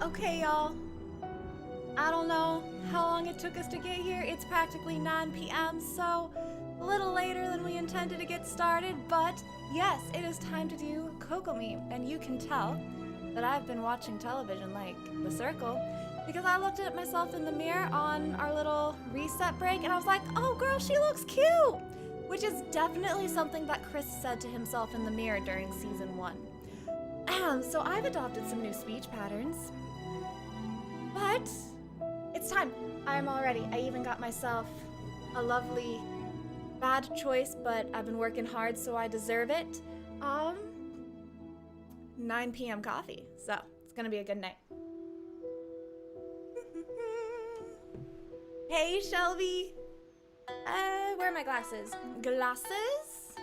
Okay, y'all. I don't know how long it took us to get here. It's practically 9 p.m., so a little later than we intended to get started, but yes, it is time to do Kokomi, and you can tell that I've been watching television like The Circle because I looked at myself in the mirror on our little reset break and I was like, oh girl, she looks cute! Which is definitely something that Chris said to himself in the mirror during season 1. So I've adopted some new speech patterns. But it's time. I'm all ready. I even got myself a lovely bad choice, but I've been working hard, so I deserve it. 9 p.m. coffee. So it's gonna be a good night. Hey, Shelby. Where are my glasses? Glasses?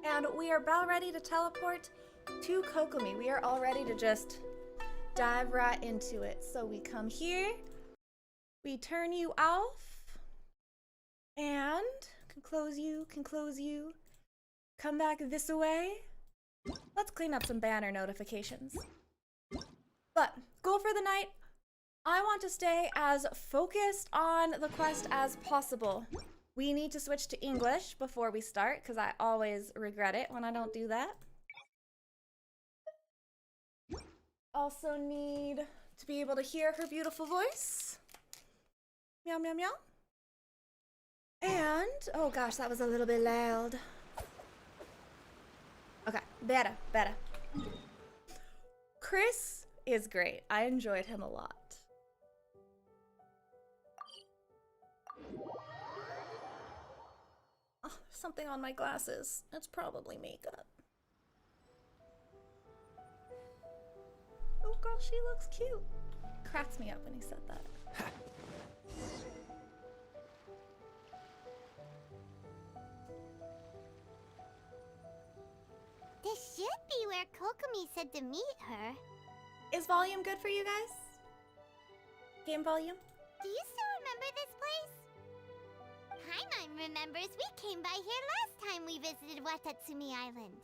And we are about ready to teleport to Kokomi. We are all ready to just dive right into it. So we come here, we turn you off, and can close you, come back this way. Let's clean up some banner notifications. But goal for the night, I want to stay as focused on the quest as possible. We need to switch to English before we start because I always regret it when I don't do that. Also need to be able to hear her beautiful voice. Meow, meow, meow. And, oh gosh, that was a little bit loud. Okay, better. Chris is great. I enjoyed him a lot. Oh, there's something on my glasses. It's probably makeup. Oh girl, she looks cute. Cracks me up when he said that. This should be where Kokomi said to meet her. Is volume good for you guys? Game volume? Do you still remember this place? Paimon remembers we came by here last time we visited Watatsumi Island.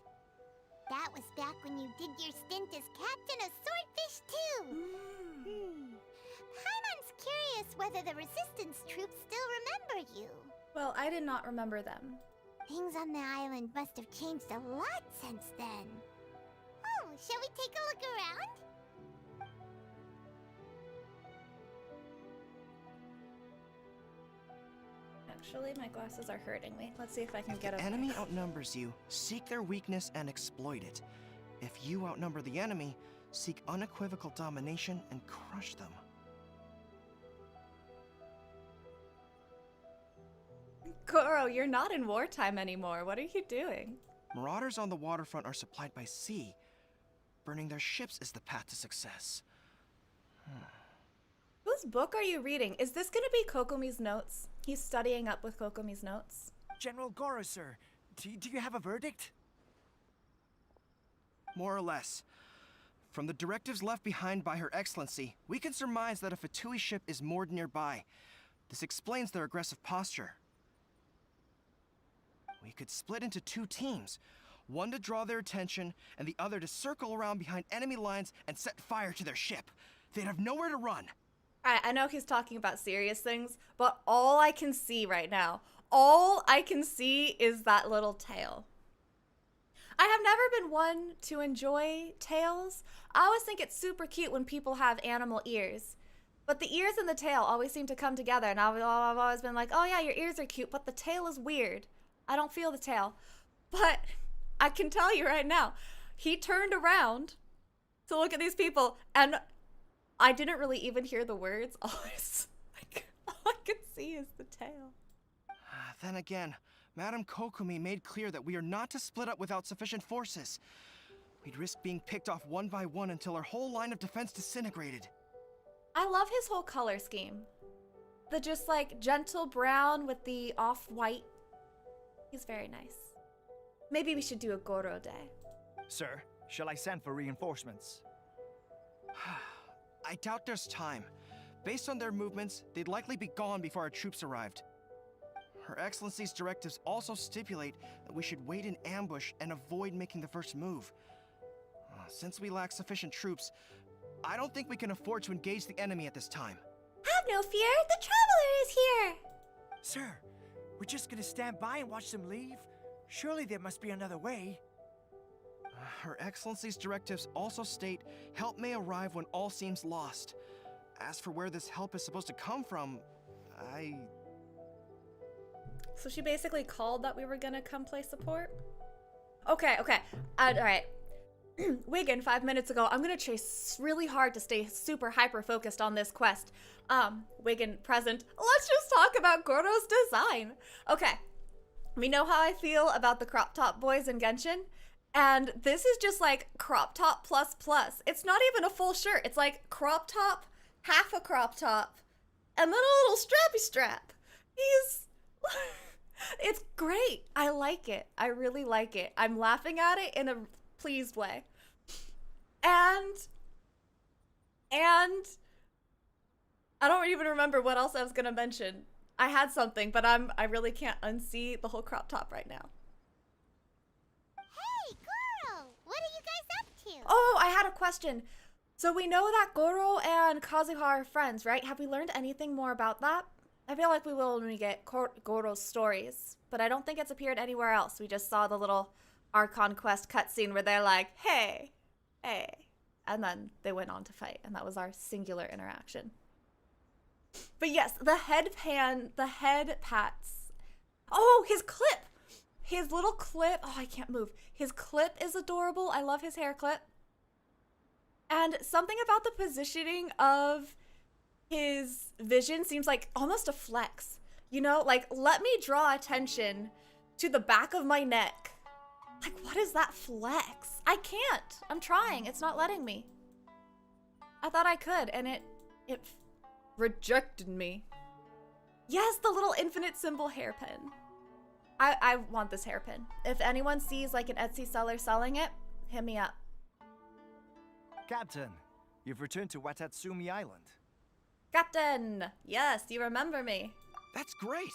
That was back when you did your stint as captain of Swordfish too. Paimon's curious whether the resistance troops still remember you. Well, I did not remember them. Things on the island must have changed a lot since then. Oh, shall we take a look around? Actually, my glasses are hurting me. Let's see if I can get If a the enemy outnumbers you, seek their weakness and exploit it. If you outnumber the enemy, seek unequivocal domination and crush them. Goro, you're not in wartime anymore. What are you doing? Marauders on the waterfront are supplied by sea. Burning their ships is the path to success. Whose book are you reading? Is this gonna be Kokomi's notes? He's studying up with Kokomi's notes. General Goro, sir. Do you have a verdict? More or less. From the directives left behind by Her Excellency, we can surmise that a Fatui ship is moored nearby. This explains their aggressive posture. We could split into 2 teams. One to draw their attention, and the other to circle around behind enemy lines and set fire to their ship. They'd have nowhere to run. I know he's talking about serious things, but all I can see is that little tail. I have never been one to enjoy tails. I always think it's super cute when people have animal ears. But the ears and the tail always seem to come together, and I've always been like, oh yeah, your ears are cute, but the tail is weird. I don't feel the tail. But I can tell you right now, he turned around to look at these people, and I didn't really even hear the words. All I could see is the tail. Then again, Madame Kokomi made clear that we are not to split up without sufficient forces. We'd risk being picked off one by one until our whole line of defense disintegrated. I love his whole color scheme. The just like gentle brown with the off-white. He's very nice. Maybe we should do a Goro day. Sir, shall I send for reinforcements? I doubt there's time. Based on their movements, they'd likely be gone before our troops arrived. Her Excellency's directives also stipulate that we should wait in ambush and avoid making the first move. Since we lack sufficient troops, I don't think we can afford to engage the enemy at this time. Have no fear, the traveler is here! Sir, we're just gonna stand by and watch them leave? Surely there must be another way. Her Excellency's directives also state help may arrive when all seems lost. As for where this help is supposed to come from, So she basically called that we were gonna come play support? Okay. Alright. Wigan, 5 minutes ago, I'm gonna chase really hard to stay super hyper focused on this quest. Wigan, present. Let's just talk about Goro's design. Okay. We know how I feel about the crop top boys in Genshin. And this is just like crop top plus plus. It's not even a full shirt. It's like crop top, half a crop top, and then a little strappy strap. It's great. I like it. I really like it. I'm laughing at it in a pleased way. And I don't even remember what else I was gonna mention. I had something, but I really can't unsee the whole crop top right now. Hey, Goro! What are you guys up to? Oh, I had a question. So we know that Goro and Kazuha are friends, right? Have we learned anything more about that? I feel like we will when we get Goro's stories, but I don't think it's appeared anywhere else. We just saw the little Archon quest cutscene where they're like, hey, and then they went on to fight, and that was our singular interaction. But yes, the head pats. Oh, his clip! His little clip. Oh, I can't move. His clip is adorable. I love his hair clip. And something about the positioning of his vision seems like almost a flex. You know, like, let me draw attention to the back of my neck. Like, what is that flex? I can't. I'm trying. It's not letting me. I thought I could, and it rejected me. Yes, the little infinite symbol hairpin. I want this hairpin. If anyone sees like an Etsy seller selling it, hit me up. Captain, you've returned to Watatsumi Island. Captain! Yes, you remember me. That's great!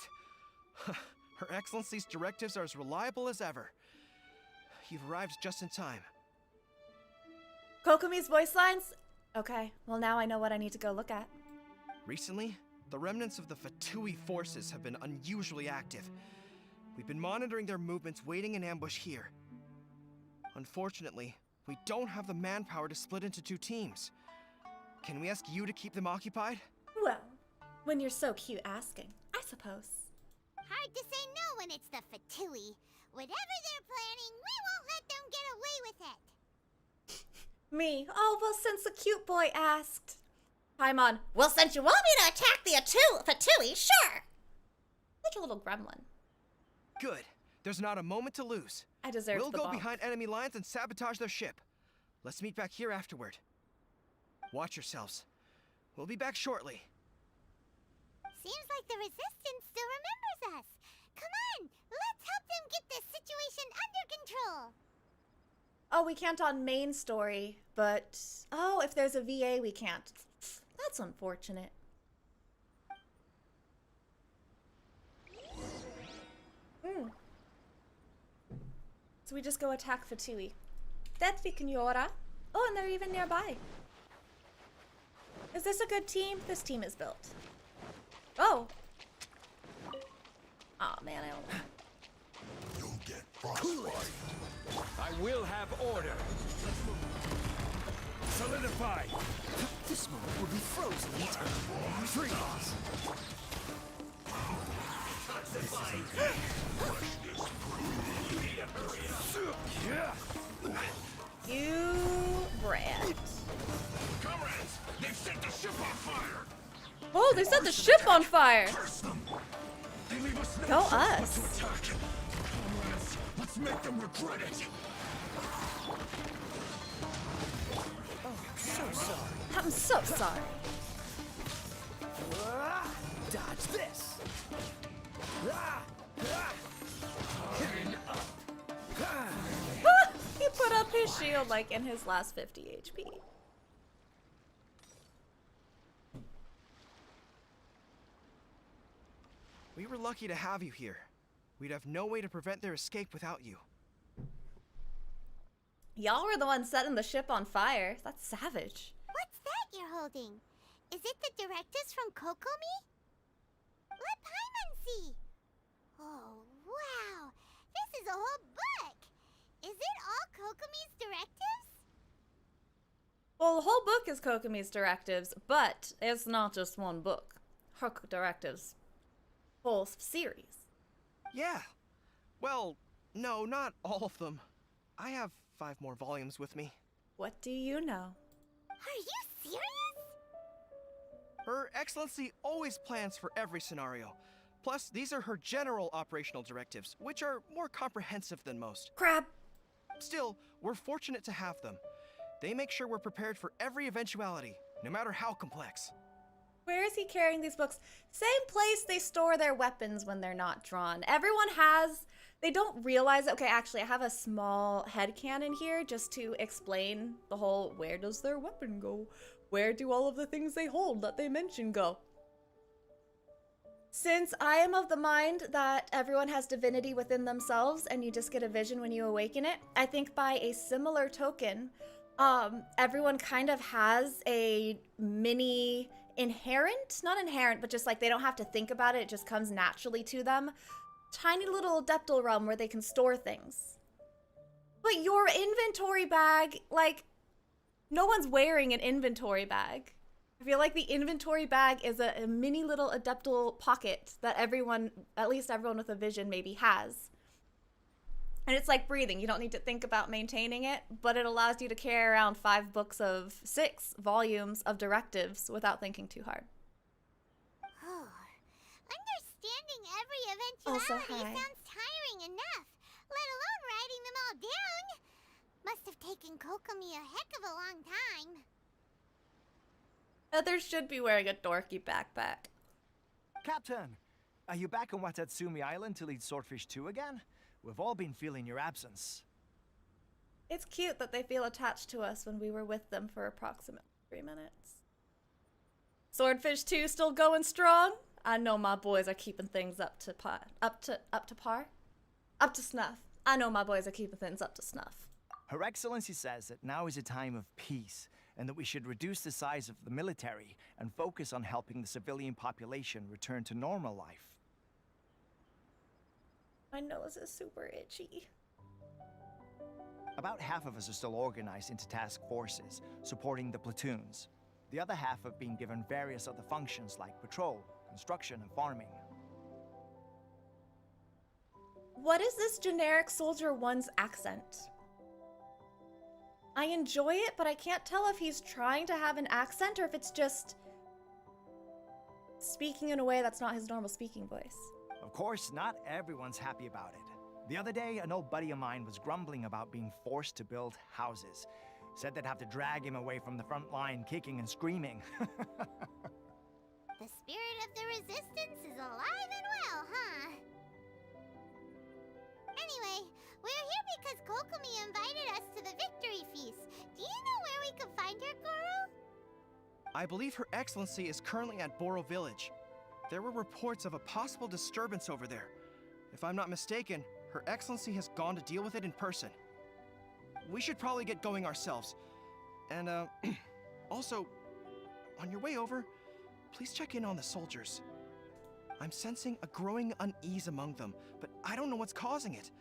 Her Excellency's directives are as reliable as ever. You've arrived just in time. Kokomi's voice lines? Okay, well now I know what I need to go look at. Recently, the remnants of the Fatui forces have been unusually active. We've been monitoring their movements, waiting in ambush here. Unfortunately, we don't have the manpower to split into 2 teams. Can we ask you to keep them occupied? Well, when you're so cute asking, I suppose. Hard to say no when it's the Fatui. Whatever they're planning, we won't let them get away with it. Me? Oh, well, since the cute boy asked. Paimon, well, since you want me to attack the Fatui, sure! Such a little gremlin. Good. There's not a moment to lose. I deserve We'll the go bonk. behind enemy lines and sabotage their ship. Let's meet back here afterward. Watch yourselves. We'll be back shortly. Seems like the Resistance still remembers us. Come on, let's help them get this situation under control. Oh, we can't on main story, but... Oh, if there's a VA, we can't. That's unfortunate. So we just go attack Fatui. That we can Yora. Oh, and they're even nearby. Is this a good team? This team is built. Oh. Aw, man, I don't... You'll get frostbite. I will have order. Solidify. This moment will be frozen in time. Freeze. You brat. Comrades, they've set the ship on fire. Oh, they set the ship on fire. Curse them. They leave us no Go choice but us. to attack. Comrades, let's make them regret it. So sorry. I'm so sorry. Dodge this. He put up his shield like in his last 50 HP. We were lucky to have you here. We'd have no way to prevent their escape without you. Y'all were the ones setting the ship on fire. That's savage. What's you're holding. Is it the directives from Kokomi? Let Paimon see. Oh, wow. This is a whole book. Is it all Kokomi's directives? Well, the whole book is Kokomi's directives, but it's not just one book. Her directives. Whole series. Yeah. Well, no, not all of them. I have 5 more volumes with me. What do you know? Are you serious? Her Excellency always plans for every scenario. Plus, these are her general operational directives, which are more comprehensive than most. Crap. Still, we're fortunate to have them. They make sure we're prepared for every eventuality, no matter how complex. Where is he carrying these books? Same place they store their weapons when they're not drawn. Everyone has... They don't realize... Okay, actually, I have a small headcanon here just to explain the whole... Where does their weapon go? Where do all of the things they hold that they mention go? Since I am of the mind that everyone has divinity within themselves and you just get a vision when you awaken it, I think by a similar token, everyone kind of has a mini inherent, not inherent, but just like they don't have to think about it, it just comes naturally to them. Tiny little adeptal realm where they can store things. But your inventory bag, like, no one's wearing an inventory bag. I feel like the inventory bag is a mini little adeptal pocket that everyone, at least everyone with a vision maybe has. And it's like breathing. You don't need to think about maintaining it, but it allows you to carry around 6 volumes of directives without thinking too hard. Oh, understanding every Also, eventuality hi. sounds tiring enough, let alone writing them all down. Must have taken Kokomi a heck of a long time. Others should be wearing a dorky backpack. Captain, are you back on Watatsumi Island to lead Swordfish 2 again? We've all been feeling your absence. It's cute that they feel attached to us when we were with them for approximately 3 minutes. Swordfish 2 still going strong? I know my boys are keeping things up to snuff. I know my boys are keeping things up to snuff. Her Excellency says that now is a time of peace, and that we should reduce the size of the military and focus on helping the civilian population return to normal life. My nose is super itchy. About half of us are still organized into task forces, supporting the platoons. The other half have been given various other functions like patrol, construction, and farming. What is this generic Soldier 1's accent? I enjoy it, but I can't tell if he's trying to have an accent or if it's just speaking in a way that's not his normal speaking voice. Of course, not everyone's happy about it. The other day, an old buddy of mine was grumbling about being forced to build houses. Said they'd have to drag him away from the front line, kicking and screaming. The spirit of the resistance is alive and well, huh? Anyway, we're here because Kokomi invited us to the victory feast. Do you know where we can find her, Goro? I believe Her Excellency is currently at Boro Village. There were reports of a possible disturbance over there. If I'm not mistaken, Her Excellency has gone to deal with it in person. We should probably get going ourselves. And, also, on your way over, please check in on the soldiers. I'm sensing a growing unease among them, but I don't know what's causing it.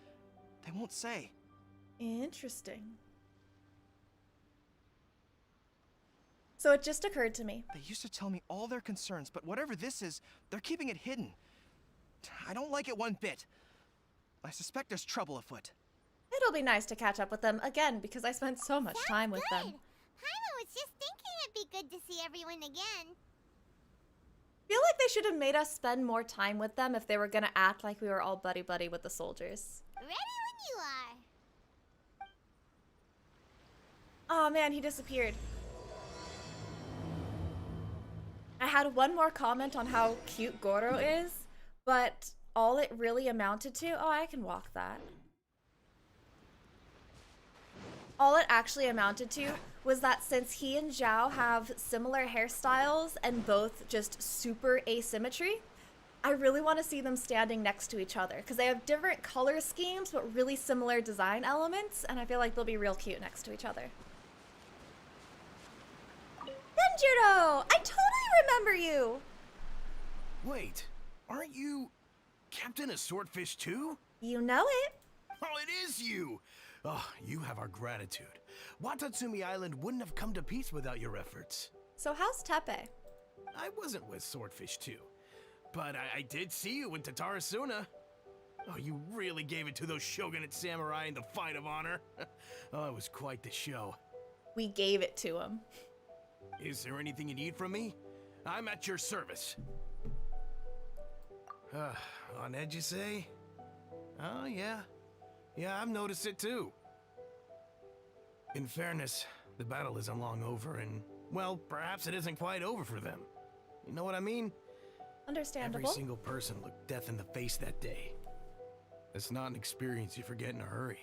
They won't say. Interesting. So it just occurred to me. They used to tell me all their concerns, but whatever this is, they're keeping it hidden. I don't like it one bit. I suspect there's trouble afoot. It'll be nice to catch up with them again because I spent so much time with them. Paimon was just thinking it'd be good to see everyone again. Feel like they should have made us spend more time with them if they were gonna act like we were all buddy-buddy with the soldiers. Ready when you are. Oh man, he disappeared. I had one more comment on how cute Goro is, but all it really amounted to... Oh, I can walk that. All it actually amounted to was that since he and Zhao have similar hairstyles and both just super asymmetry, I really want to see them standing next to each other because they have different color schemes but really similar design elements, and I feel like they'll be real cute next to each other. Tanjiro! I totally remember you! Wait, aren't you Captain of Swordfish too? You know it. Oh, it is you! Oh, you have our gratitude. Watatsumi Island wouldn't have come to peace without your efforts. So how's Tepe? I wasn't with Swordfish 2, but I did see you with Tatarasuna. Oh, you really gave it to those shogunate samurai in the fight of honor. Oh, it was quite the show. We gave it to him. Is there anything you need from me? I'm at your service. On edge, you say? Oh, yeah. Yeah, I've noticed it too. In fairness, the battle isn't long over, and, well, perhaps it isn't quite over for them. You know what I mean? Understandable. Every single person looked death in the face that day. It's not an experience you forget in a hurry.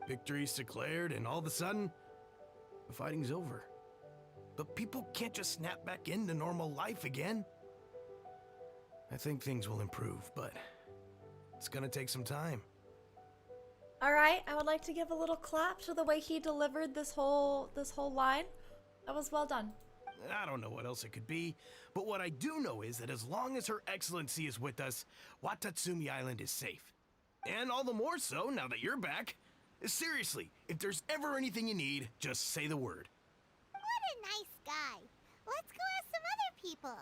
Victory's declared, and all of a sudden, the fighting's over. But people can't just snap back into normal life again. I think things will improve, but it's gonna take some time. All right, I would like to give a little clap to the way he delivered this whole line. That was well done. I don't know what else it could be, but what I do know is that as long as Her Excellency is with us, Watatsumi Island is safe. And all the more so now that you're back. Seriously, if there's ever anything you need, just say the word. What a nice guy. Let's go ask some other people.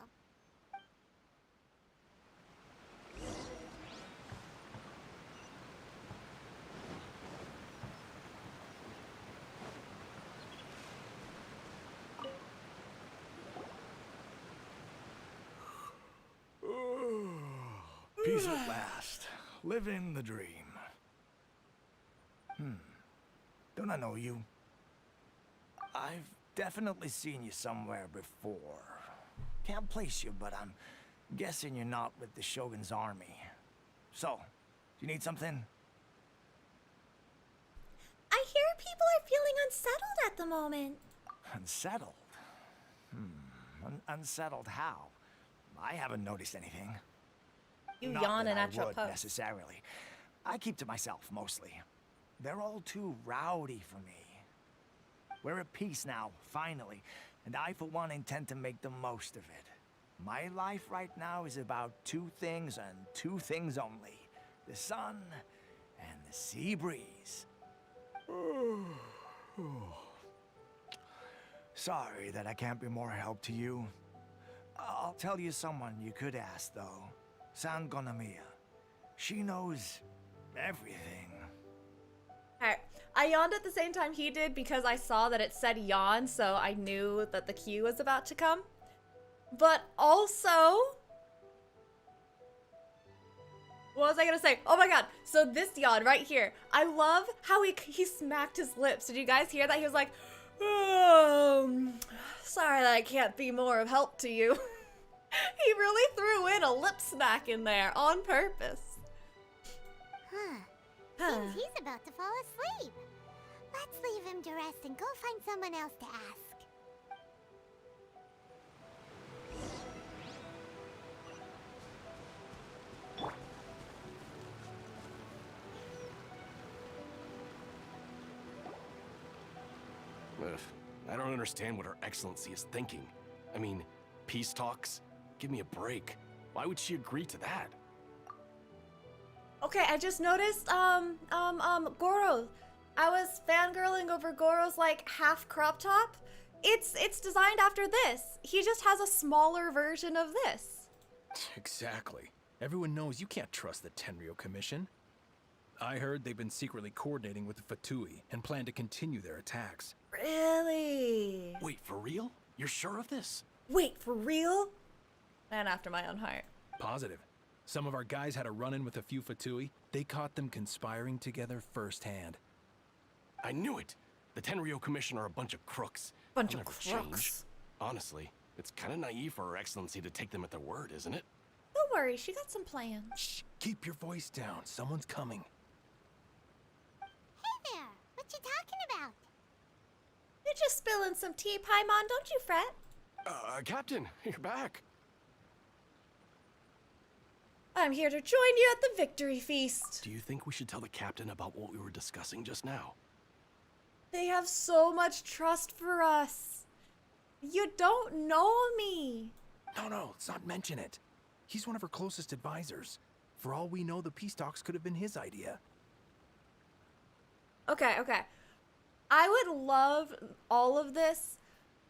Peace at last. Living the dream. Don't I know you? I've definitely seen you somewhere before. Can't place you, but I'm guessing you're not with the Shogun's army. So, do you need something? I hear people are feeling unsettled at the moment. Unsettled? Unsettled how? I haven't noticed anything. You Not yawn that and I at your would post. necessarily. I keep to myself, mostly. They're all too rowdy for me. We're at peace now, finally, and I, for one, intend to make the most of it. My life right now is about two things and two things only. The sun and the sea breeze. Sorry that I can't be more help to you. I'll tell you someone you could ask, though. San Gonomiya. She knows everything. Alright, I yawned at the same time he did because I saw that it said yawn, so I knew that the cue was about to come. But also... What was I gonna say? Oh my god, so this yawn right here. I love how he smacked his lips. Did you guys hear that? He was like, sorry that I can't be more of help to you. He really threw in a lip smack in there on purpose. Seems he's about to fall asleep. Let's leave him to rest and go find someone else to ask. Ugh, I don't understand what Her Excellency is thinking. I mean, peace talks? Give me a break. Why would she agree to that? Okay, I just noticed, Goro. I was fangirling over Goro's, like, half crop top. It's designed after this. He just has a smaller version of this. Exactly. Everyone knows you can't trust the Tenryo Commission. I heard they've been secretly coordinating with the Fatui and plan to continue their attacks. Really? Wait, for real? You're sure of this? Wait, for real? Man after my own heart. Positive. Some of our guys had a run-in with a few Fatui. They caught them conspiring together firsthand. I knew it! The Tenryo Commission are a bunch of crooks. Bunch They'll of never change. crooks. Honestly, it's kind of naive for Her Excellency to take them at their word, isn't it? Don't worry, she got some plans. Shh, keep your voice down. Someone's coming. Hey there, what you talking about? You're just spilling some tea, Paimon, don't you fret. Captain, you're back. I'm here to join you at the victory feast. Do you think we should tell the captain about what we were discussing just now? They have so much trust for us. You don't know me. No, let's not mention it. He's one of her closest advisors. For all we know, the peace talks could have been his idea. Okay. I would love all of this,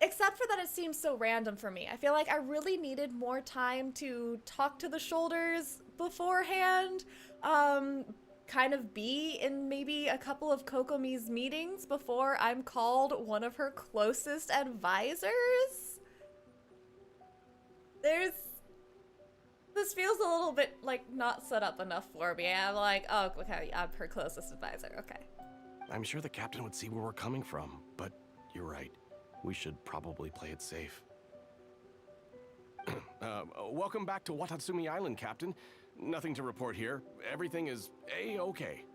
except for that it seems so random for me. I feel like I really needed more time to talk to the shoulders beforehand, kind of be in maybe a couple of Kokomi's meetings before I'm called one of her closest advisors. This feels a little bit like not set up enough for me. I'm like, oh, okay, I'm her closest advisor, okay. I'm sure the captain would see where we're coming from, but you're right. We should probably play it safe. Welcome back to Watatsumi Island, Captain. Nothing to report here. Everything is A-okay.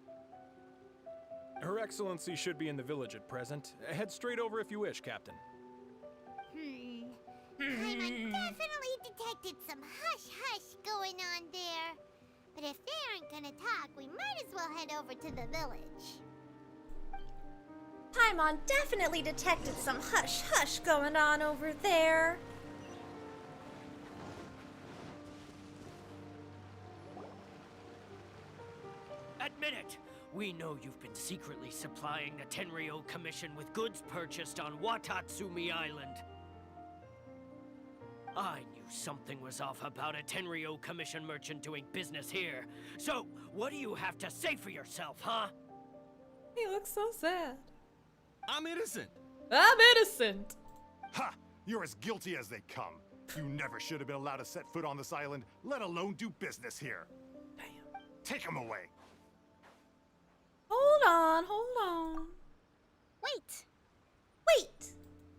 Her Excellency should be in the village at present. Head straight over if you wish, Captain. Paimon definitely detected some hush-hush going on there. But if they aren't gonna talk, we might as well head over to the village. Paimon definitely detected some hush-hush going on over there. Admit it! We know you've been secretly supplying the Tenryou Commission with goods purchased on Watatsumi Island. I knew something was off about a Tenryou Commission merchant doing business here. So, what do you have to say for yourself, huh? He looks so sad. I'm innocent. I'm innocent. Ha! You're as guilty as they come. You never should have been allowed to set foot on this island, let alone do business here. Damn. Take him away. Hold on. Wait!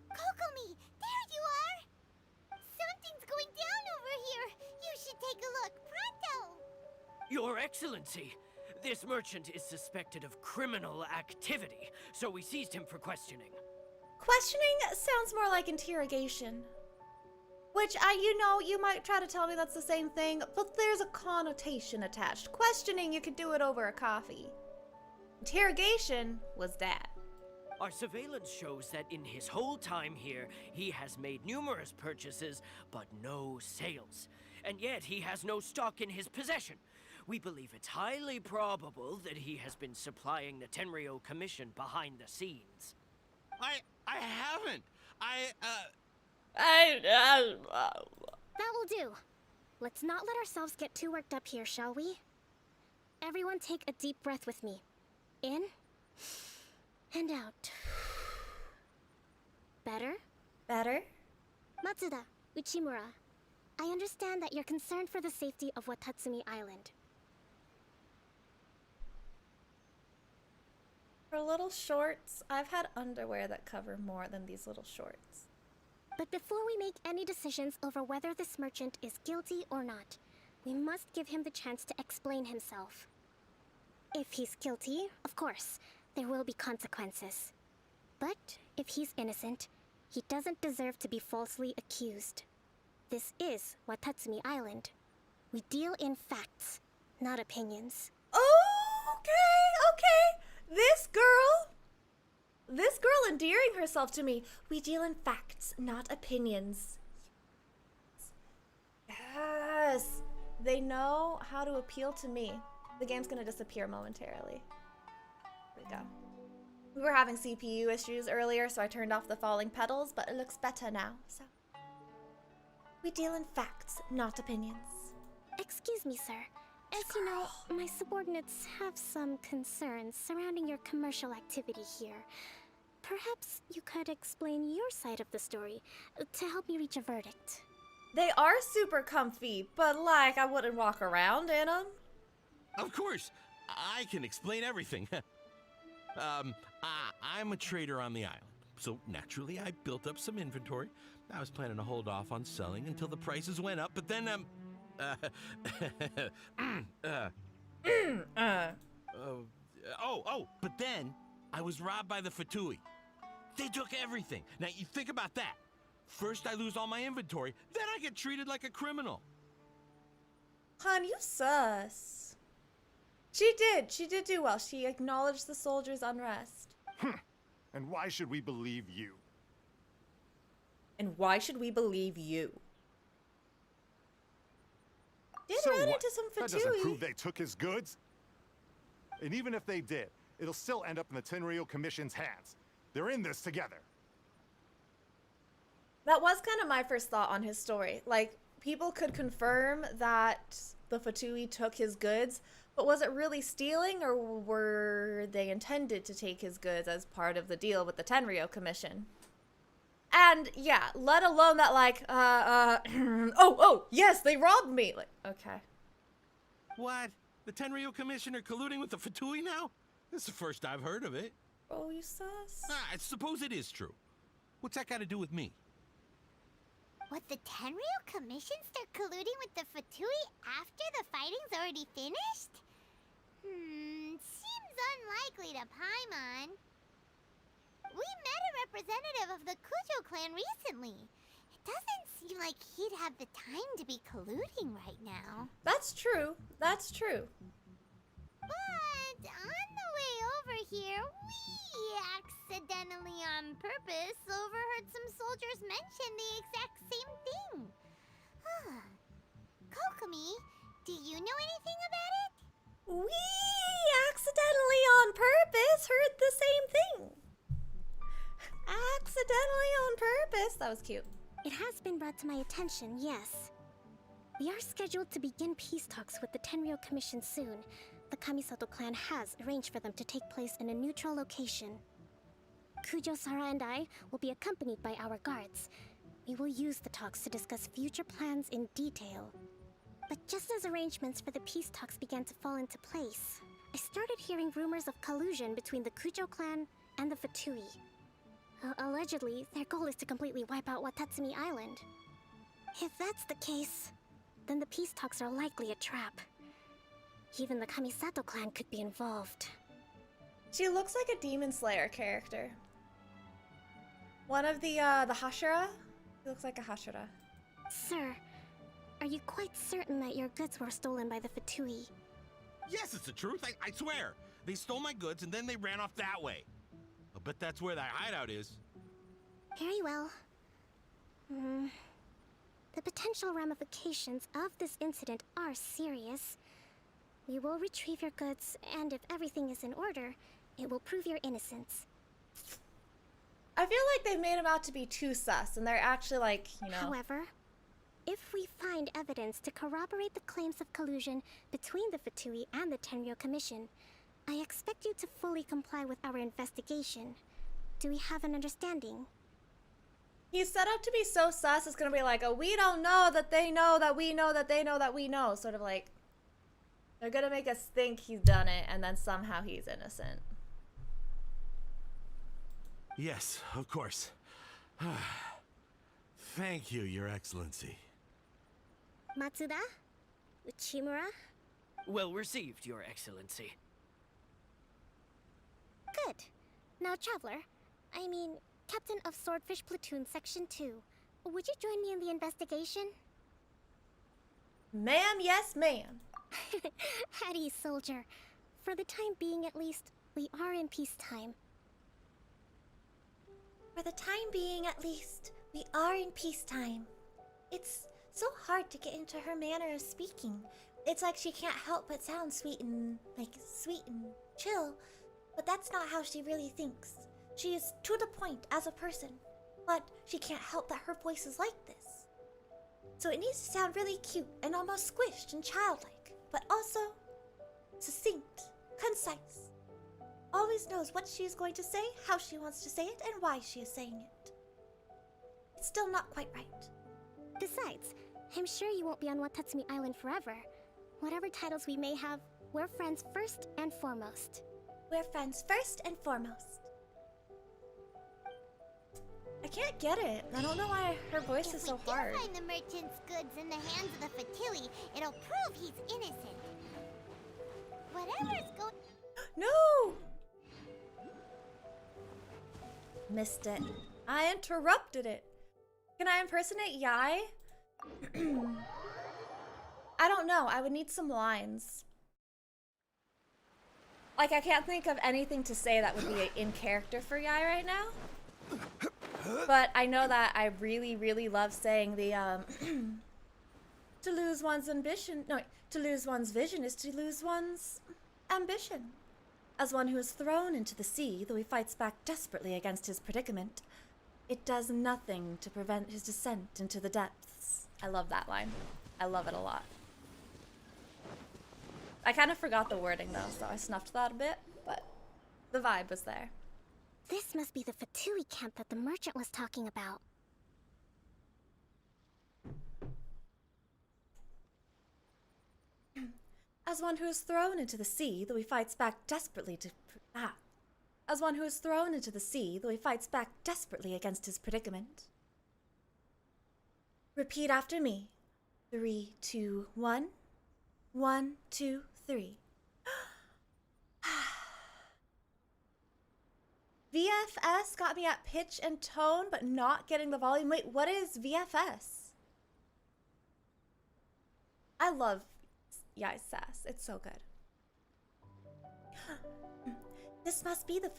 Kokomi, there you are! Something's going down over here. You should take a look, pronto! Your Excellency, this merchant is suspected of criminal activity, so we seized him for questioning. Questioning sounds more like interrogation. Which, you might try to tell me that's the same thing, but there's a connotation attached. Questioning, you could do it over a coffee. Interrogation was that. Our surveillance shows that in his whole time here, he has made numerous purchases, but no sales. And yet he has no stock in his possession. We believe it's highly probable that he has been supplying the Tenryou Commission behind the scenes. I haven't. That will do. Let's not let ourselves get too worked up here, shall we? Everyone take a deep breath with me. In and out. Better? Better? Matsuda, Uchimura, I understand that you're concerned for the safety of Watatsumi Island. For little shorts, I've had underwear that cover more than these little shorts. But before we make any decisions over whether this merchant is guilty or not, we must give him the chance to explain himself. If he's guilty, of course, there will be consequences. But if he's innocent, he doesn't deserve to be falsely accused. This is Watatsumi Island. We deal in facts, not opinions. Okay. This girl endearing herself to me. We deal in facts, not opinions. Yes. They know how to appeal to me. The game's gonna disappear momentarily. Here we go. We were having CPU issues earlier, so I turned off the falling petals, but it looks better now, so. We deal in facts, not opinions. Excuse me, sir. As you know, my subordinates have some concerns surrounding your commercial activity here. Perhaps you could explain your side of the story to help me reach a verdict. They are super comfy, but like I wouldn't walk around in them. Of course, I can explain everything. I'm a trader on the island, so naturally I built up some inventory. I was planning to hold off on selling until the prices went up, but then, but then I was robbed by the Fatui. They took everything. Now, you think about that. First I lose all my inventory, then I get treated like a criminal. Hon, you sus. She did do well. She acknowledged the soldiers' unrest. And why should we believe you? And why should we believe you? Did So run what? into some That doesn't prove Fatui. they took his goods. And even if they did, it'll still end up in the Tenryou Commission's hands. They're in this together. That was kind of my first thought on his story. Like, people could confirm that the Fatui took his goods, but was it really stealing, or were they intended to take his goods as part of the deal with the Tenryou Commission? And yeah, let alone that, like, oh, yes, they robbed me. Like, okay. What? The Tenryou Commissioner colluding with the Fatui now? This is the first I've heard of it. Oh, you sus. I suppose it is true. What's that got to do with me? What, the Tenryou Commission start colluding with the Fatui after the fighting's already finished? Seems unlikely to Paimon. We met a representative of the Kujo clan recently. It doesn't seem like he'd have the time to be colluding right now. That's true. That's true. But on the way over here, we accidentally on purpose overheard some soldiers mention the exact same thing. Kokomi, do you know anything about it? We accidentally on purpose heard the same thing. Accidentally on purpose. That was cute. It has been brought to my attention, yes. We are scheduled to begin peace talks with the Tenryou Commission soon. The Kamisato clan has arranged for them to take place in a neutral location. Kujo-Sara and I will be accompanied by our guards. We will use the talks to discuss future plans in detail. But just as arrangements for the peace talks began to fall into place, I started hearing rumors of collusion between the Kujo clan and the Fatui. Allegedly, their goal is to completely wipe out Watatsumi Island. If that's the case, then the peace talks are likely a trap. Even the Kamisato clan could be involved. She looks like a Demon Slayer character. One of the Hashira? She looks like a Hashira. Sir, are you quite certain that your goods were stolen by the Fatui? Yes, it's the truth. I swear. They stole my goods and then they ran off that way. I'll bet that's where that hideout is. Very well. The potential ramifications of this incident are serious. We will retrieve your goods, and if everything is in order, it will prove your innocence. I feel like they've made him out to be too sus, and they're actually like, you know. However, if we find evidence to corroborate the claims of collusion between the Fatui and the Tenryou Commission, I expect you to fully comply with our investigation. Do we have an understanding? He's set up to be so sus, it's gonna be like, oh, we don't know that they know that we know that they know that we know. Sort of like, they're gonna make us think he's done it, and then somehow he's innocent. Yes, of course. Thank you, Your Excellency. Matsuda? Uchimura? Well received, Your Excellency. Good. Now, Traveler, I mean, Captain of Swordfish Platoon Section 2, would you join me in the investigation? Ma'am, yes, ma'am. Hattie, soldier. For the time being, at least, we are in peacetime. For the time being, at least, we are in peacetime. It's so hard to get into her manner of speaking. It's like she can't help but sound sweet and chill, but that's not how she really thinks. She is to the point as a person, but she can't help that her voice is like this. So it needs to sound really cute and almost squished and childlike, but also succinct, concise. Always knows what she is going to say, how she wants to say it, and why she is saying it. It's still not quite right. Besides, I'm sure you won't be on Watatsumi Island forever. Whatever titles we may have, we're friends first and foremost. We're friends first and foremost. I can't get it. I don't know why her voice is so hard. If we do find the merchant's goods in the hands of the Fatui, it'll prove he's innocent. Whatever's going... No! Missed it. I interrupted it. Can I impersonate Yai? I don't know. I would need some lines. Like, I can't think of anything to say that would be in character for Yai right now. But I know that I really, really love saying the, to lose one's ambition, no, to lose one's vision is to lose one's ambition. As one who is thrown into the sea, though he fights back desperately against his predicament, it does nothing to prevent his descent into the depths. I love that line. I love it a lot. I kind of forgot the wording though, so I snuffed that a bit, but the vibe was there. This must be the Fatui camp that the merchant was talking about. As one who is thrown into the sea, though he fights back desperately to... As one who is thrown into the sea, though he fights back desperately against his predicament. Repeat after me. 3, 2, 1. 1, 2, 3. VFS got me at pitch and tone, but not getting the volume. Wait, what is VFS? I love Yai's sass. It's so good. This must be the...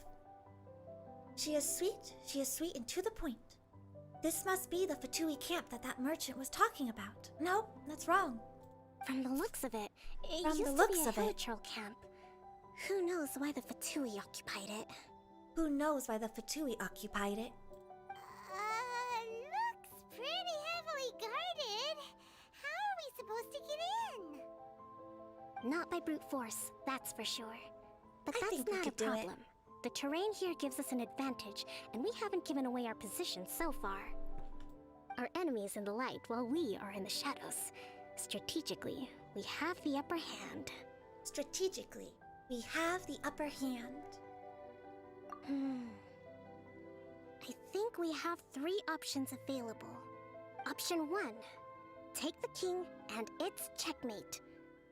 She is sweet and to the point. This must be the Fatui camp that merchant was talking about. Nope, that's wrong. From the looks of it, it From used the to looks be a of it. Hilichurl camp. Who knows why the Fatui occupied it? Who knows why the Fatui occupied it? Looks pretty heavily guarded. How are we supposed to get in? Not by brute force, that's for sure. But I that's think we not a could do it. problem. The terrain here gives us an advantage, and we haven't given away our position so far. Our enemy's in the light while we are in the shadows. Strategically, we have the upper hand. Strategically, we have the upper hand. I think we have 3 options available. Option 1. Take the king, and it's checkmate.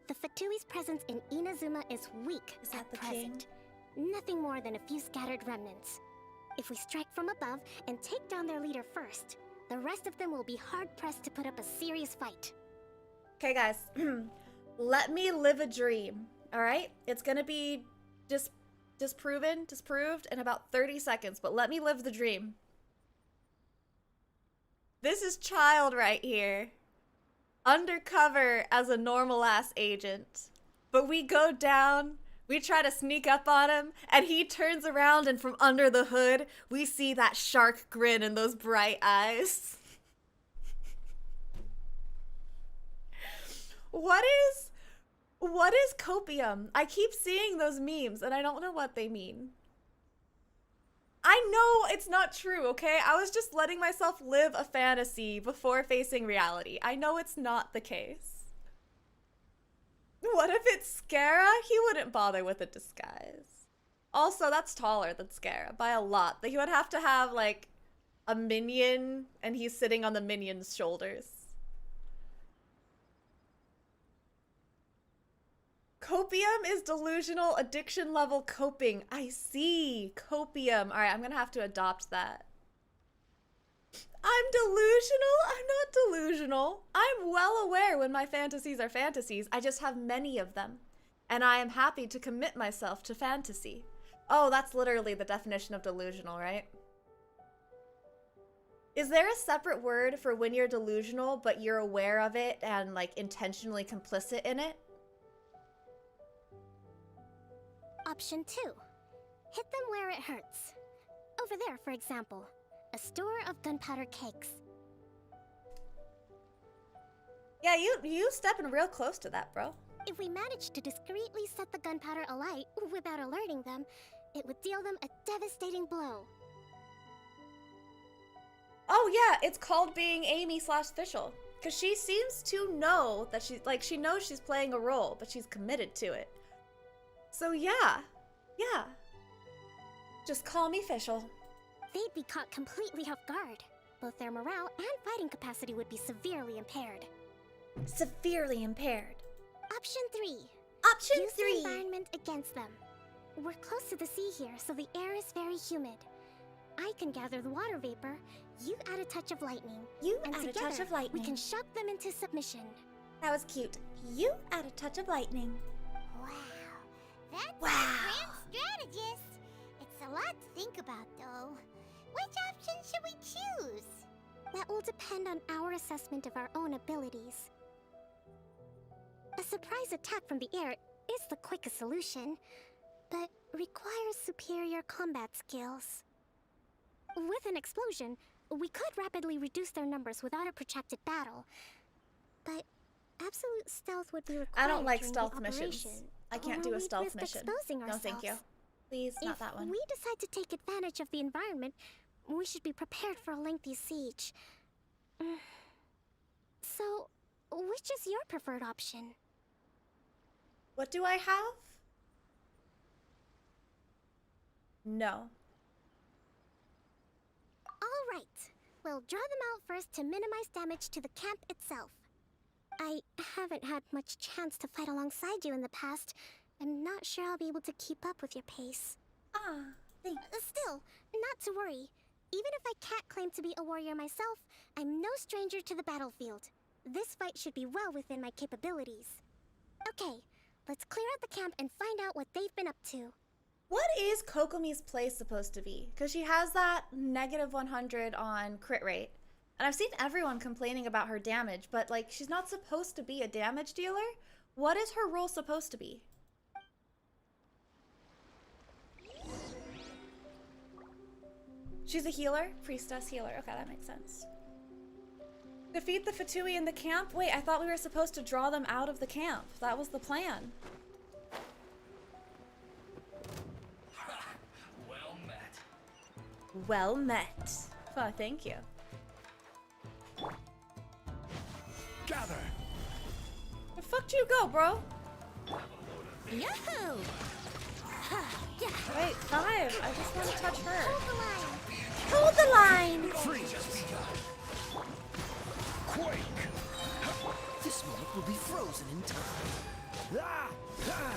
The Fatui's presence in Inazuma is weak Is that at the present. Nothing more than a few scattered remnants. If we strike from above and take down their leader first, the rest of them will be hard-pressed to put up a serious fight. Okay, guys. Let me live a dream, alright? It's gonna be disproved in about 30 seconds, but let me live the dream. This is Child right here. Undercover as a normal-ass agent. But we go down, we try to sneak up on him, and he turns around and from under the hood, we see that shark grin and those bright eyes. What is copium? I keep seeing those memes and I don't know what they mean. I know it's not true, okay? I was just letting myself live a fantasy before facing reality. I know it's not the case. What if it's Scara? He wouldn't bother with a disguise. Also, that's taller than Scara by a lot. He would have to have, like, a minion and he's sitting on the minion's shoulders. Copium is delusional addiction level coping. I see. Copium. All right, I'm going to have to adopt that. I'm delusional? I'm not delusional. I'm well aware when my fantasies are fantasies. I just have many of them. And I am happy to commit myself to fantasy. Oh, that's literally the definition of delusional, right? Is there a separate word for when you're delusional, but you're aware of it and, like, intentionally complicit in it? Option 2. Hit them where it hurts. Over there, for example. A store of gunpowder cakes. Yeah, you stepping real close to that, bro. If we manage to discreetly set the gunpowder alight without alerting them, it would deal them a devastating blow. Oh yeah, it's called being Amy/Fischl. Because she seems to know that she knows she's playing a role, but she's committed to it. So yeah. Just call me Fischl. They'd be caught completely off guard. Both their morale and fighting capacity would be severely impaired. Severely impaired. Option 3. Option Use 3. the environment against them. We're close to the sea here, so the air is very humid. I can gather the water vapor, you add a touch of lightning. You and add a together, touch of lightning. we can shock them into submission. That was cute. You add a touch of lightning. Wow, That's Wow. a grand strategist. It's a lot to think about, though. Which option should we choose? That will depend on our assessment of our own abilities. A surprise attack from the air is the quickest solution, but requires superior combat skills. With an explosion, we could rapidly reduce their numbers without a protracted battle, but absolute stealth would be required. I don't like during stealth the missions. operation, I can't or do a we'd stealth risk mission. exposing No, thank you. ourselves. Please, not If that one. we decide to take advantage of the environment, we should be prepared for a lengthy siege. So, which is your preferred option? What do I have? No. All right. We'll draw them out first to minimize damage to the camp itself. I haven't had much chance to fight alongside you in the past. I'm not sure I'll be able to keep up with your pace. Ah, thanks. Still, not to worry. Even if I can't claim to be a warrior myself, I'm no stranger to the battlefield. This fight should be well within my capabilities. Okay, let's clear out the camp and find out what they've been up to. What is Kokomi's play supposed to be? Because she has that -100 on crit rate. And I've seen everyone complaining about her damage, but like, she's not supposed to be a damage dealer? What is her role supposed to be? She's a healer? Priestess healer. Okay, that makes sense. Defeat the Fatui in the camp? Wait, I thought we were supposed to draw them out of the camp. That was the plan. Well met. Well met. Oh, thank you. Gather! Where the fuck do you go, bro? Yahoo! Wait, 5. I just want to touch her. Hold the line! Hold the line! Quake! This moment will be frozen in time. Ah! Ah!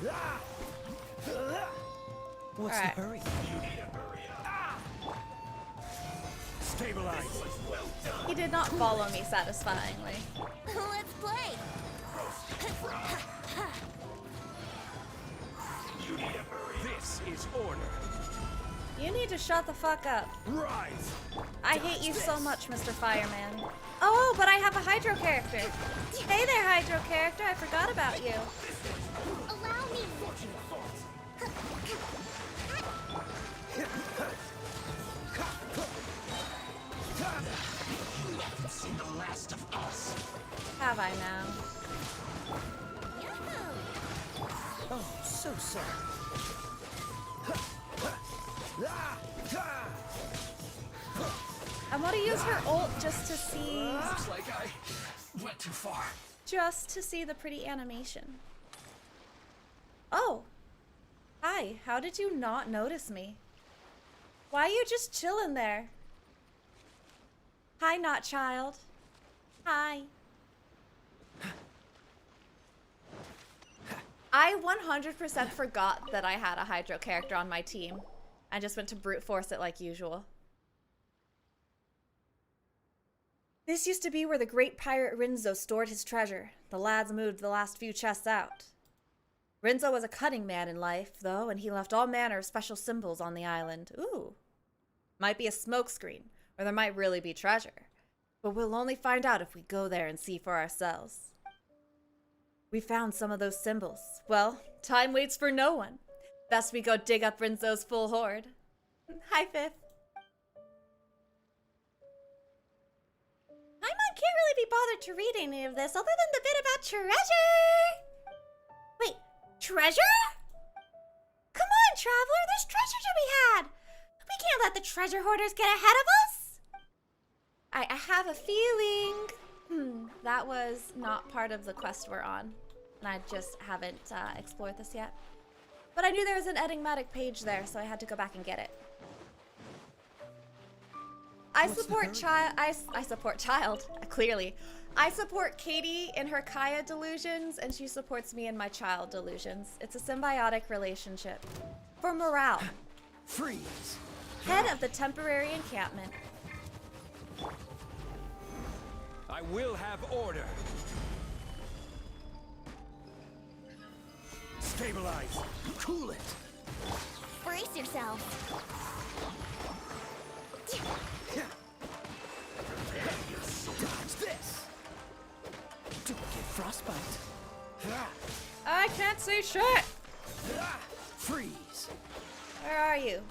Ah! What's Alright. the hurry? Stabilize! He did not follow me satisfyingly. Let's play! This is order. You need to shut the fuck up. Rise! I hate you so much, Mr. Fireman. Oh, but I have a Hydro character. Hey there, Hydro character. I forgot about you. Allow me! Seen the last of us. Have I now? Oh, so sorry. I want to use her ult just to see... Looks like I went too far. Just to see the pretty animation. Oh. Hi, how did you not notice me? Why are you just chilling there? Hi, not child. Hi. I 100% forgot that I had a Hydro character on my team. I just went to brute force it like usual. This used to be where the great pirate Rinzo stored his treasure. The lads moved the last few chests out. Rinzo was a cunning man in life, though, and he left all manner of special symbols on the island. Ooh. Might be a smokescreen, or there might really be treasure. But we'll only find out if we go there and see for ourselves. We found some of those symbols. Well, time waits for no one. Best we go dig up Rinzo's full hoard. Hi, Fifth. Paimon can't really be bothered to read any of this other than the bit about treasure. Wait, treasure? Come on, traveler, there's treasure to be had. We can't let the treasure hoarders get ahead of us. I have a feeling that was not part of the quest we're on. And I just haven't explored this yet. But I knew there was an enigmatic page there, so I had to go back and get it. I support child, clearly. I support Katie in her Kaya delusions, and she supports me in my child delusions. It's a symbiotic relationship. For morale. Freeze! Head of the temporary encampment. I will have order. Stabilize. Cool it. Brace yourself. Dodge this. Don't get frostbite. I can't see shit! Freeze. Where are you?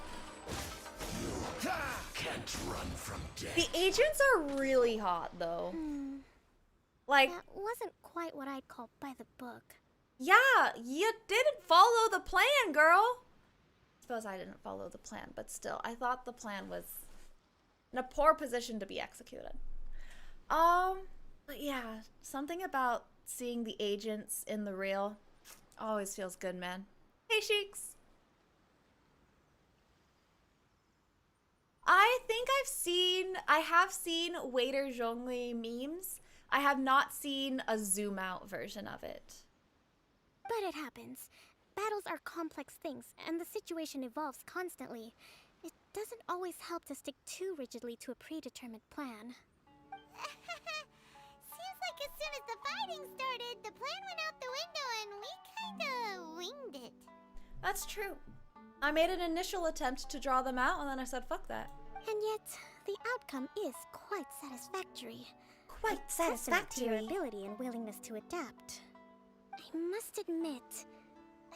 Can't run from death. The agents are really hot, though. Like, That wasn't quite what I'd call by the book. yeah, you didn't follow the plan, girl. I suppose I didn't follow the plan, but still, I thought the plan was in a poor position to be executed. But yeah, something about seeing the agents in the real always feels good, man. Hey, Sheiks. I have seen Waiter Zhongli memes. I have not seen a zoom out version of it. But it happens. Battles are complex things, and the situation evolves constantly. It doesn't always help to stick too rigidly to a predetermined plan. Seems like as soon as the fighting started, the plan went out the window and we kinda winged it. That's true. I made an initial attempt to draw them out, and then I said, fuck that. And yet, the outcome is quite satisfactory. Quite Testament to your satisfactory. ability and willingness to adapt. I must admit,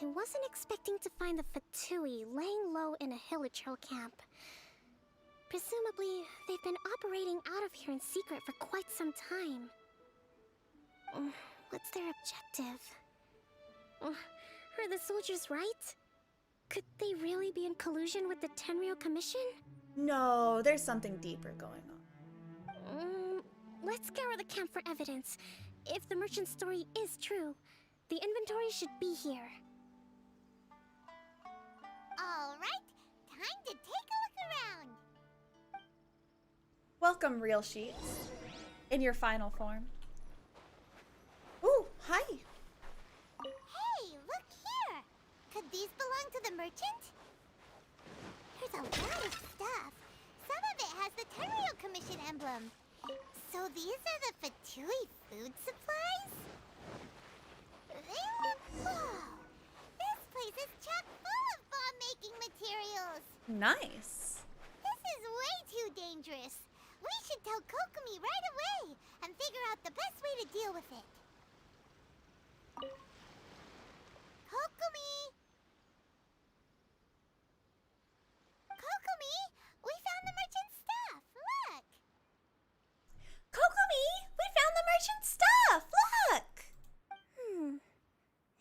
I wasn't expecting to find the Fatui laying low in a Hilichurl camp. Presumably, they've been operating out of here in secret for quite some time. What's their objective? Are the soldiers right? Could they really be in collusion with the Tenryo Commission? No, there's something deeper going on. Let's scour the camp for evidence. If the merchant's story is true, the inventory should be here. Alright, time to take a look around. Welcome, Real Sheets. In your final form. Ooh, hi. Hey, look here! Could these belong to the merchant? There's a lot of stuff. Some of it has the Tenryo Commission emblem. So these are the Fatui food supplies? They look cool. This place is chock full of bomb-making materials. Nice. This is way too dangerous. We should tell Kokomi right away and figure out the best way to deal with it. Kokomi! Kokomi! We found the merchant's stuff! Look! Kokomi, we found the merchant stuff. Look.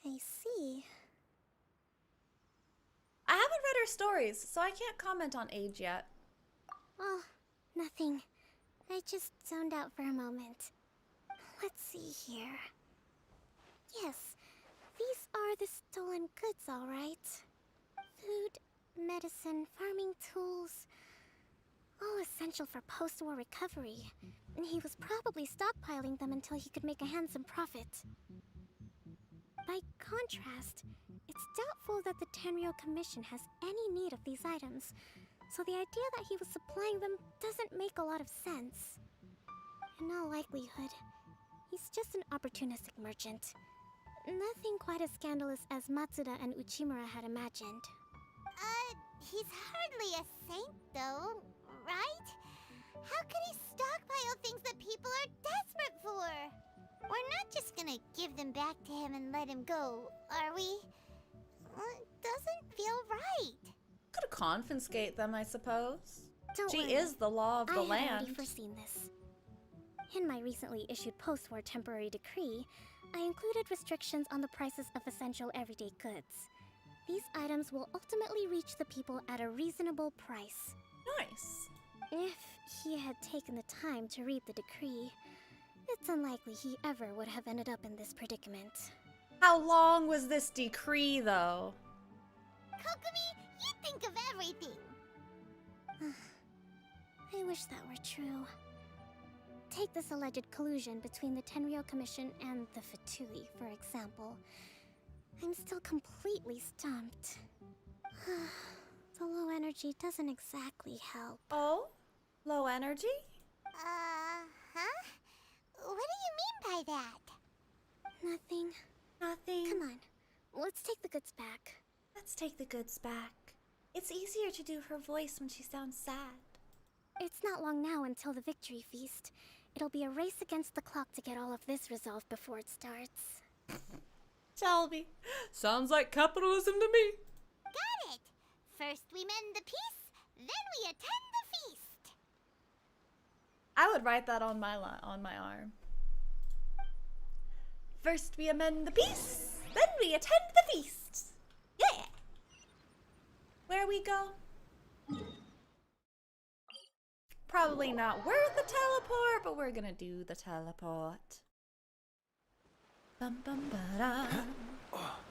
I see. I haven't read her stories, so I can't comment on age yet. Oh, nothing. I just zoned out for a moment. Let's see here. Yes, these are the stolen goods, all right. Food, medicine, farming tools. All essential for post-war recovery. And he was probably stockpiling them until he could make a handsome profit. By contrast, it's doubtful that the Tenryo Commission has any need of these items, so the idea that he was supplying them doesn't make a lot of sense. In all likelihood, he's just an opportunistic merchant. Nothing quite as scandalous as Matsuda and Uchimura had imagined. He's hardly a saint, though, right? How could he stockpile things that people are desperate for? We're not just gonna give them back to him and let him go, are we? It doesn't feel right. Could confiscate them, I suppose. Don't She worry. is the law of the I had land. already foreseen this. In my recently issued post-war temporary decree, I included restrictions on the prices of essential everyday goods. These items will ultimately reach the people at a reasonable price. Nice. If he had taken the time to read the decree, it's unlikely he ever would have ended up in this predicament. How long was this decree, though? Kokomi, you think of everything. I wish that were true. Take this alleged collusion between the Tenryo Commission and the Fatui, for example. I'm still completely stumped. The low energy doesn't exactly help. Oh? Low energy? Huh? What do you mean by that? Nothing. Nothing. Come on. Let's take the goods back. Let's take the goods back. It's easier to do her voice when she sounds sad. It's not long now until the victory feast. It'll be a race against the clock to get all of this resolved before it starts. Shelby. Sounds like capitalism to me. Got it! First we mend the peace, then we attend the feast. I would write that on my arm. First we amend the peace, then we attend the feast. Yeah. Where we go? Probably not worth the teleport, but we're gonna do the teleport. Bum bum ba da.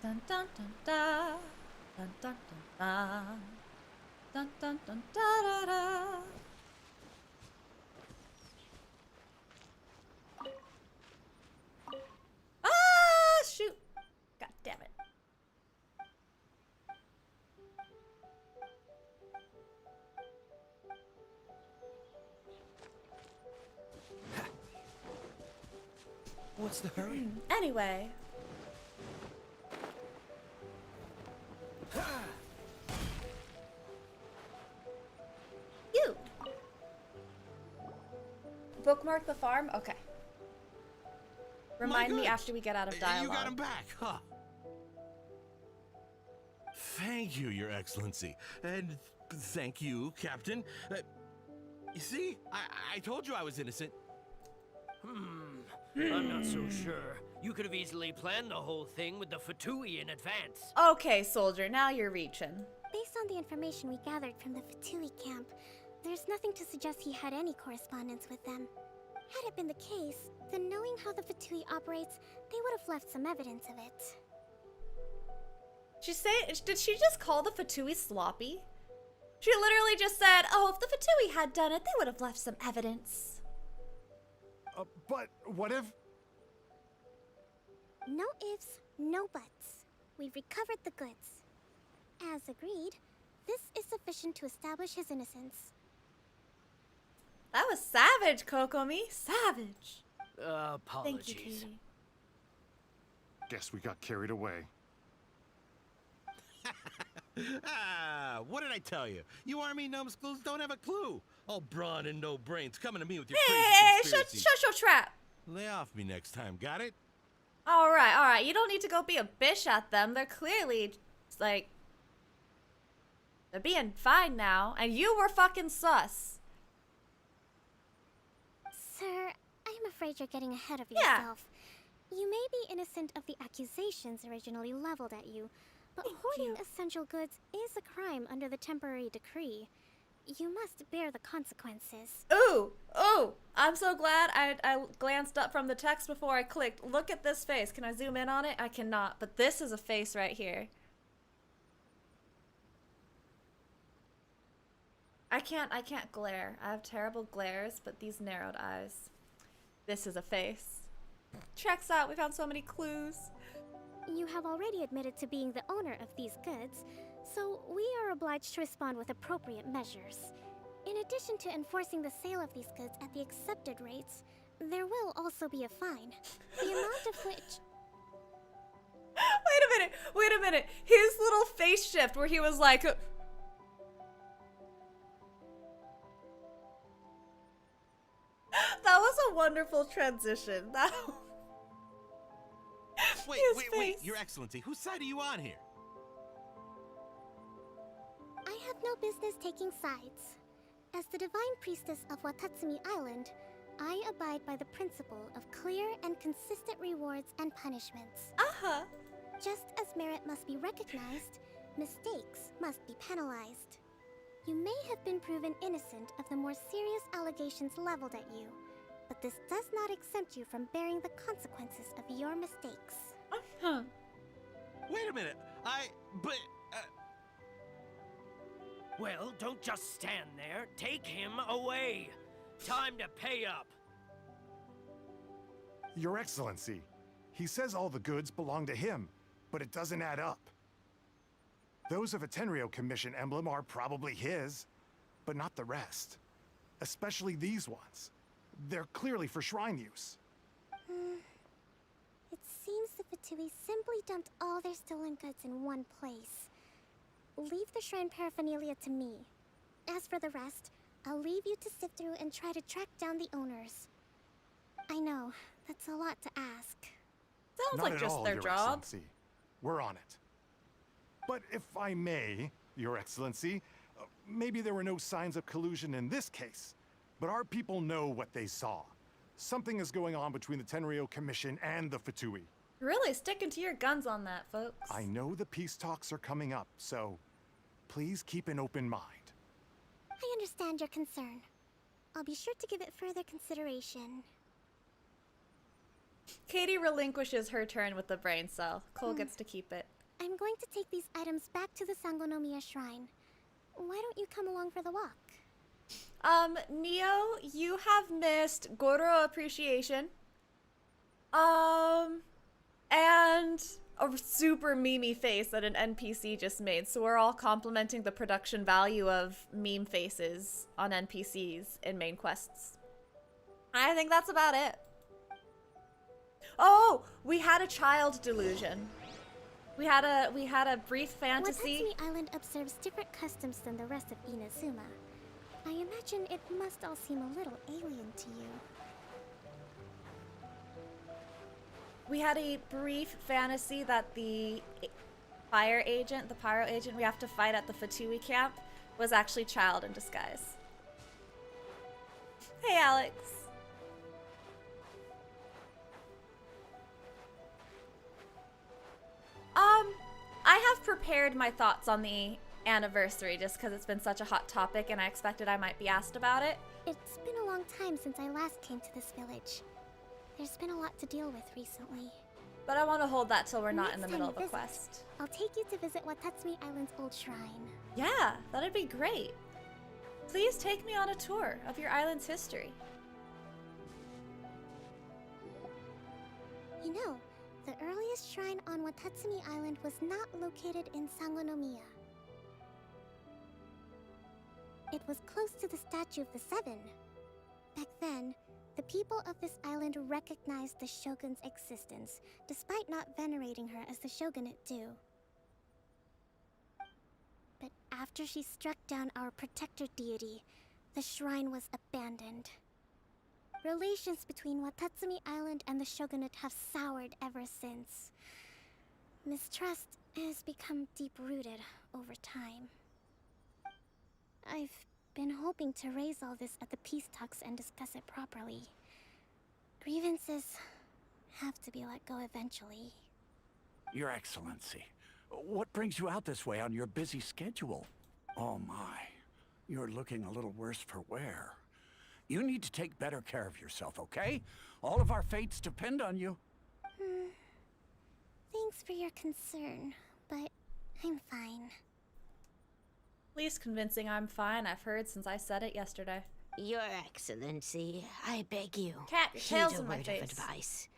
Dun dun dun da. Dun dun dun da. Dun dun dun da da da. Ah, shoot! God damn it. What's the hurry? Anyway. You. Bookmark the farm? Okay. Remind me goods. after we get out of dialogue. You got him back, huh? Thank you, Your Excellency. And thank you, Captain. You see, I told you I was innocent. I'm not so sure. You could have easily planned the whole thing with the Fatui in advance. Okay, soldier, now you're reaching. Based on the information we gathered from the Fatui camp, there's nothing to suggest he had any correspondence with them. Had it been the case, then knowing how the Fatui operates, they would have left some evidence of it. Did she just call the Fatui sloppy? She literally just said, oh, if the Fatui had done it, they would have left some evidence. But what if... No ifs, no buts. We've recovered the goods. As agreed, this is sufficient to establish his innocence. That was savage, Kokomi. Savage. Apologies. Thank you, Katie. Guess we got carried away. What did I tell you? You army numbskulls don't have a clue. All brawn and no brains coming to me with your Hey, crazy shut conspiracy. your trap. Lay off me next time, got it? All right. You don't need to go be a bitch at them. They're clearly, like, they're being fine now. And you were fucking sus. Sir, I'm afraid you're getting ahead of Yeah. yourself. You may be innocent of the accusations originally leveled at you, but hoarding essential goods is a crime under the temporary decree. You must bear the consequences. Ooh. I'm so glad I glanced up from the text before I clicked. Look at this face. Can I zoom in on it? I cannot, but this is a face right here. I can't glare. I have terrible glares, but these narrowed eyes. This is a face. Checks out. We found so many clues. You have already admitted to being the owner of these goods, so we are obliged to respond with appropriate measures. In addition to enforcing the sale of these goods at the accepted rates, there will also be a fine, the amount of which... Wait a minute. His little face shift where he was like... That was a wonderful transition. Wait, Your Excellency, whose side are you on here? I have no business taking sides. As the divine priestess of Watatsumi Island, I abide by the principle of clear and consistent rewards and punishments. Uh-huh. Just as merit must be recognized, mistakes must be penalized. You may have been proven innocent of the more serious allegations leveled at you, but this does not exempt you from bearing the consequences of your mistakes. Uh-huh. Wait a minute, Well, don't just stand there. Take him away. Time to pay up. Your Excellency, he says all the goods belong to him, but it doesn't add up. Those of a Tenryo Commission emblem are probably his, but not the rest. Especially these ones. They're clearly for shrine use. It seems the Fatui simply dumped all their stolen goods in one place. Leave the shrine paraphernalia to me. As for the rest, I'll leave you to sift through and try to track down the owners. I know, that's a lot to ask. Sounds Not like at just all, their Your job. Excellency. We're on it. But if I may, Your Excellency, maybe there were no signs of collusion in this case, but our people know what they saw. Something is going on between the Tenryo Commission and the Fatui. Really sticking to your guns on that, folks. I know the peace talks are coming up, so please keep an open mind. I understand your concern. I'll be sure to give it further consideration. Katie relinquishes her turn with the brain cell. Cole gets to keep it. I'm going to take these items back to the Sangonomiya Shrine. Why don't you come along for the walk? Neo, you have missed Goro Appreciation. And a super memey face that an NPC just made. So we're all complimenting the production value of meme faces on NPCs in main quests. I think that's about it. Oh, we had a child delusion. We had a brief fantasy. Watatsumi Island observes different customs than the rest of Inazuma. I imagine it must all seem a little alien to you. We had a brief fantasy that the fire agent, the pyro agent we have to fight at the Fatui camp, was actually child in disguise. Hey, Alex. I have prepared my thoughts on the anniversary just because it's been such a hot topic and I expected I might be asked about it. It's been a long time since I last came to this village. There's been a lot to deal with recently. But I want to hold that till we're not in the Next middle time of a you visit, quest. I'll take you to visit Watatsumi Island's old shrine. Yeah, that'd be great. Please take me on a tour of your island's history. You know, the earliest shrine on Watatsumi Island was not located in Sangonomiya. It was close to the Statue of the Seven. Back then, the people of this island recognized the shogun's existence, despite not venerating her as the shogunate do. But after she struck down our protector deity, the shrine was abandoned. Relations between Watatsumi Island and the shogunate have soured ever since. Mistrust has become deep-rooted over time. I've been hoping to raise all this at the peace talks and discuss it properly. Grievances have to be let go eventually. Your Excellency, what brings you out this way on your busy schedule? Oh my, you're looking a little worse for wear. You need to take better care of yourself, okay? All of our fates depend on you. Thanks for your concern, but I'm fine. Least convincing I'm fine, I've heard since I said it yesterday. Your Excellency, I beg you, Cat, your heed tail's a in my word face. of advice.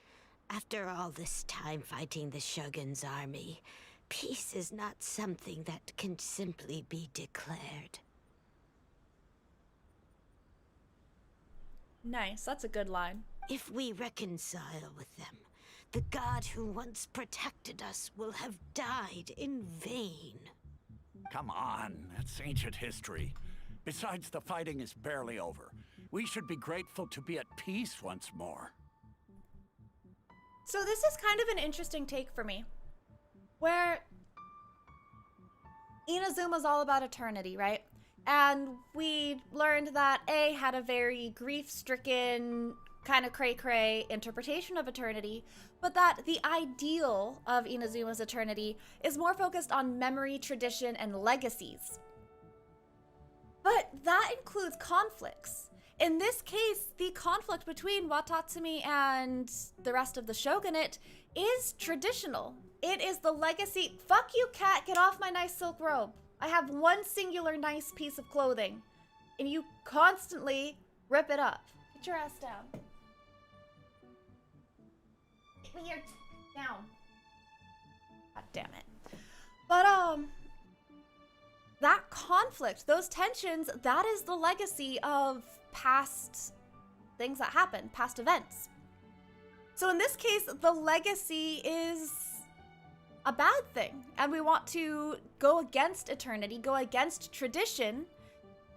After all this time fighting the Shogun's army, peace is not something that can simply be declared. Nice, that's a good line. If we reconcile with them, the god who once protected us will have died in vain. Come on, that's ancient history. Besides, the fighting is barely over. We should be grateful to be at peace once more. So this is kind of an interesting take for me. Where Inazuma's all about eternity, right? And we learned that A had a very grief-stricken, kind of cray-cray interpretation of eternity, but that the ideal of Inazuma's eternity is more focused on memory, tradition, and legacies. But that includes conflicts. In this case, the conflict between Watatsumi and the rest of the shogunate is traditional. It is the legacy. Fuck you, cat, get off my nice silk robe. I have one singular nice piece of clothing, and you constantly rip it up. Get your ass down. Get your down. God damn it. But, that conflict, those tensions, that is the legacy of past things that happened, past events. So in this case, the legacy is a bad thing, and we want to go against eternity, go against tradition,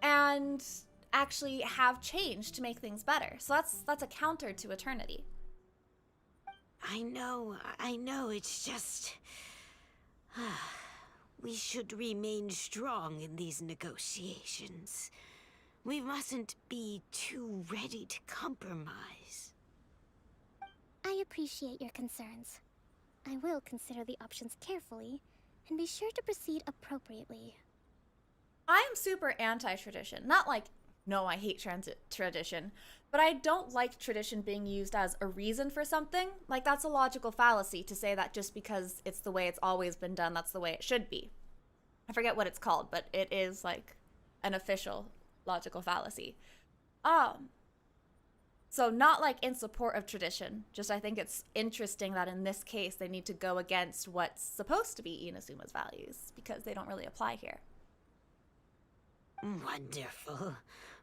and actually have change to make things better. So that's a counter to eternity. I know, it's just... we should remain strong in these negotiations. We mustn't be too ready to compromise. I appreciate your concerns. I will consider the options carefully and be sure to proceed appropriately. I am super anti-tradition. Not like, no, I hate tradition, but I don't like tradition being used as a reason for something. Like, that's a logical fallacy to say that just because it's the way it's always been done, that's the way it should be. I forget what it's called, but it is like an official logical fallacy. So not like in support of tradition, just I think it's interesting that in this case they need to go against what's supposed to be Inasuma's values because they don't really apply here. Wonderful.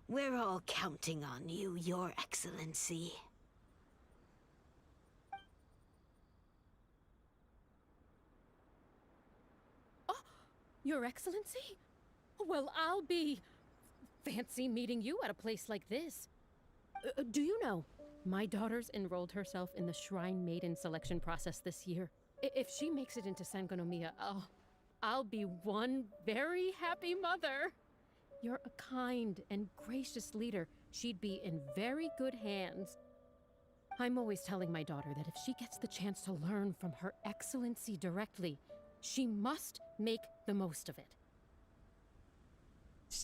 We're all counting on you, Your Excellency. Oh, Your Excellency? Well, I'll be fancy meeting you at a place like this. Do you know, my daughter's enrolled herself in the Shrine Maiden selection process this year. If she makes it into Sangonomiya, I'll be one very happy mother. You're a kind and gracious leader. She'd be in very good hands. I'm always telling my daughter that if she gets the chance to learn from Her Excellency directly, she must make the most of it.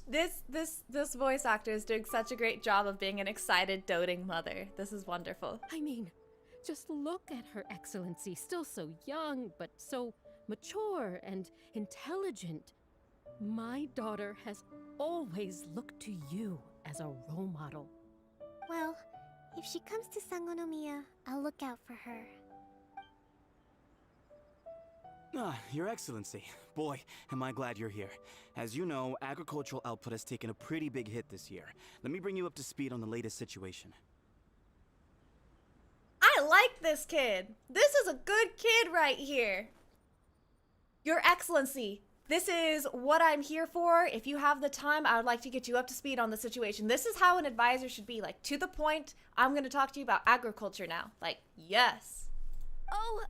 This voice actor is doing such a great job of being an excited, doting mother. This is wonderful. I mean, just look at Her Excellency, still so young, but so mature and intelligent. My daughter has always looked to you as a role model. Well, if she comes to Sangonomiya, I'll look out for her. Your Excellency. Boy, am I glad you're here. As you know, agricultural output has taken a pretty big hit this year. Let me bring you up to speed on the latest situation. I like this kid. This is a good kid right here. Your Excellency, this is what I'm here for. If you have the time, I would like to get you up to speed on the situation. This is how an advisor should be. Like, to the point. I'm going to talk to you about agriculture now. Like, yes. Oh,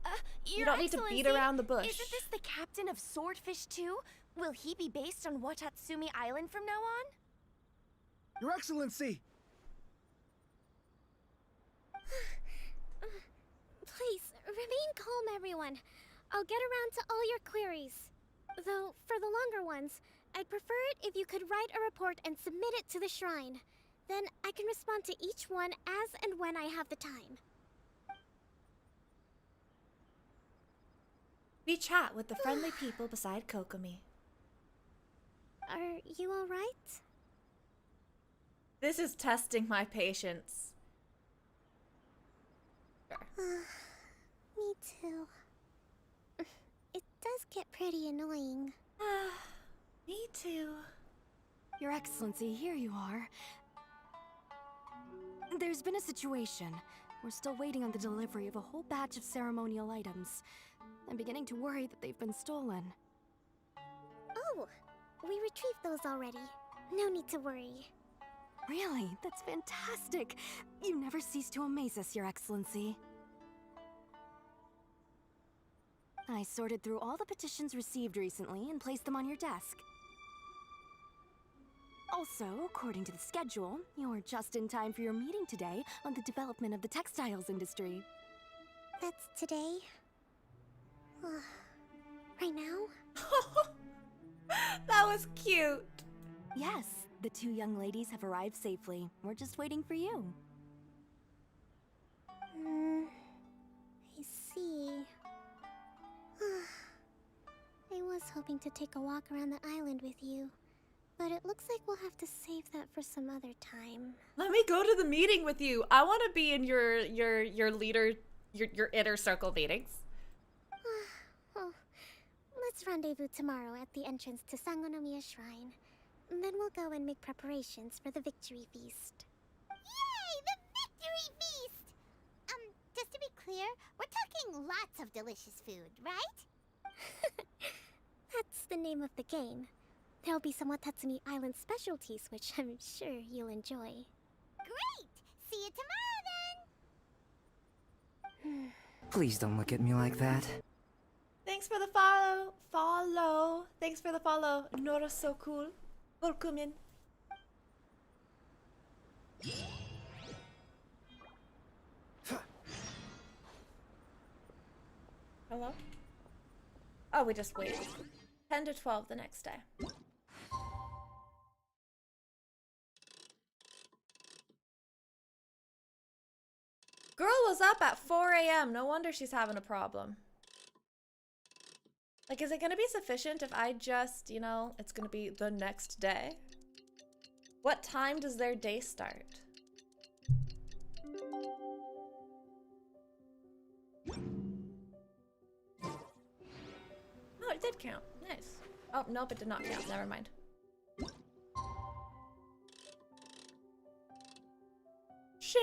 you don't need to beat around the bush. Isn't this the captain of Swordfish too? Will he be based on Watatsumi Island from now on? Your Excellency! Please, remain calm, everyone. I'll get around to all your queries. Though, for the longer ones, I'd prefer it if you could write a report and submit it to the shrine. Then I can respond to each one as and when I have the time. We chat with the friendly people beside Kokomi. Are you alright? This is testing my patience. Me too. It does get pretty annoying. Me too. Your Excellency, here you are. There's been a situation. We're still waiting on the delivery of a whole batch of ceremonial items. I'm beginning to worry that they've been stolen. Oh, we retrieved those already. No need to worry. Really? That's fantastic. You never cease to amaze us, Your Excellency. I sorted through all the petitions received recently and placed them on your desk. Also, according to the schedule, you're just in time for your meeting today on the development of the textiles industry. That's today? Right now? That was cute. Yes, the two young ladies have arrived safely. We're just waiting for you. I see. I was hoping to take a walk around the island with you, but it looks like we'll have to save that for some other time. Let me go to the meeting with you. I want to be in your leader, your inner circle meetings. Well, let's rendezvous tomorrow at the entrance to Sangonomiya Shrine. Then we'll go and make preparations for the victory feast. Yay! The victory feast! Just to be clear, we're talking lots of delicious food, right? That's the name of the game. There'll be some Watatsumi Island specialties, which I'm sure you'll enjoy. Great! See you tomorrow then! Please don't look at me like that. Thanks for the follow. Thanks for the follow. Nora so cool. Welcome. Hello? Oh, we just waited. 10 to 12 the next day. Girl was up at 4 a.m. No wonder she's having a problem. Like, is it gonna be sufficient if I just, you know, it's gonna be the next day? What time does their day start? Oh, it did count. Nice. Oh, nope, it did not count. Never mind. Shing!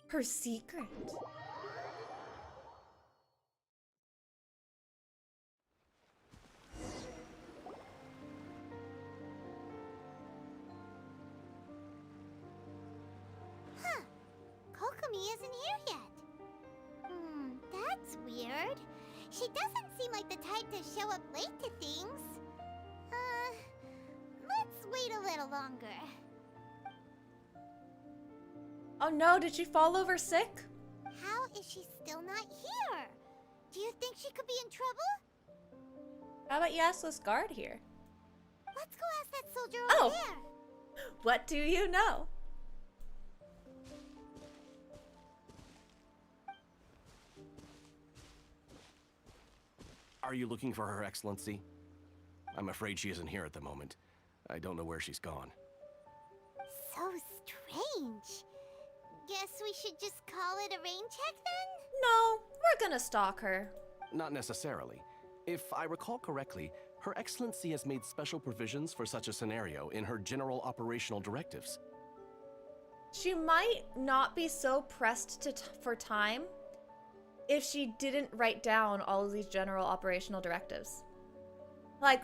Her secret. Huh. Kokomi isn't here yet. That's weird. She doesn't seem like the type to show up late to things. Let's wait a little longer. Oh no, did she fall over sick? How is she still not here? Do you think she could be in trouble? How about you ask this guard here? Let's go ask that soldier over there. What do you know? Are you looking for Her Excellency? I'm afraid she isn't here at the moment. I don't know where she's gone. So strange. Guess we should just call it a rain check then? No, we're gonna stalk her. Not necessarily. If I recall correctly, Her Excellency has made special provisions for such a scenario in her general operational directives. She might not be so pressed for time if she didn't write down all of these general operational directives. Like,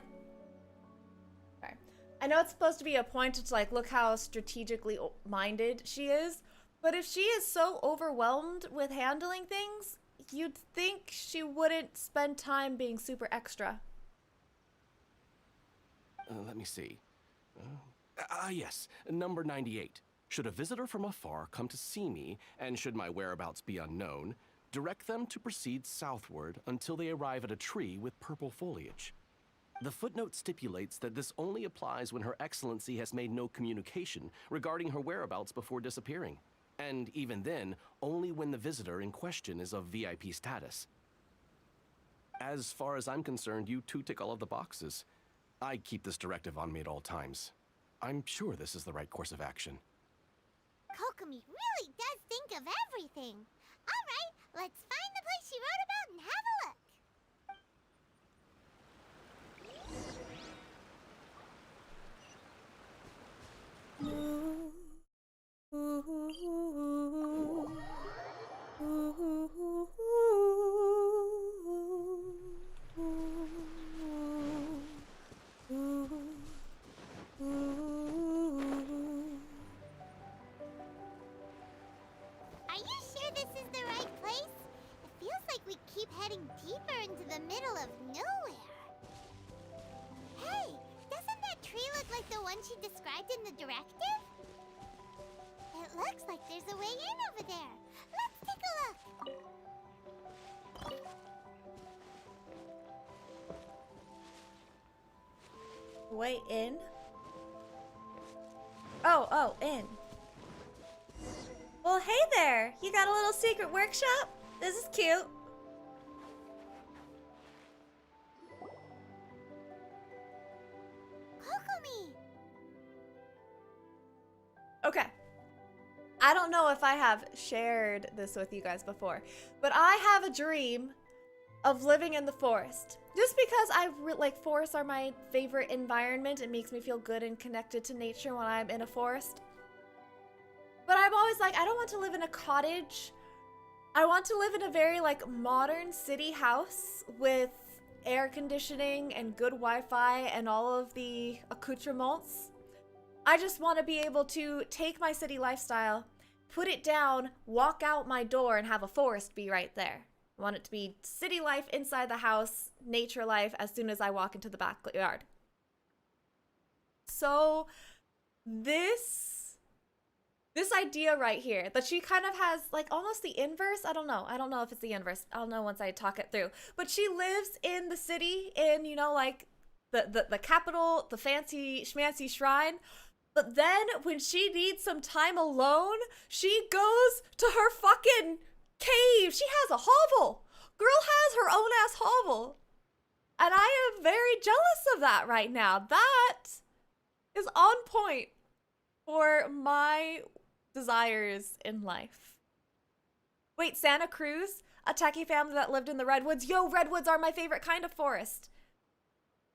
okay. I know it's supposed to be a point to like, look how strategically minded she is, but if she is so overwhelmed with handling things, you'd think she wouldn't spend time being super extra. Let me see. Yes, number 98. Should a visitor from afar come to see me, and should my whereabouts be unknown, direct them to proceed southward until they arrive at a tree with purple foliage. The footnote stipulates that this only applies when Her Excellency has made no communication regarding her whereabouts before disappearing. And even then, only when the visitor in question is of VIP status. As far as I'm concerned, you two tick all of the boxes. I keep this directive on me at all times. I'm sure this is the right course of action. Kokomi really does think of everything. All right, let's find the place she wrote about and have a look. Are you sure this is the right place? It feels like we keep heading deeper into the middle of nowhere. Hey, doesn't that tree look like the one she described in the directive? It looks like there's a way in over there. Let's take a look. Way in? Oh, in. Well, hey there! You got a little secret workshop? This is cute. Okay. I don't know if I have shared this with you guys before, but I have a dream of living in the forest. Just because like forests are my favorite environment. It makes me feel good and connected to nature when I'm in a forest. But I'm always like, I don't want to live in a cottage. I want to live in a very like modern city house with air conditioning and good Wi-Fi and all of the accoutrements. I just want to be able to take my city lifestyle, put it down, walk out my door, and have a forest be right there. I want it to be city life inside the house, nature life as soon as I walk into the backyard. So this idea right here that she kind of has like almost the inverse. I don't know if it's the inverse. I'll know once I talk it through. But she lives in the city in, you know, like the capital, the fancy schmancy shrine. But then when she needs some time alone, she goes to her fucking cave. She has a hovel. Girl has her own ass hovel. And I am very jealous of that right now. That is on point for my desires in life. Wait, Santa Cruz? A techie family that lived in the redwoods? Yo, redwoods are my favorite kind of forest.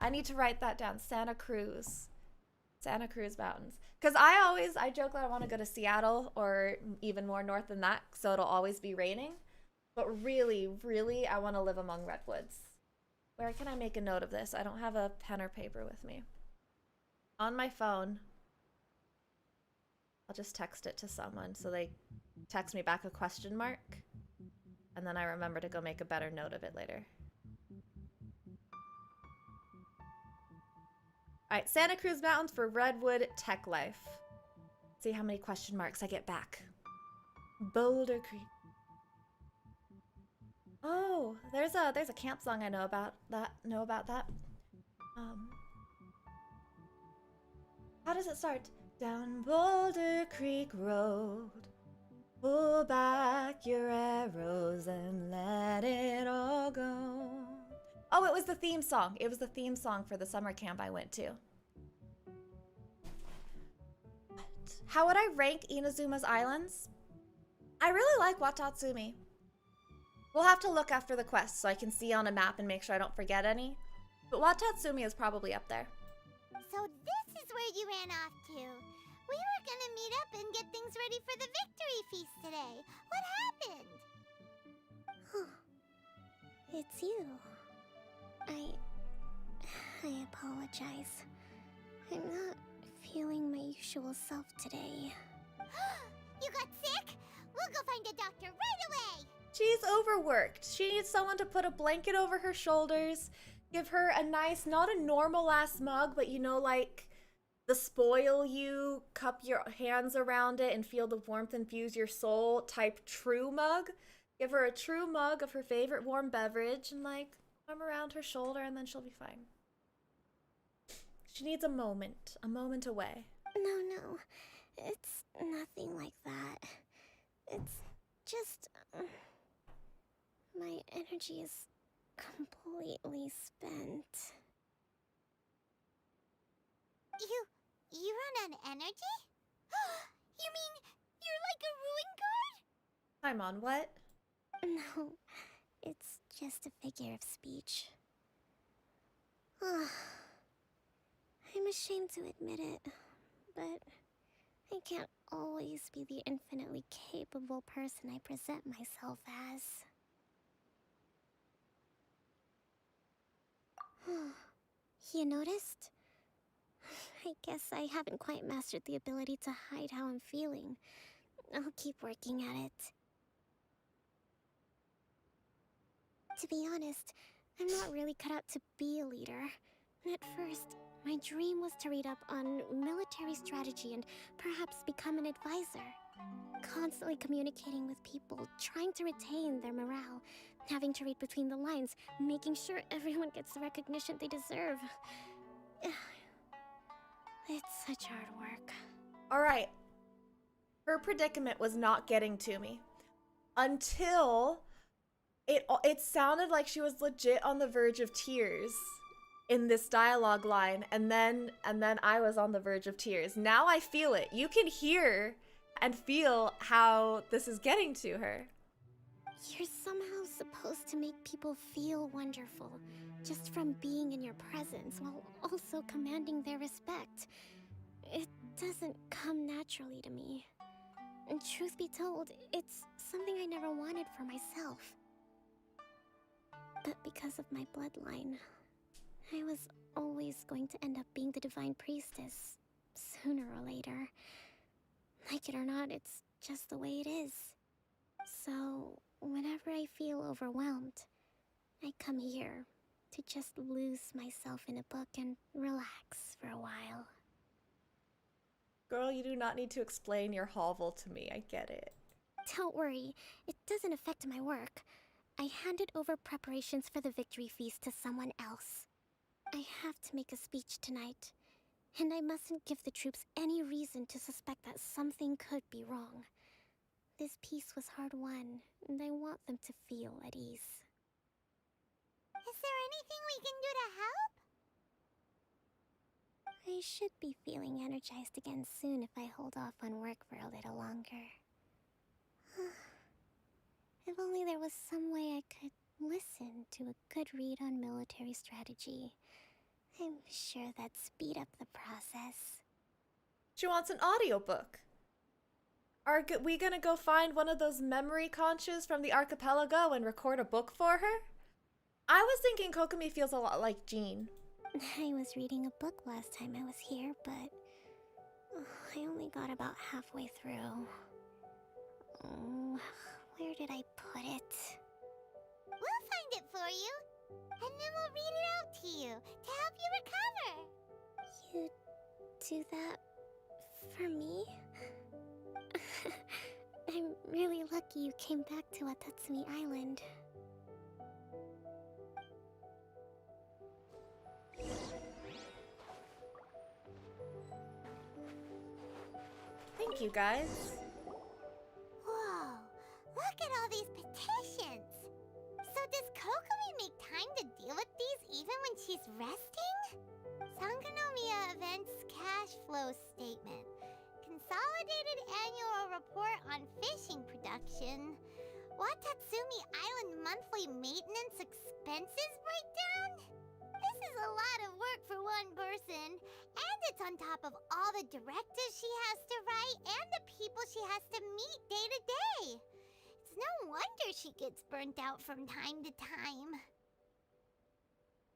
I need to write that down. Santa Cruz. Santa Cruz Mountains. Because I joke that I want to go to Seattle or even more north than that, so it'll always be raining. But really, really, I want to live among redwoods. Where can I make a note of this? I don't have a pen or paper with me. On my phone. I'll just text it to someone so they text me back a question mark. And then I remember to go make a better note of it later. Alright, Santa Cruz Mountains for Redwood Tech Life. See how many question marks I get back. Boulder Creek. Oh, there's a camp song I know about that. How does it start? Down Boulder Creek Road, pull back your arrows and let it all go. Oh, it was the theme song. It was the theme song for the summer camp I went to. How would I rank Inazuma's islands? I really like Watatsumi. We'll have to look after the quest so I can see on a map and make sure I don't forget any. But Watatsumi is probably up there. So this is where you ran off to. We were gonna meet up and get things ready for the victory feast today. What happened? It's you. I apologize. I'm not feeling my usual self today. You got sick? We'll go find a doctor right away. She's overworked. She needs someone to put a blanket over her shoulders, give her a nice, not a normal ass mug, but you know, like the spoil you, cup your hands around it and feel the warmth infuse your soul type true mug. Give her a true mug of her favorite warm beverage and like arm around her shoulder and then she'll be fine. She needs a moment away. No, it's nothing like that. It's just, my energy is completely spent. You run on energy? You mean you're like a ruin guard? I'm on what? No, it's just a figure of speech. I'm ashamed to admit it, but I can't always be the infinitely capable person I present myself as. You noticed? I guess I haven't quite mastered the ability to hide how I'm feeling. I'll keep working at it. To be honest, I'm not really cut out to be a leader. At first, my dream was to read up on military strategy and perhaps become an advisor. Constantly communicating with people, trying to retain their morale, having to read between the lines, making sure everyone gets the recognition they deserve. It's such hard work. Alright. Her predicament was not getting to me. Until it sounded like she was legit on the verge of tears. in this dialogue line, and then I was on the verge of tears. Now I feel it. You can hear and feel how this is getting to her. You're somehow supposed to make people feel wonderful, just from being in your presence, while also commanding their respect. It doesn't come naturally to me. And truth be told, it's something I never wanted for myself. But because of my bloodline, I was always going to end up being the Divine Priestess, sooner or later. Like it or not, it's just the way it is. So, whenever I feel overwhelmed, I come here to just lose myself in a book and relax for a while. Girl, you do not need to explain your hovel to me. I get it. Don't worry, it doesn't affect my work. I handed over preparations for the victory feast to someone else. I have to make a speech tonight, and I mustn't give the troops any reason to suspect that something could be wrong. This peace was hard-won, and I want them to feel at ease. Is there anything we can do to help? I should be feeling energized again soon if I hold off on work for a little longer. If only there was some way I could listen to a good read on military strategy. I'm sure that'd speed up the process. She wants an audiobook. Are we gonna go find one of those memory conches from the archipelago and record a book for her? I was thinking Kokomi feels a lot like Jean. I was reading a book last time I was here, but I only got about halfway through. Oh, where did I put it? We'll find it for you, and then we'll read it out to you to help you recover. You do that for me? I'm really lucky you came back to Watatsumi Island. Thank you, guys. Whoa, look at all these petitions. So does Kokomi make time to deal with these even when she's resting? Sangonomiya Events Cash Flow Statement. Consolidated Annual Report on Fishing Production. Watatsumi Island Monthly Maintenance Expenses Breakdown? This is a lot of work for one person, and it's on top of all the directives she has to write and the people she has to meet day to day. It's no wonder she gets burnt out from time to time.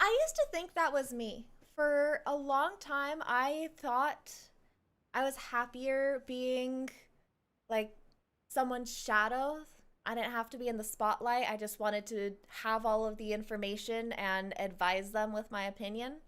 I used to think that was me. For a long time, I thought I was happier being like someone's shadow. I didn't have to be in the spotlight. I just wanted to have all of the information and advise them with my opinion.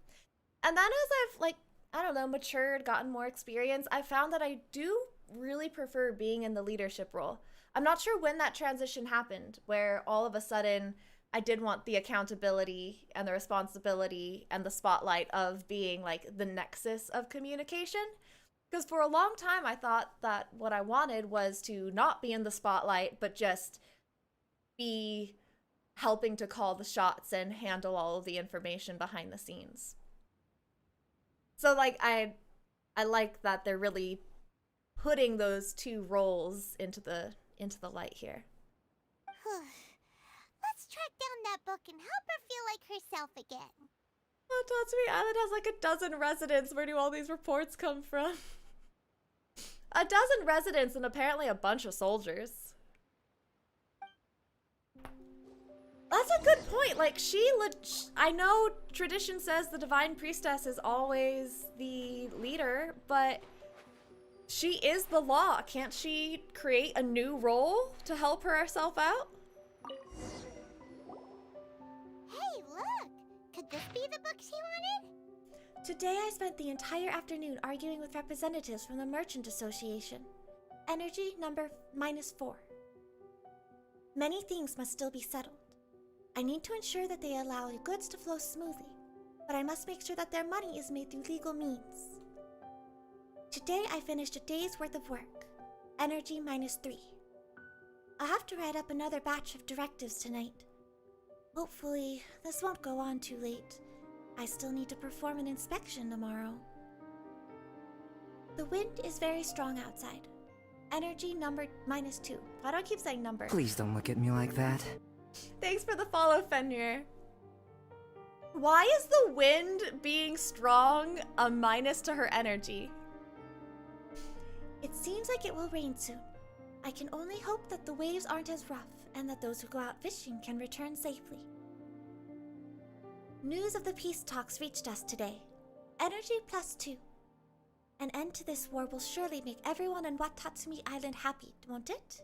And then as I've I don't know, matured, gotten more experience, I found that I do really prefer being in the leadership role. I'm not sure when that transition happened, where all of a sudden I did want the accountability and the responsibility and the spotlight of being like the nexus of communication. Because for a long time, I thought that what I wanted was to not be in the spotlight, but just be helping to call the shots and handle all of the information behind the scenes. So I like that they're really putting those two roles into the light here. Let's track down that book and help her feel like herself again. Oh, Tatsumi Island has like a dozen residents. Where do all these reports come from? A dozen residents and apparently a bunch of soldiers. That's a good point. Like, I know tradition says the Divine Priestess is always the leader, but she is the law. Can't she create a new role to help herself out? Hey, look! Could this be the book she wanted? Today I spent the entire afternoon arguing with representatives from the Merchant Association. Energy number -4. Many things must still be settled. I need to ensure that they allow goods to flow smoothly, but I must make sure that their money is made through legal means. Today I finished a day's worth of work. Energy -3. I'll have to write up another batch of directives tonight. Hopefully, this won't go on too late. I still need to perform an inspection tomorrow. The wind is very strong outside. Energy number -2. Why do I keep saying number? Please don't look at me like that. Thanks for the follow, Fenrir. Why is the wind being strong a minus to her energy? It seems like it will rain soon. I can only hope that the waves aren't as rough and that those who go out fishing can return safely. News of the peace talks reached us today. Energy +2. An end to this war will surely make everyone on Watatsumi Island happy, won't it?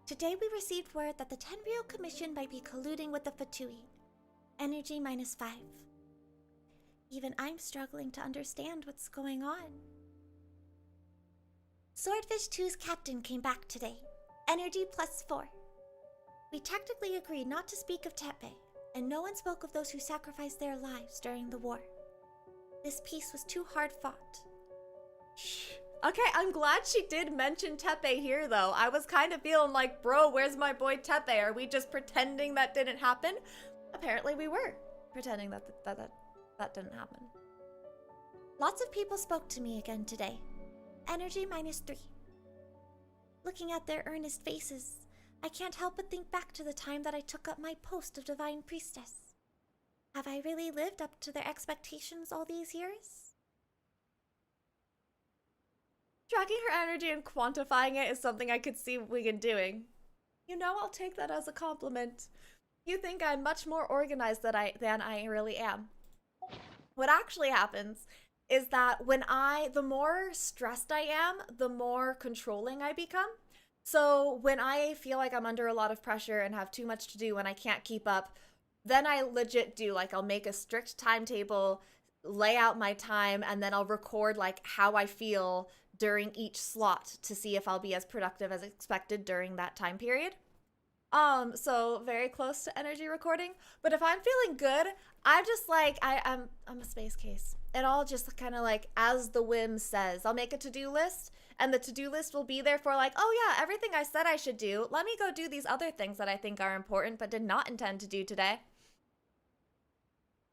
Today we received word that the Tenryou Commission might be colluding with the Fatui. Energy -5. Even I'm struggling to understand what's going on. Swordfish 2's captain came back today. Energy +4. We tactically agreed not to speak of Tepe, and no one spoke of those who sacrificed their lives during the war. This peace was too hard fought. Okay, I'm glad she did mention Tepe here, though. I was kind of feeling like, bro, where's my boy Tepe? Are we just pretending that didn't happen? Apparently we were pretending that didn't happen. Lots of people spoke to me again today. Energy -3. Looking at their earnest faces, I can't help but think back to the time that I took up my post of Divine Priestess. Have I really lived up to their expectations all these years? Tracking her energy and quantifying it is something I could see Wigan doing. You know, I'll take that as a compliment. You think I'm much more organized than I really am. What actually happens is that the more stressed I am, the more controlling I become. So when I feel like I'm under a lot of pressure and have too much to do and I can't keep up, then I legit do, like, I'll make a strict timetable, lay out my time, and then I'll record, like, how I feel during each slot to see if I'll be as productive as expected during that time period. So very close to energy recording. But if I'm feeling good, I'm just like, I'm a space case. It all just kind of like, as the whim says, I'll make a to-do list, and the to-do list will be there for like, oh yeah, everything I said I should do. Let me go do these other things that I think are important but did not intend to do today.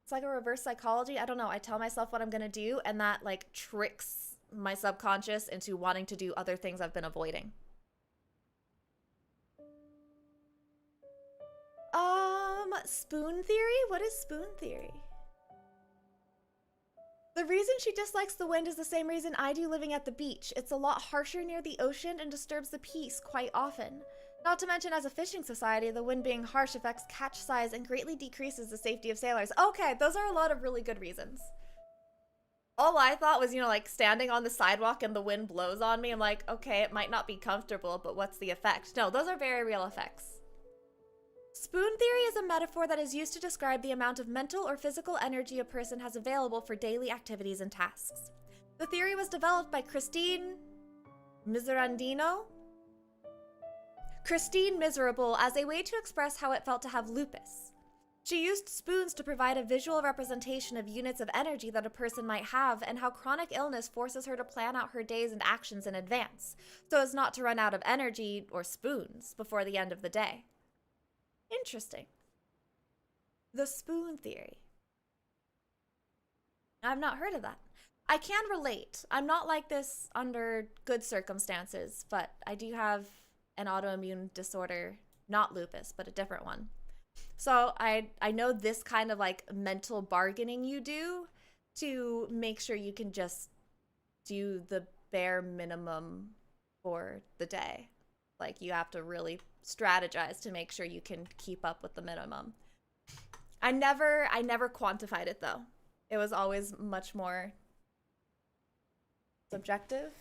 It's like a reverse psychology. I don't know. I tell myself what I'm going to do, and that like tricks my subconscious into wanting to do other things I've been avoiding. Spoon theory? What is spoon theory? The reason she dislikes the wind is the same reason I do living at the beach. It's a lot harsher near the ocean and disturbs the peace quite often. Not to mention, as a fishing society, the wind being harsh affects catch size and greatly decreases the safety of sailors. Okay, those are a lot of really good reasons. All I thought was, you know, like standing on the sidewalk and the wind blows on me. I'm like, okay, it might not be comfortable, but what's the effect? No, those are very real effects. Spoon theory is a metaphor that is used to describe the amount of mental or physical energy a person has available for daily activities and tasks. The theory was developed by Christine Miserandino? Christine Miserable as a way to express how it felt to have lupus. She used spoons to provide a visual representation of units of energy that a person might have and how chronic illness forces her to plan out her days and actions in advance, so as not to run out of energy or spoons before the end of the day. Interesting. The spoon theory. I've not heard of that. I can relate. I'm not like this under good circumstances, but I do have an autoimmune disorder, not lupus, but a different one. So I know this kind of like mental bargaining you do to make sure you can just do the bare minimum for the day. Like you have to really strategize to make sure you can keep up with the minimum. I never quantified it though. It was always much more subjective,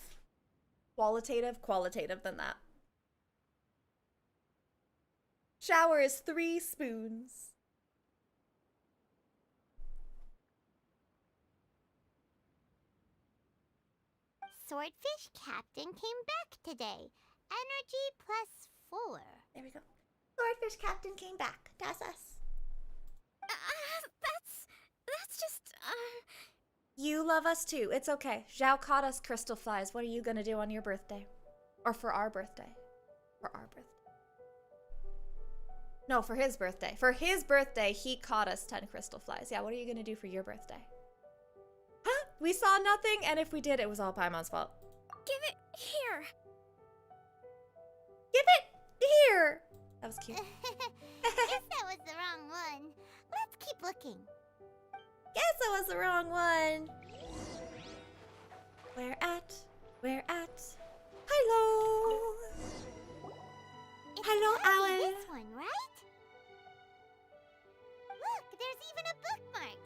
qualitative than that. Shower is 3 spoons. Swordfish Captain came back today. Energy +4. There we go. Swordfish Captain came back. That's us. That's just, You love us too. It's okay. Zhao caught us crystal flies. What are you gonna do on your birthday? Or for our birthday? For our birthday. No, for his birthday. For his birthday, he caught us 10 crystal flies. Yeah, what are you gonna do for your birthday? Huh? We saw nothing, and if we did, it was all Paimon's fault. Give it here. Give it here! That was cute. Guess that was the wrong one. Let's keep looking. Guess that was the wrong one. Where at? Where at? Hello! It's Hello, gotta be Owl. this one, right? Look, there's even a bookmark.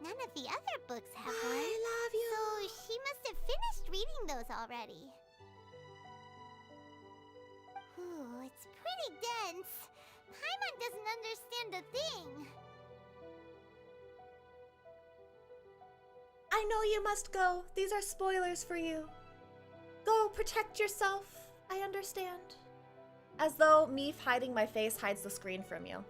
None of the other books have one. I love you. So she must have finished reading those already. Ooh, it's pretty dense. Paimon doesn't understand a thing. I know you must go. These are spoilers for you. Go protect yourself. I understand. As though me hiding my face hides the screen from you.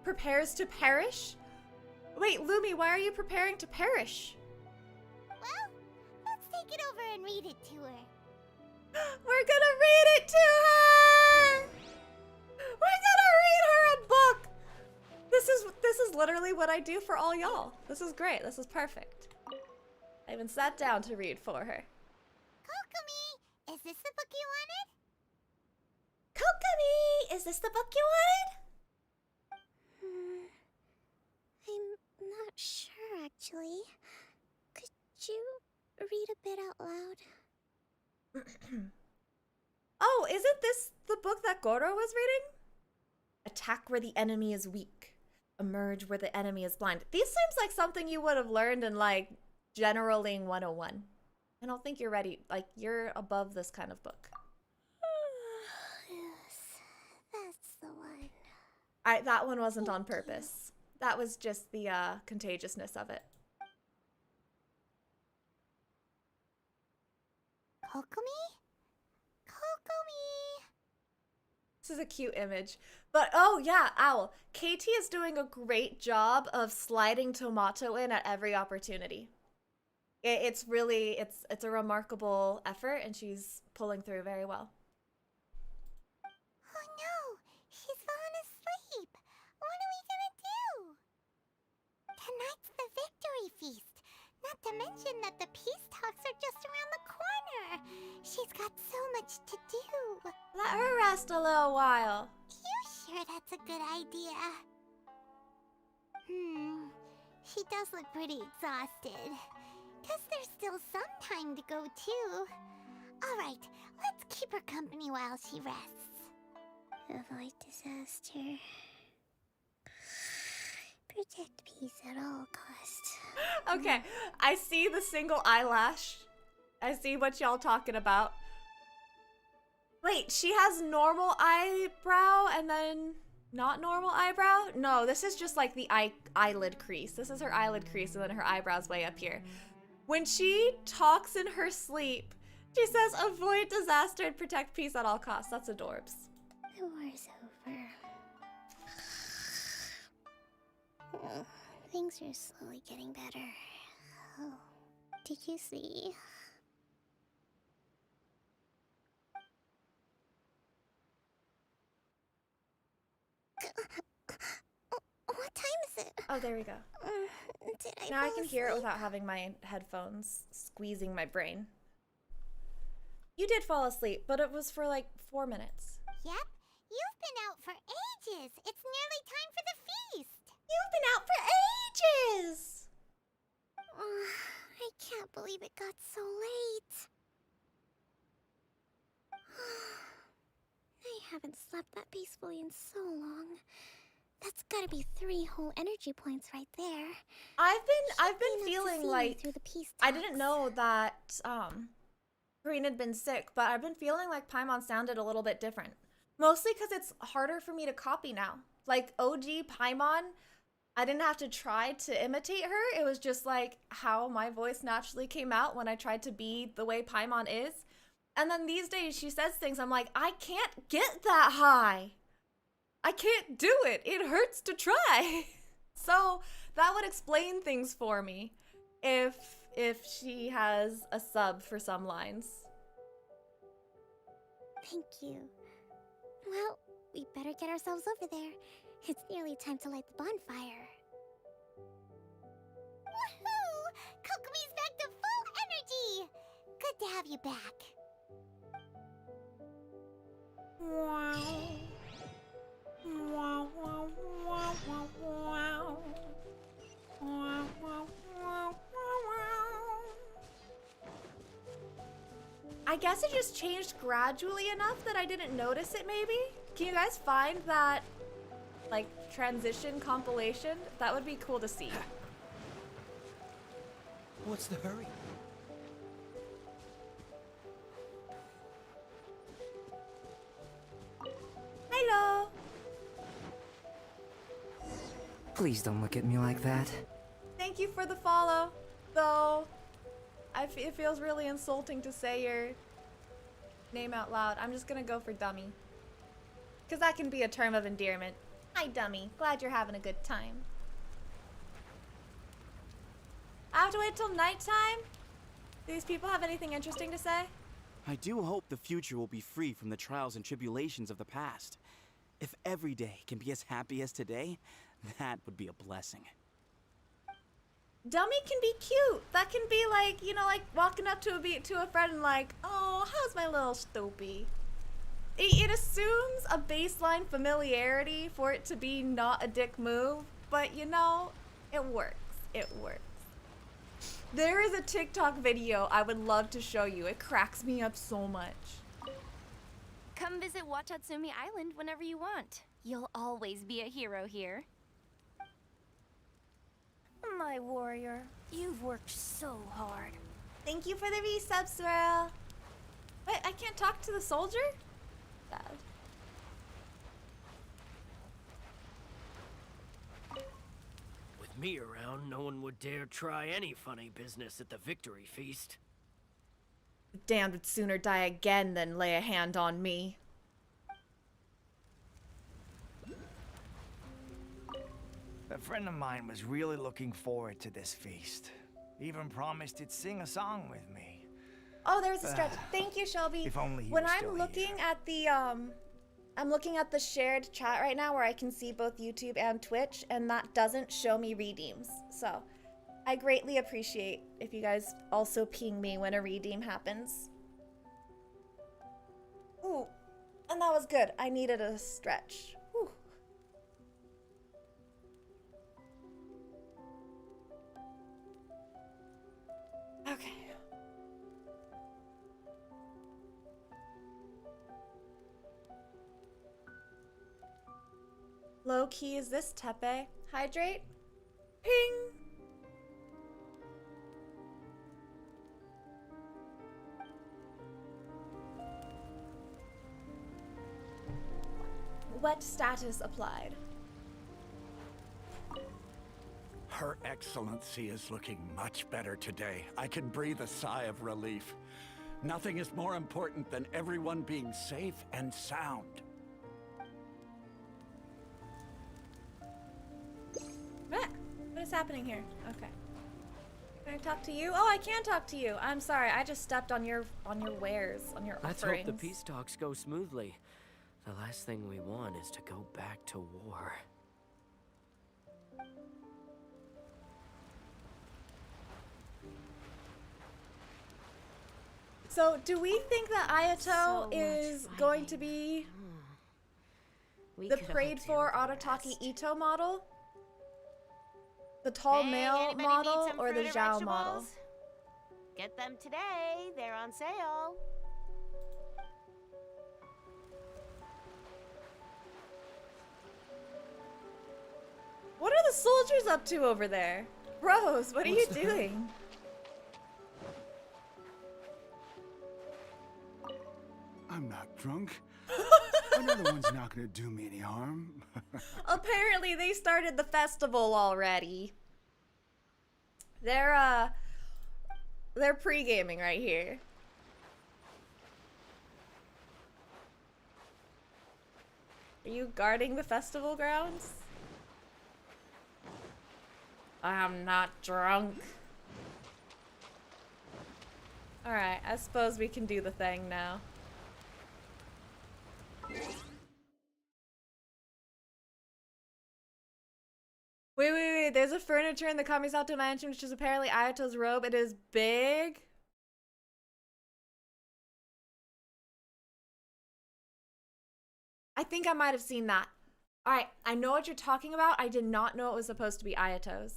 Prepares to perish? Wait, Lumi, why are you preparing to perish? Well, let's take it over and read it to her. We're gonna read it to her! We're gonna read her a book! This is literally what I do for all y'all. This is great. This is perfect. I even sat down to read for her. Kokomi, is this the book you wanted? Kokomi, is this the book you I'm not sure, actually. Could you read a bit out loud? Oh, isn't this the book that Goro was reading? Attack where the enemy is weak. Emerge where the enemy is blind. These seems like something you would have learned in like Generaling 101. I don't think you're ready. Like, you're above this kind of book. Yes, that's the one. That one wasn't on purpose. That was just the contagiousness of it. Kokomi? Kokomi! This is a cute image. But, oh yeah, Owl. KT is doing a great job of sliding Tomato in at every opportunity. It's really, it's a remarkable effort, and she's pulling through very well. Oh no, she's fallen asleep. What are we gonna do? Tonight's the victory feast. Not to mention that the peace talks are just around the corner. She's got so much to do. Let her rest a little while. You sure that's a good idea? She does look pretty exhausted. Guess there's still some time to go too. Alright, let's keep her company while she rests. Avoid disaster. Protect peace at all costs. Okay, I see the single eyelash. I see what y'all talking about. Wait, she has normal eyebrow and then not normal eyebrow? No, this is just like the eyelid crease. This is her eyelid crease and then her eyebrow's way up here. When she talks in her sleep, she says, avoid disaster and protect peace at all costs. That's adorbs. The war's over. Oh, things are slowly getting better. Oh, did you see? What time is it? Oh, there we go. Did I Now I fall can hear it asleep? without having my headphones squeezing my brain. You did fall asleep, but it was for like 4 minutes. Yep, you've been out for ages. It's nearly time for the feast. You've been out for ages! I can't believe it got so late. I haven't slept that peacefully in so long. That's gotta be 3 whole energy points right there. I've been enough to feeling see me like through the peace I didn't know that Green had been sick, but I've been feeling like Paimon sounded a little bit different. Mostly because it's harder for me to copy now. Like OG Paimon, I didn't have to try to imitate her. It was just like how my voice naturally came out when I tried to be the way Paimon is. And then these days she says things, I'm like, I can't get that high. I can't do it. It hurts to try. So that would explain things for me if she has a sub for some lines. Thank you. Well, we better get ourselves over there. It's nearly time to light the bonfire. Woohoo! Kokomi's back to full energy! Good to have you back. Wow. Wow, wow, wow, wow, wow. Wow, wow, wow, wow. I guess it just changed gradually enough that I didn't notice it, maybe? Can you guys find that, like, transition compilation? That would be cool to see. What's the hurry? Hello! Please don't look at me like that. Thank you for the follow, though it feels really insulting to say your name out loud. I'm just gonna go for dummy. Because that can be a term of endearment. Hi, dummy. Glad you're having a good time. I have to wait till nighttime? Do these people have anything interesting to say? I do hope the future will be free from the trials and tribulations of the past. If every day can be as happy as today, that would be a blessing. Dummy can be cute. That can be like, you know, like walking up to a friend and like, oh, how's my little stoopy? It assumes a baseline familiarity for it to be not a dick move, but you know, it works. It works. There is a TikTok video I would love to show you. It cracks me up so much. Come visit Watatsumi Island whenever you want. You'll always be a hero here. My warrior, you've worked so hard. Thank you for the resub, Swirl. Wait, I can't talk to the soldier? Sad. With me around, no one would dare try any funny business at the victory feast. The damned would sooner die again than lay a hand on me. A friend of mine was really looking forward to this feast. Even promised he'd sing a song with me. Oh, there's a stretch. Thank you, Shelby. If only he when was I'm still looking at the I'm looking at the shared chat right now where I can see both YouTube and Twitch, and that doesn't show me redeems. So I greatly appreciate if you guys also ping me when a redeem happens. Ooh, and that was good. I needed a stretch. Whew. Okay. Low key, is this Tepe? Hydrate? Ping! What status applied? Her Excellency is looking much better today. I can breathe a sigh of relief. Nothing is more important than everyone being safe and sound. What is happening here? Okay. Can I talk to you? Oh, I can talk to you. I'm sorry. I just stepped on your wares, on your Let's offerings. hope the peace talks go smoothly. The last thing we want is to go back to war. So, do we think that Ayato So is much going to be We the could prayed hope for for the Arataki best. Ito model? The tall male anybody need model some or the fruit or Zhao model? vegetables? Get them today. They're on sale. What are the soldiers up to over there? Rose, what are you doing? I'm not drunk. Another one's not gonna do me any harm. Apparently they started the festival already. They're pre-gaming right here. Are you guarding the festival grounds? I'm not drunk. Alright, I suppose we can do the thing now. Wait. There's a furniture in the Kamisato mansion, which is apparently Ayato's robe. It is big. I think I might have seen that. Alright, I know what you're talking about. I did not know it was supposed to be Ayato's.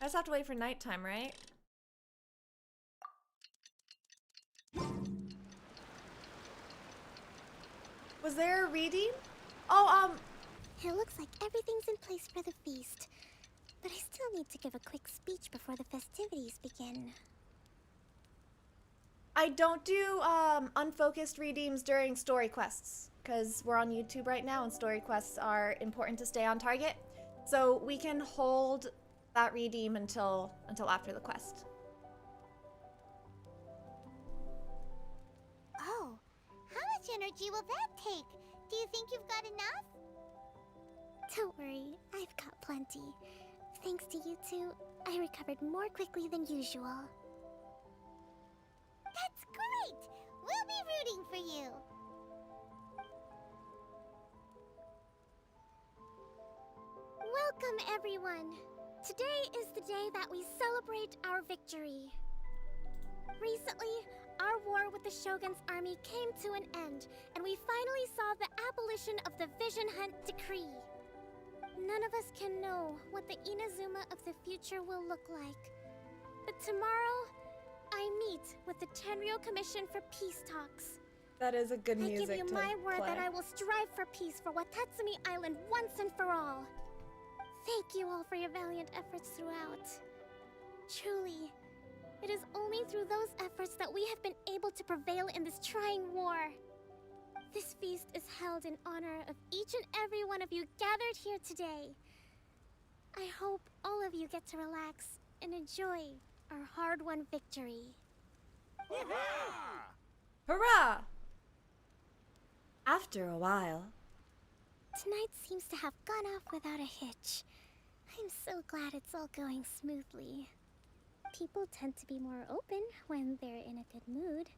I just have to wait for nighttime, right? Was there a reading? Oh, It looks like everything's in place for the feast. But I still need to give a quick speech before the festivities begin. I don't do unfocused redeems during story quests because we're on YouTube right now and story quests are important to stay on target. So we can hold that redeem until after the quest. Oh, how much energy will that take? Do you think you've got enough? Don't worry, I've got plenty. Thanks to you two, I recovered more quickly than usual. That's great! We'll be rooting for you! Welcome, everyone! Today is the day that we celebrate our victory. Recently, our war with the Shogun's army came to an end, and we finally saw the abolition of the Vision Hunt Decree. None of us can know what the Inazuma of the future will look like. But tomorrow, I meet with the Tenryou Commission for Peace Talks. That is a good music I give you my word that I will strive for peace for Watatsumi Island once and for all. Thank you all for your valiant efforts throughout. Truly, it is only through those efforts that we have been able to prevail in this trying war. This feast is held in honor of each and every one of you gathered here today. I hope all of you get to relax and enjoy our hard-won victory. Hurrah! After a while. Tonight seems to have gone off without a hitch. I'm so glad it's all going smoothly. People tend to be more open when they're in a good mood.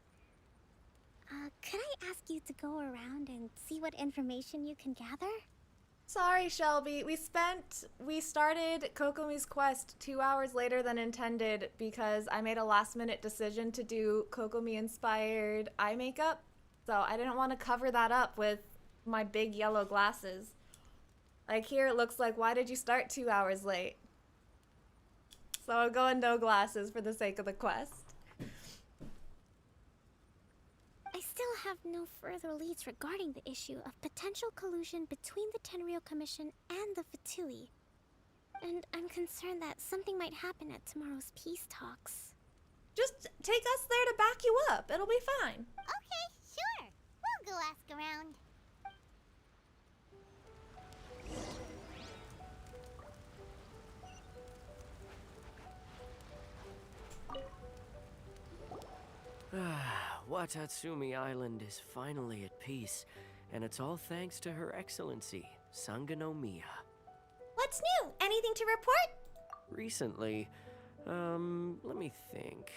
Could I ask you to go around and see what information you can gather? Sorry, Shelby. We started Kokomi's quest 2 hours later than intended because I made a last-minute decision to do Kokomi-inspired eye makeup. So I didn't want to cover that up with my big yellow glasses. Like here it looks like, why did you start 2 hours late? So I'm going no glasses for the sake of the quest. I still have no further leads regarding the issue of potential collusion between the Tenryou Commission and the Fatui. And I'm concerned that something might happen at tomorrow's peace talks. Just take us there to back you up. It'll be fine. Okay, sure. We'll go ask around. Watatsumi Island is finally at peace, and it's all thanks to Her Excellency, Sangonomiya. What's new? Anything to report? Recently, let me think.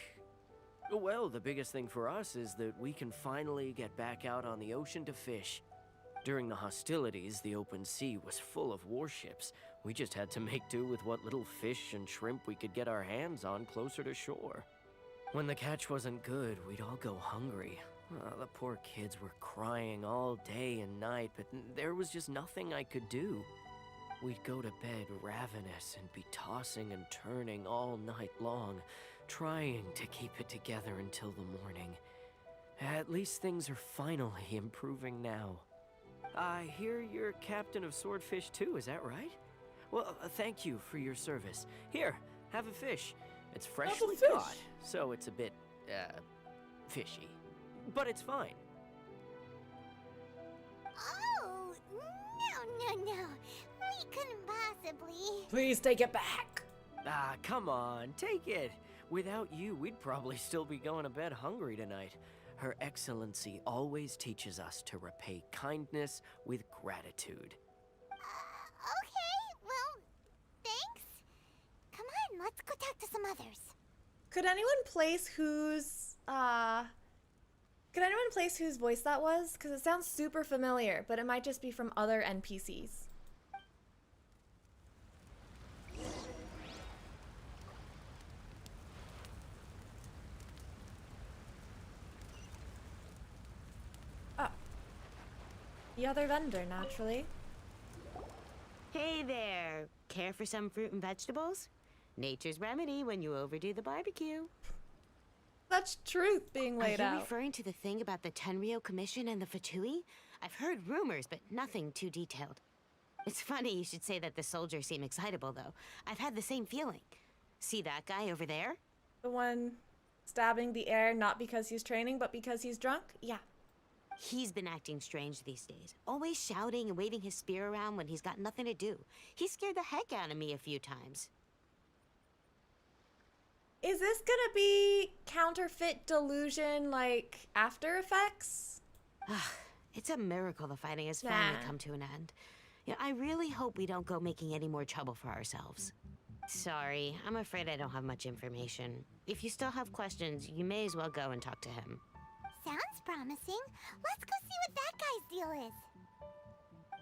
Well, the biggest thing for us is that we can finally get back out on the ocean to fish. During the hostilities, the open sea was full of warships. We just had to make do with what little fish and shrimp we could get our hands on closer to shore. When the catch wasn't good, we'd all go hungry. The poor kids were crying all day and night, but there was just nothing I could do. We'd go to bed ravenous and be tossing and turning all night long, trying to keep it together until the morning. At least things are finally improving now. I hear you're captain of Swordfish too, is that right? Well, thank you for your service. Here, have a fish. It's freshly caught, so it's a bit, fishy. But it's fine. Oh, no. We couldn't possibly. Please take it back. Ah, come on, take it. Without you, we'd probably still be going to bed hungry tonight. Her Excellency always teaches us to repay kindness with gratitude. Okay, well, thanks. Come on, let's go talk to some others. Could anyone place whose Could anyone place whose voice that was? Because it sounds super familiar, but it might just be from other NPCs. Oh. The other vendor, naturally. Hey there. Care for some fruit and vegetables? Nature's remedy when you overdo the barbecue. Such truth being laid Are you out. referring to the thing about the Tenryo Commission and the Fatui? I've heard rumors, but nothing too detailed. It's funny you should say that the soldiers seem excitable, though. I've had the same feeling. See that guy over there? The one stabbing the air not because he's training, but because he's drunk? Yeah. He's been acting strange these days. Always shouting and waving his spear around when he's got nothing to do. He scared the heck out of me a few times. Is this gonna be counterfeit delusion, like, after effects? It's a miracle the fighting has finally Nah. come to an end. Yeah, I really hope we don't go making any more trouble for ourselves. Sorry, I'm afraid I don't have much information. If you still have questions, you may as well go and talk to him. Sounds promising. Let's go see what that guy's deal is. I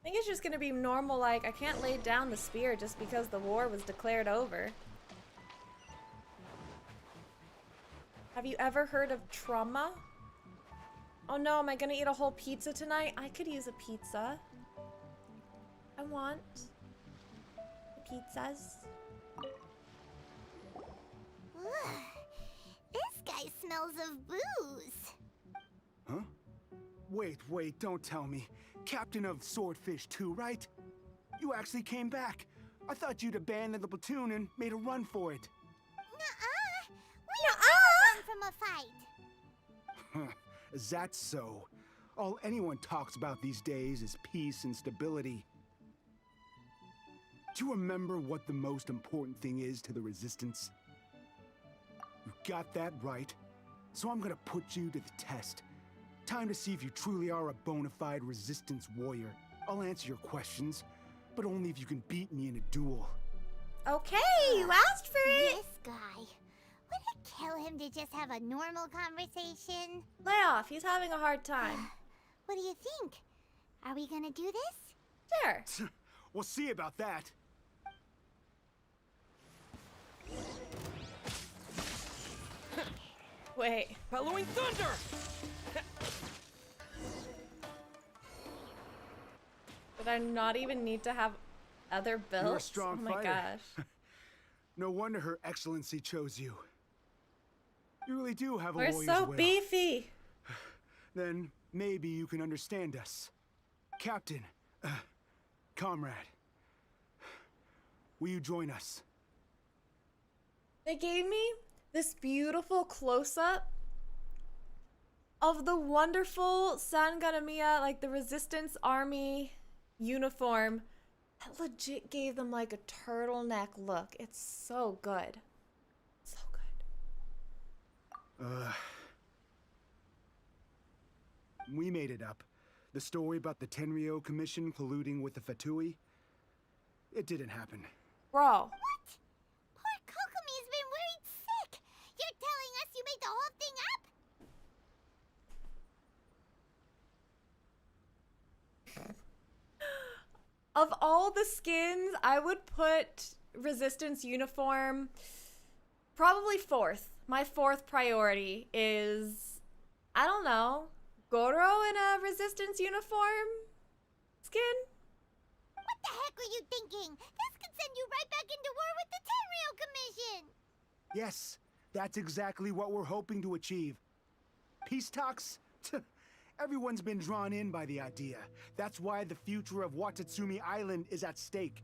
think it's just gonna be normal, like, I can't lay down the spear just because the war was declared over. Have you ever heard of trauma? Oh no, am I gonna eat a whole pizza tonight? I could use a pizza. I want pizzas. Ugh. This guy smells of booze. Huh? Wait, don't tell me. Captain of Swordfish 2, right? You actually came back. I thought you'd abandoned the platoon and made a run for it. Nuh-uh. We don't run from a fight. Is that so? All anyone talks about these days is peace and stability. Do you remember what the most important thing is to the Resistance? You got that right. So I'm gonna put you to the test. Time to see if you truly are a bona fide Resistance warrior. I'll answer your questions, but only if you can beat me in a duel. Okay, you asked for it! This guy. Would it kill him to just have a normal conversation? Lay off, he's having a hard time. What do you think? Are we gonna do this? Sure. We'll see about that. Wait. Bellowing thunder! Did I not even need to have other builds? You're a strong oh my fighter. gosh. No wonder Her Excellency chose you. You really do have a We're warrior's so will. beefy. Then maybe you can understand us. Captain, comrade, will you join us? They gave me this beautiful close-up of the wonderful Sanganamiya, like the Resistance Army uniform. That legit gave them like a turtleneck look. It's so good. So good. We made it up. The story about the Tenryo Commission colluding with the Fatui, it didn't happen. Bro. What? Poor Kokomi's been worried sick. You're telling us you made the whole thing up? Of all the skins, I would put Resistance uniform probably fourth. My fourth priority is, I don't know, Goro in a Resistance uniform skin? What the heck were you thinking? This could send you right back into war with the Tenryo Commission. Yes, that's exactly what we're hoping to achieve. Peace talks? Everyone's been drawn in by the idea. That's why the future of Watatsumi Island is at stake.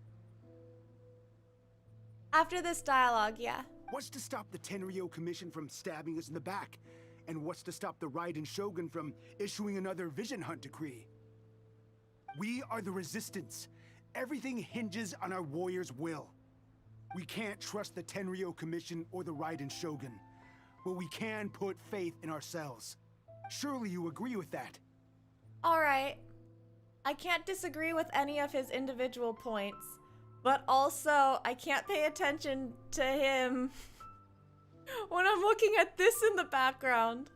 After this dialogue, yeah. What's to stop the Tenryo Commission from stabbing us in the back? And what's to stop the Raiden Shogun from issuing another Vision Hunt decree? We are the Resistance. Everything hinges on our warrior's will. We can't trust the Tenryo Commission or the Raiden Shogun, but we can put faith in ourselves. Surely you agree with that? Alright. I can't disagree with any of his individual points, but also I can't pay attention to him when I'm looking at this in the background.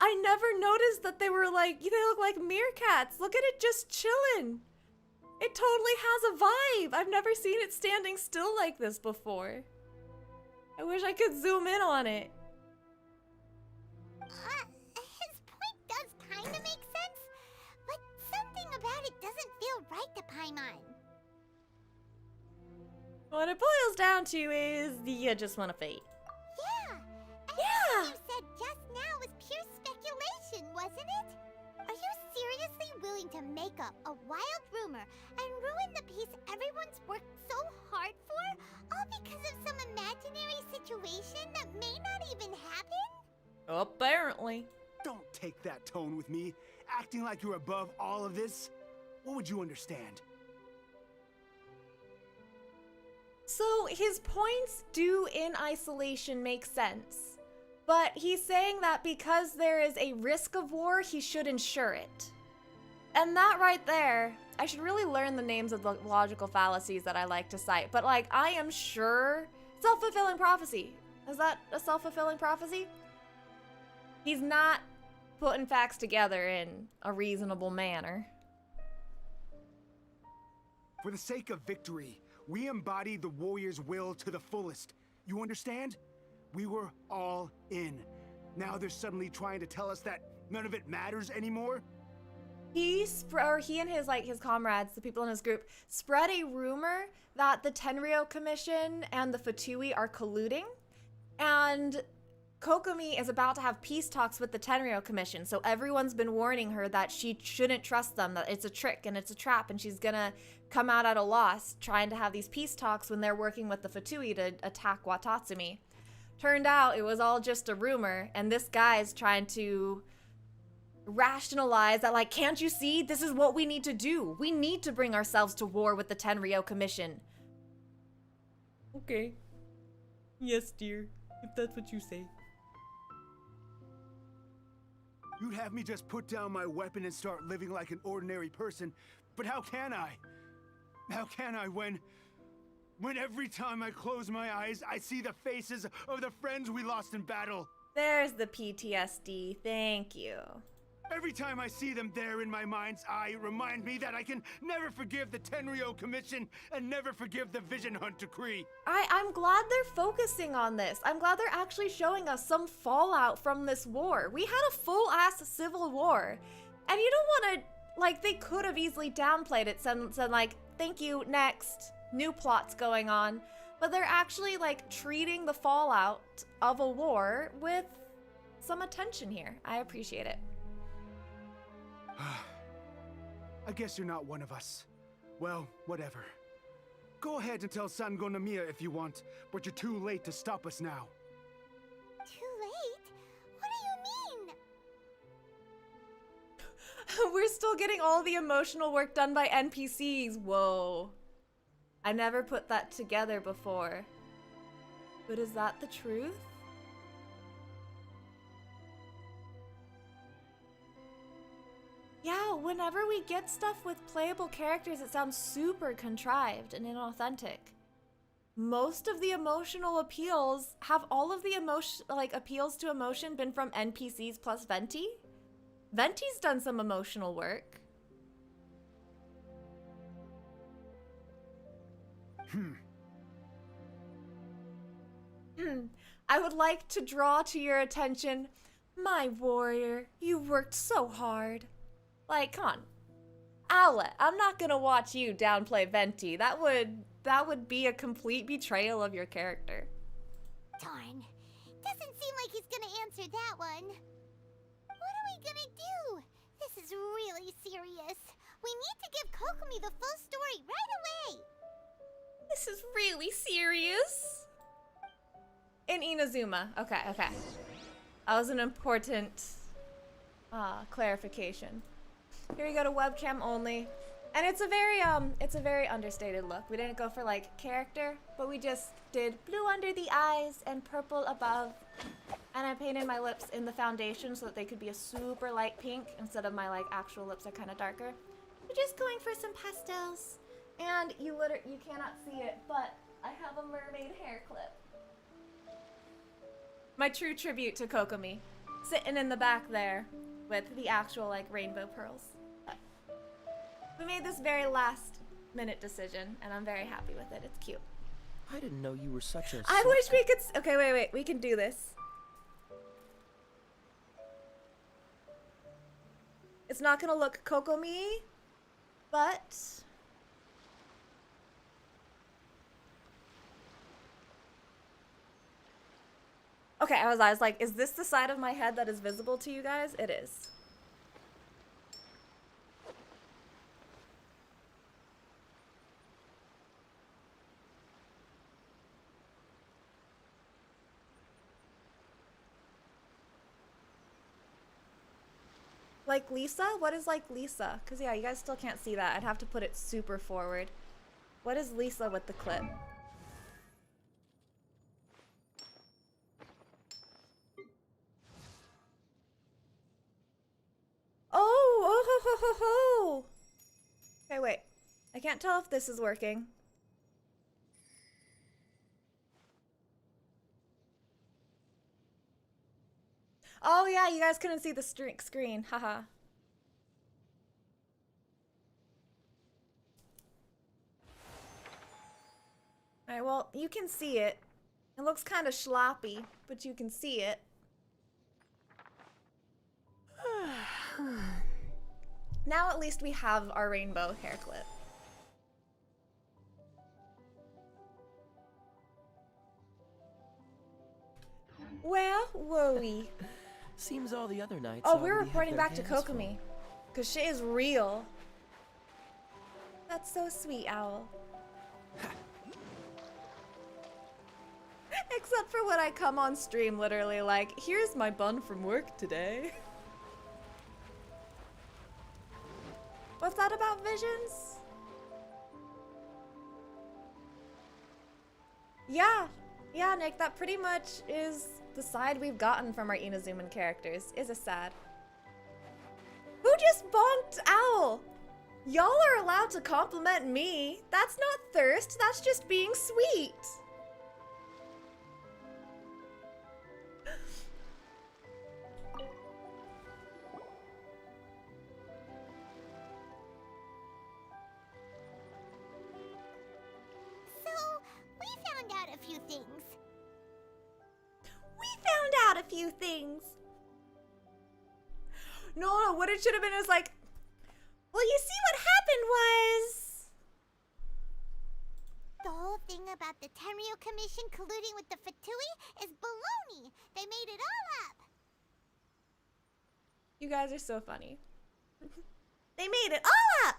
I never noticed that they were like, they look like meerkats. Look at it just chilling. It totally has a vibe. I've never seen it standing still like this before. I wish I could zoom in on it. His point does kind of make sense, but something about it doesn't feel right to Paimon. What it boils down to is you just want to fight. Yeah, everything you said just now was pure speculation, wasn't it? Are you seriously willing to make up a wild rumor and ruin the peace everyone's worked so hard for, all because of some imaginary situation that may not even happen? Apparently. Don't take that tone with me, acting like you're above all of this. What would you understand? So his points do in isolation make sense, but he's saying that because there is a risk of war, he should ensure it. And that right there, I should really learn the names of the logical fallacies that I like to cite, but like, I am sure, self-fulfilling prophecy. Is that a self-fulfilling prophecy? He's not putting facts together in a reasonable manner. For the sake of victory, we embodied the warrior's will to the fullest. You understand? We were all in. Now they're suddenly trying to tell us that none of it matters anymore? He and his comrades, the people in his group, spread a rumor that the Tenryou Commission and the Fatui are colluding, and Kokomi is about to have peace talks with the Tenryou Commission, so everyone's been warning her that she shouldn't trust them, that it's a trick and it's a trap, and she's gonna come out at a loss trying to have these peace talks when they're working with the Fatui to attack Watatsumi. Turned out it was all just a rumor, and this guy's trying to rationalize that, like, can't you see? This is what we need to do. We need to bring ourselves to war with the Tenryou Commission. Okay. Yes, dear, if that's what you say. You'd have me just put down my weapon and start living like an ordinary person, but how can I? How can I when every time I close my eyes, I see the faces of the friends we lost in battle? There's the PTSD, thank you. Every time I see them there in my mind's eye, remind me that I can never forgive the Tenryou Commission and never forgive the Vision Hunt Decree. I'm glad they're focusing on this. I'm glad they're actually showing us some fallout from this war. We had a full-ass civil war. And you don't want to, like, they could have easily downplayed it, said like, thank you, next, new plots going on. But they're actually, like, treating the fallout of a war with some attention here. I appreciate it. I guess you're not one of us. Well, whatever. Go ahead and tell Sango Nomiya if you want, but you're too late to stop us now. Too late? What do you mean? We're still getting all the emotional work done by NPCs. Whoa. I never put that together before. But is that the truth? Yeah, whenever we get stuff with playable characters, it sounds super contrived and inauthentic. Most of the emotional appeals, have all of the appeals to emotion been from NPCs plus Venti? Venti's done some emotional work. I would like to draw to your attention, my warrior, you worked so hard. Like, come on. Owlet, I'm not gonna watch you downplay Venti. That would be a complete betrayal of your character. Darn. Doesn't seem like he's gonna answer that one. What are we gonna do? This is really serious. We need to give Kokomi the full story right away. This is really serious. In Inazuma. Okay. That was an important clarification. Here we go to webcam only. And it's a very understated look. We didn't go for like character, but we just did blue under the eyes and purple above. And I painted my lips in the foundation so that they could be a super light pink instead of my like actual lips are kind of darker. We're just going for some pastels. And you cannot see it, but I have a mermaid hair clip. My true tribute to Kokomi. sitting in the back there with the actual like rainbow pearls. But we made this very last minute decision and I'm very happy with it. It's cute. I didn't know you were such a... I wish we could... Okay, wait. We can do this. It's not gonna look Kokomi, but... Okay, I was like, is this the side of my head that is visible to you guys? It is. Like Lisa? What is like Lisa? Because yeah, you guys still can't see that. I'd have to put it super forward. What is Lisa with the clip? Oh! Okay, wait. I can't tell if this is working. Oh yeah, you guys couldn't see the screen. Haha. Alright, well, you can see it. It looks kind of sloppy, but you can see it. Now at least we have our rainbow hair clip. Where were we? Seems all the other nights. Oh, we're reporting back to Kokomi. Because she is real. That's so sweet, Owl. Except for when I come on stream literally like, here's my bun from work today. What's that about Visions? Yeah, Nick, that pretty much is the side we've gotten from our Inazuman characters. Is a sad. Who just bonked Owl? Y'all are allowed to compliment me. That's not thirst, that's just being sweet. Few things. No, what it should have been is like, well, you see what happened was... The whole thing about the Tenryo Commission colluding with the Fatui is baloney. They made it all up. You guys are so funny. They made it all up!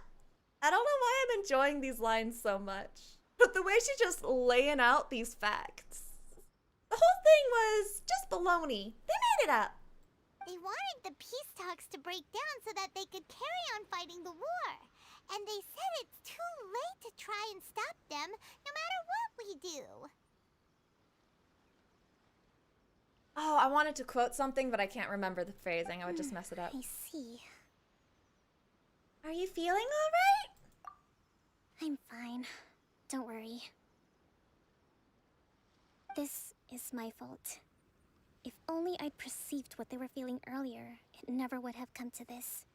I don't know why I'm enjoying these lines so much, but the way she's just laying out these facts. The whole thing was just baloney. They made it up. They wanted the peace talks to break down so that they could carry on fighting the war. And they said it's too late to try and stop them, no matter what we do. Oh, I wanted to quote something, but I can't remember the phrasing. I would just mess it up. I see. Are you feeling all right? I'm fine. Don't worry. This is my fault. If only I'd perceived what they were feeling earlier, it never would have come to this.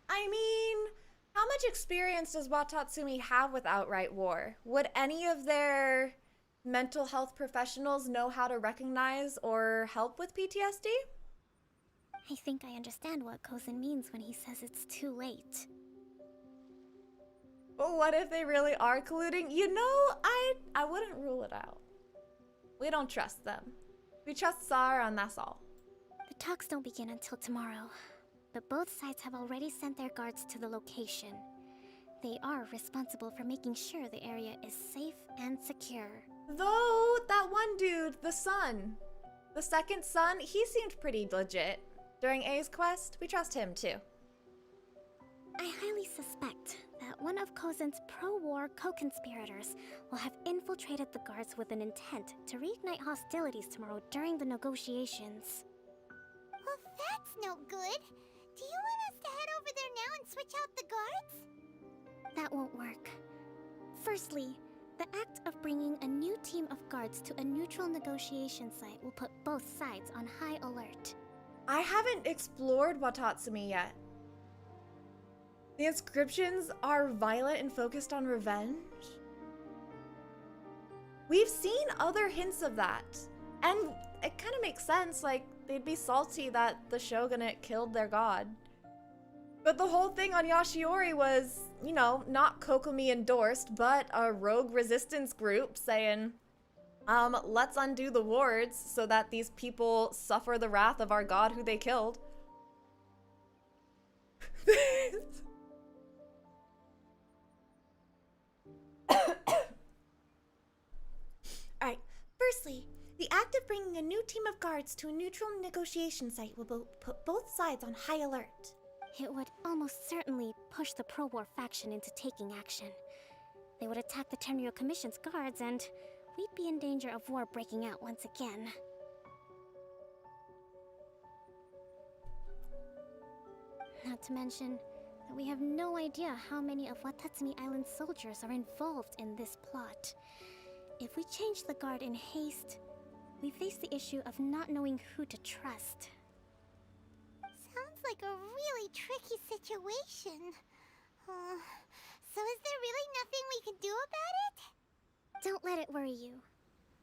I mean, how much experience does Watatsumi have with outright war? Would any of their mental health professionals know how to recognize or help with PTSD? I think I understand what Kozan means when he says it's too late. But what if they really are colluding? You know, I wouldn't rule it out. We don't trust them. We trust Sara and that's all. The talks don't begin until tomorrow, but both sides have already sent their guards to the location. They are responsible for making sure the area is safe and secure. Though, that one dude, the second son, he seemed pretty legit. During A's quest, we trust him too. I highly suspect that one of Kozan's pro-war co-conspirators will have infiltrated the guards with an intent to reignite hostilities tomorrow during the negotiations. Well, that's no good. Do you want us to head over there now and switch out the guards? That won't work. Firstly, the act of bringing a new team of guards to a neutral negotiation site will put both sides on high alert. I haven't explored Watatsumi yet. The inscriptions are violent and focused on revenge. We've seen other hints of that. And it kind of makes sense, like, they'd be salty that the shogunate killed their god. But the whole thing on Yashiori was, you know, not Kokomi endorsed, but a rogue resistance group saying, let's undo the wards so that these people suffer the wrath of our god who they killed. Alright, firstly, the act of bringing a new team of guards to a neutral negotiation site will put both sides on high alert. It would almost certainly push the pro-war faction into taking action. They would attack the Tenryo Commission's guards, and we'd be in danger of war breaking out once again. Not to mention that we have no idea how many of Watatsumi Island's soldiers are involved in this plot. If we change the guard in haste, we face the issue of not knowing who to trust. Sounds like a really tricky situation. So is there really nothing we can do about it? Don't let it worry you.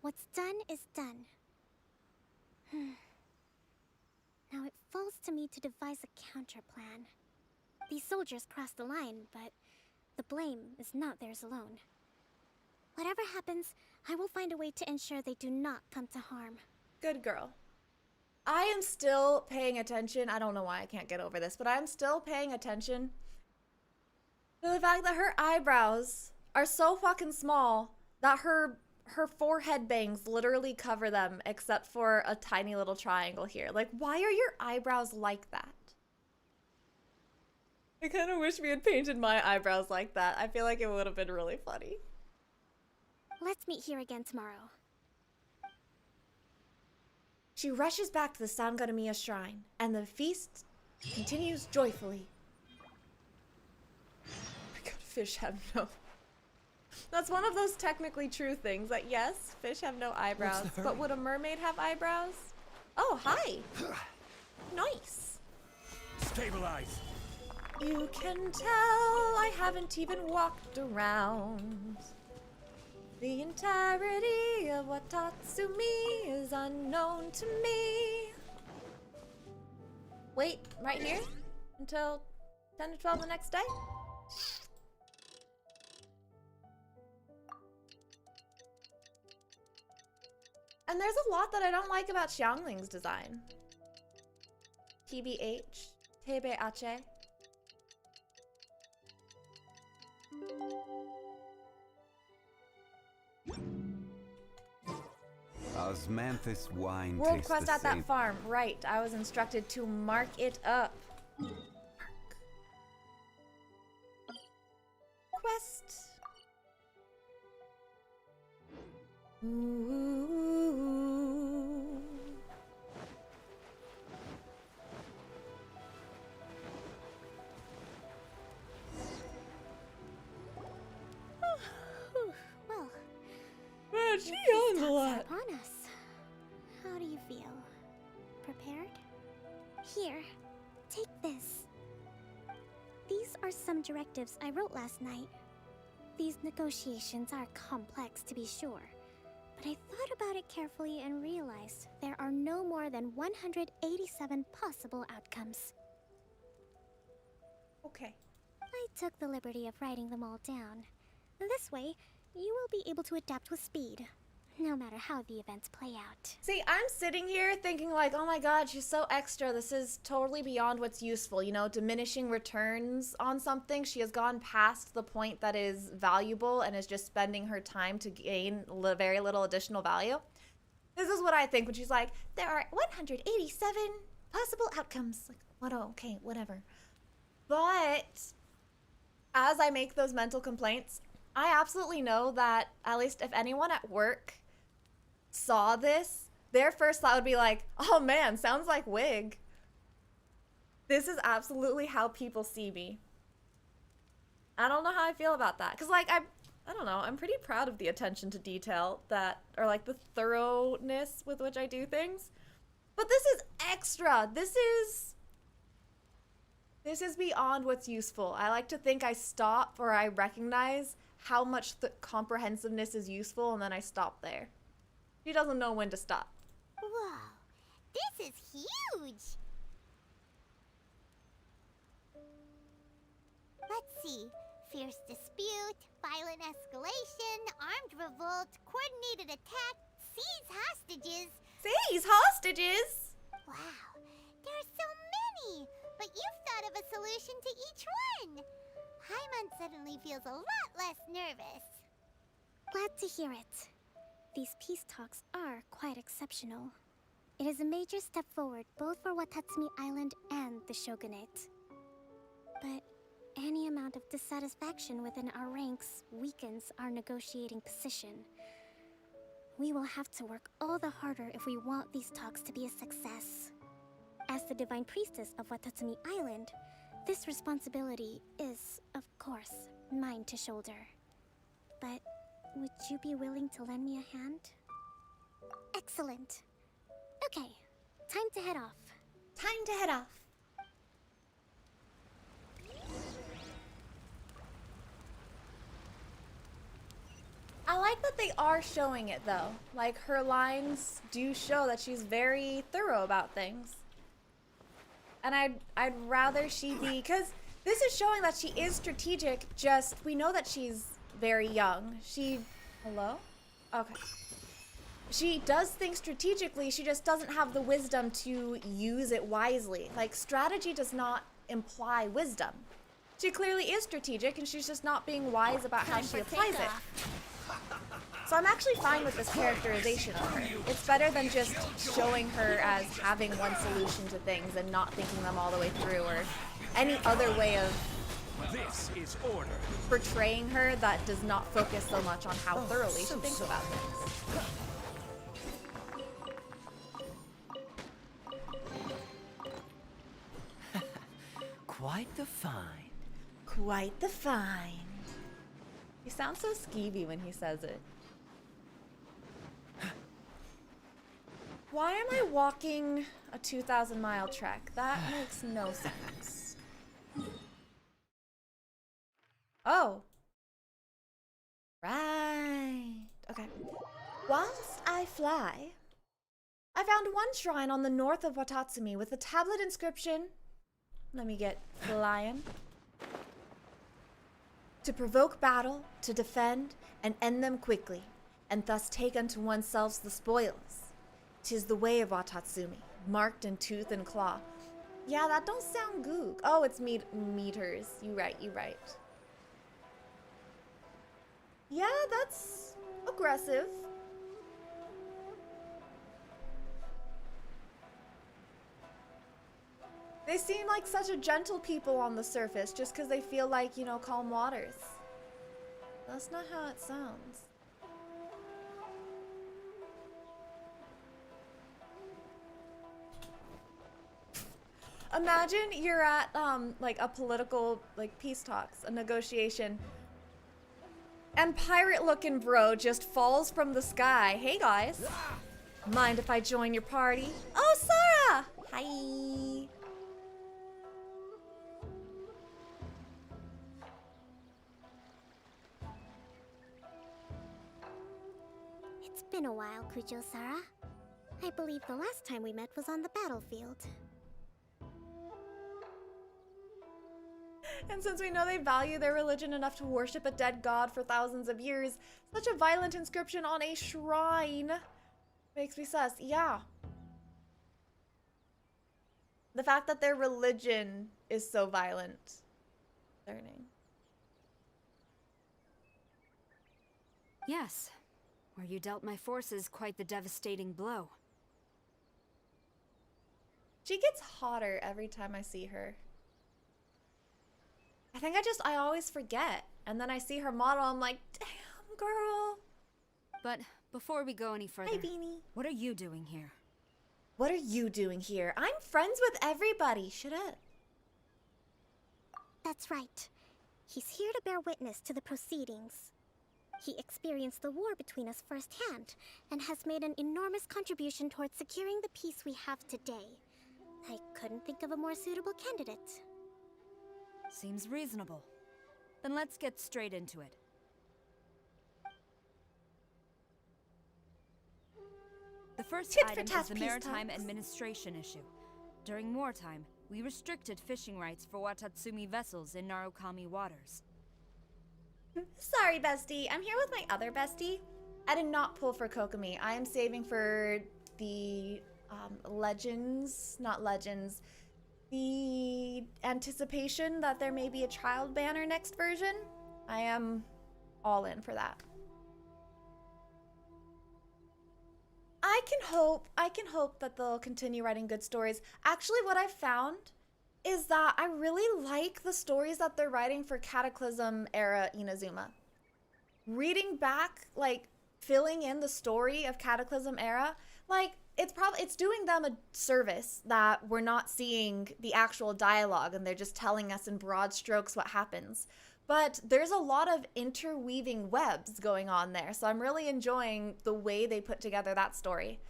What's done is done. Now it falls to me to devise a counter plan. These soldiers crossed the line, but the blame is not theirs alone. Whatever happens, I will find a way to ensure they do not come to harm. Good girl. I am still paying attention. I don't know why I can't get over this, but I'm still paying attention to the fact that her eyebrows are so fucking small that her forehead bangs literally cover them except for a tiny little triangle here. Like, why are your eyebrows like that? I kind of wish we had painted my eyebrows like that. I feel like it would have been really funny. Let's meet here again tomorrow. She rushes back to the Sangaramiya shrine, and the feast continues joyfully. Oh my god, fish have no... That's one of those technically true things, that yes, fish have no eyebrows, but would a mermaid have eyebrows? Oh, hi! Nice! Stabilize! You can tell I haven't even walked around. The entirety of Watatsumi is unknown to me. Wait, right here? Until 10 to 12 the next day? And there's a lot that I don't like about Xiangling's design. TBH. TBH. Osmanthus wine World tastes quest the at same. that farm. Right. I was instructed to mark it up. Mark. Quest. Ooh. Well, man, she yawns a lot. Upon us. How do you feel? Prepared? Here, take this. These are some directives I wrote last night. These negotiations are complex, to be sure, but I thought about it carefully and realized there are no more than 187 possible outcomes. Okay. I took the liberty of writing them all down. This way, you will be able to adapt with speed, no matter how the events play out. See, I'm sitting here thinking like, oh my god, she's so extra. This is totally beyond what's useful, you know, diminishing returns on something. She has gone past the point that is valuable and is just spending her time to gain very little additional value. This is what I think when she's like, there are 187 possible outcomes. Like, what? Oh, okay, whatever. But as I make those mental complaints, I absolutely know that at least if anyone at work saw this, their first thought would be like, oh man, sounds like Wig. This is absolutely how people see me. I don't know how I feel about that. Because, like, I don't know, I'm pretty proud of the attention to detail that, or like the thoroughness with which I do things. But this is extra. This is beyond what's useful. I like to think I stop or I recognize how much comprehensiveness is useful, and then I stop there. She doesn't know when to stop. Whoa, this is huge! Let's see. Fierce dispute, violent escalation, armed revolt, coordinated attack, seize hostages. Seize hostages? Wow, there are so many! But you've thought of a solution to each one! Paimon suddenly feels a lot less nervous. Glad to hear it. These peace talks are quite exceptional. It is a major step forward both for Watatsumi Island and the Shogunate. But any amount of dissatisfaction within our ranks weakens our negotiating position. We will have to work all the harder if we want these talks to be a success. As the Divine Priestess of Watatsumi Island, this responsibility is, of course, mine to shoulder. But would you be willing to lend me a hand? Excellent. Okay, time to head off. Time to head off. I like that they are showing it though. Like her lines do show that she's very thorough about things. And I'd rather she be, because this is showing that she is strategic, just we know that she's very young. Hello? Okay. She does think strategically, she just doesn't have the wisdom to use it wisely. Like, strategy does not imply wisdom. She clearly is strategic, and she's just not being wise about how she applies it. So I'm actually fine with this characterization of her. It's better than just showing her as having one solution to things and not thinking them all the way through, or any other way of This is order. portraying her that does not focus so much on how thoroughly she thinks about things. Quite the find. Quite the find. He sounds so skeevy when he says it. Why am I walking a 2,000-mile trek? That makes no sense. Oh. Right. Okay. Whilst I fly, I found one shrine on the north of Watatsumi with a tablet inscription. Let me get flying. To provoke battle, to defend, and end them quickly, and thus take unto oneself the spoils. 'Tis the way of Watatsumi, marked in tooth and claw. Yeah, that don't sound goog. Oh, it's meters. You right. Yeah, that's aggressive. They seem like such a gentle people on the surface just because they feel like, you know, calm waters. That's not how it sounds. Imagine you're at like a political peace talks, a negotiation, and pirate-looking bro just falls from the sky. Hey guys, mind if I join your party? Oh, Sarah! Hi. It's been a while, Kujo-Sara. I believe the last time we met was on the battlefield. And since we know they value their religion enough to worship a dead god for thousands of years, such a violent inscription on a shrine makes me sus. Yeah. The fact that their religion is so violent. Concerning. Yes, where you dealt my forces quite the devastating blow. She gets hotter every time I see her. I think I always forget. And then I see her model, I'm like, damn, girl. But before we go any further, Hi, Beanie. What are you doing here? What are you doing here? I'm friends with everybody. Shut up. That's right. He's here to bear witness to the proceedings. He experienced the war between us firsthand and has made an enormous contribution towards securing the peace we have today. I couldn't think of a more suitable candidate. Seems reasonable. Then let's get straight into it. The first Tit for item tat, is the peace Maritime talks. Administration issue. During wartime, we restricted fishing rights for Watatsumi vessels in Narukami waters. Sorry, bestie. I'm here with my other bestie. I did not pull for Kokomi. I am saving for the the anticipation that there may be a child banner next version. I am all in for that. I can hope that they'll continue writing good stories. Actually, what I've found is that I really like the stories that they're writing for Cataclysm era Inazuma. Reading back, like, filling in the story of Cataclysm era, like, it's doing them a service that we're not seeing the actual dialogue and they're just telling us in broad strokes what happens. But there's a lot of interweaving webs going on there, so I'm really enjoying the way they put together that story.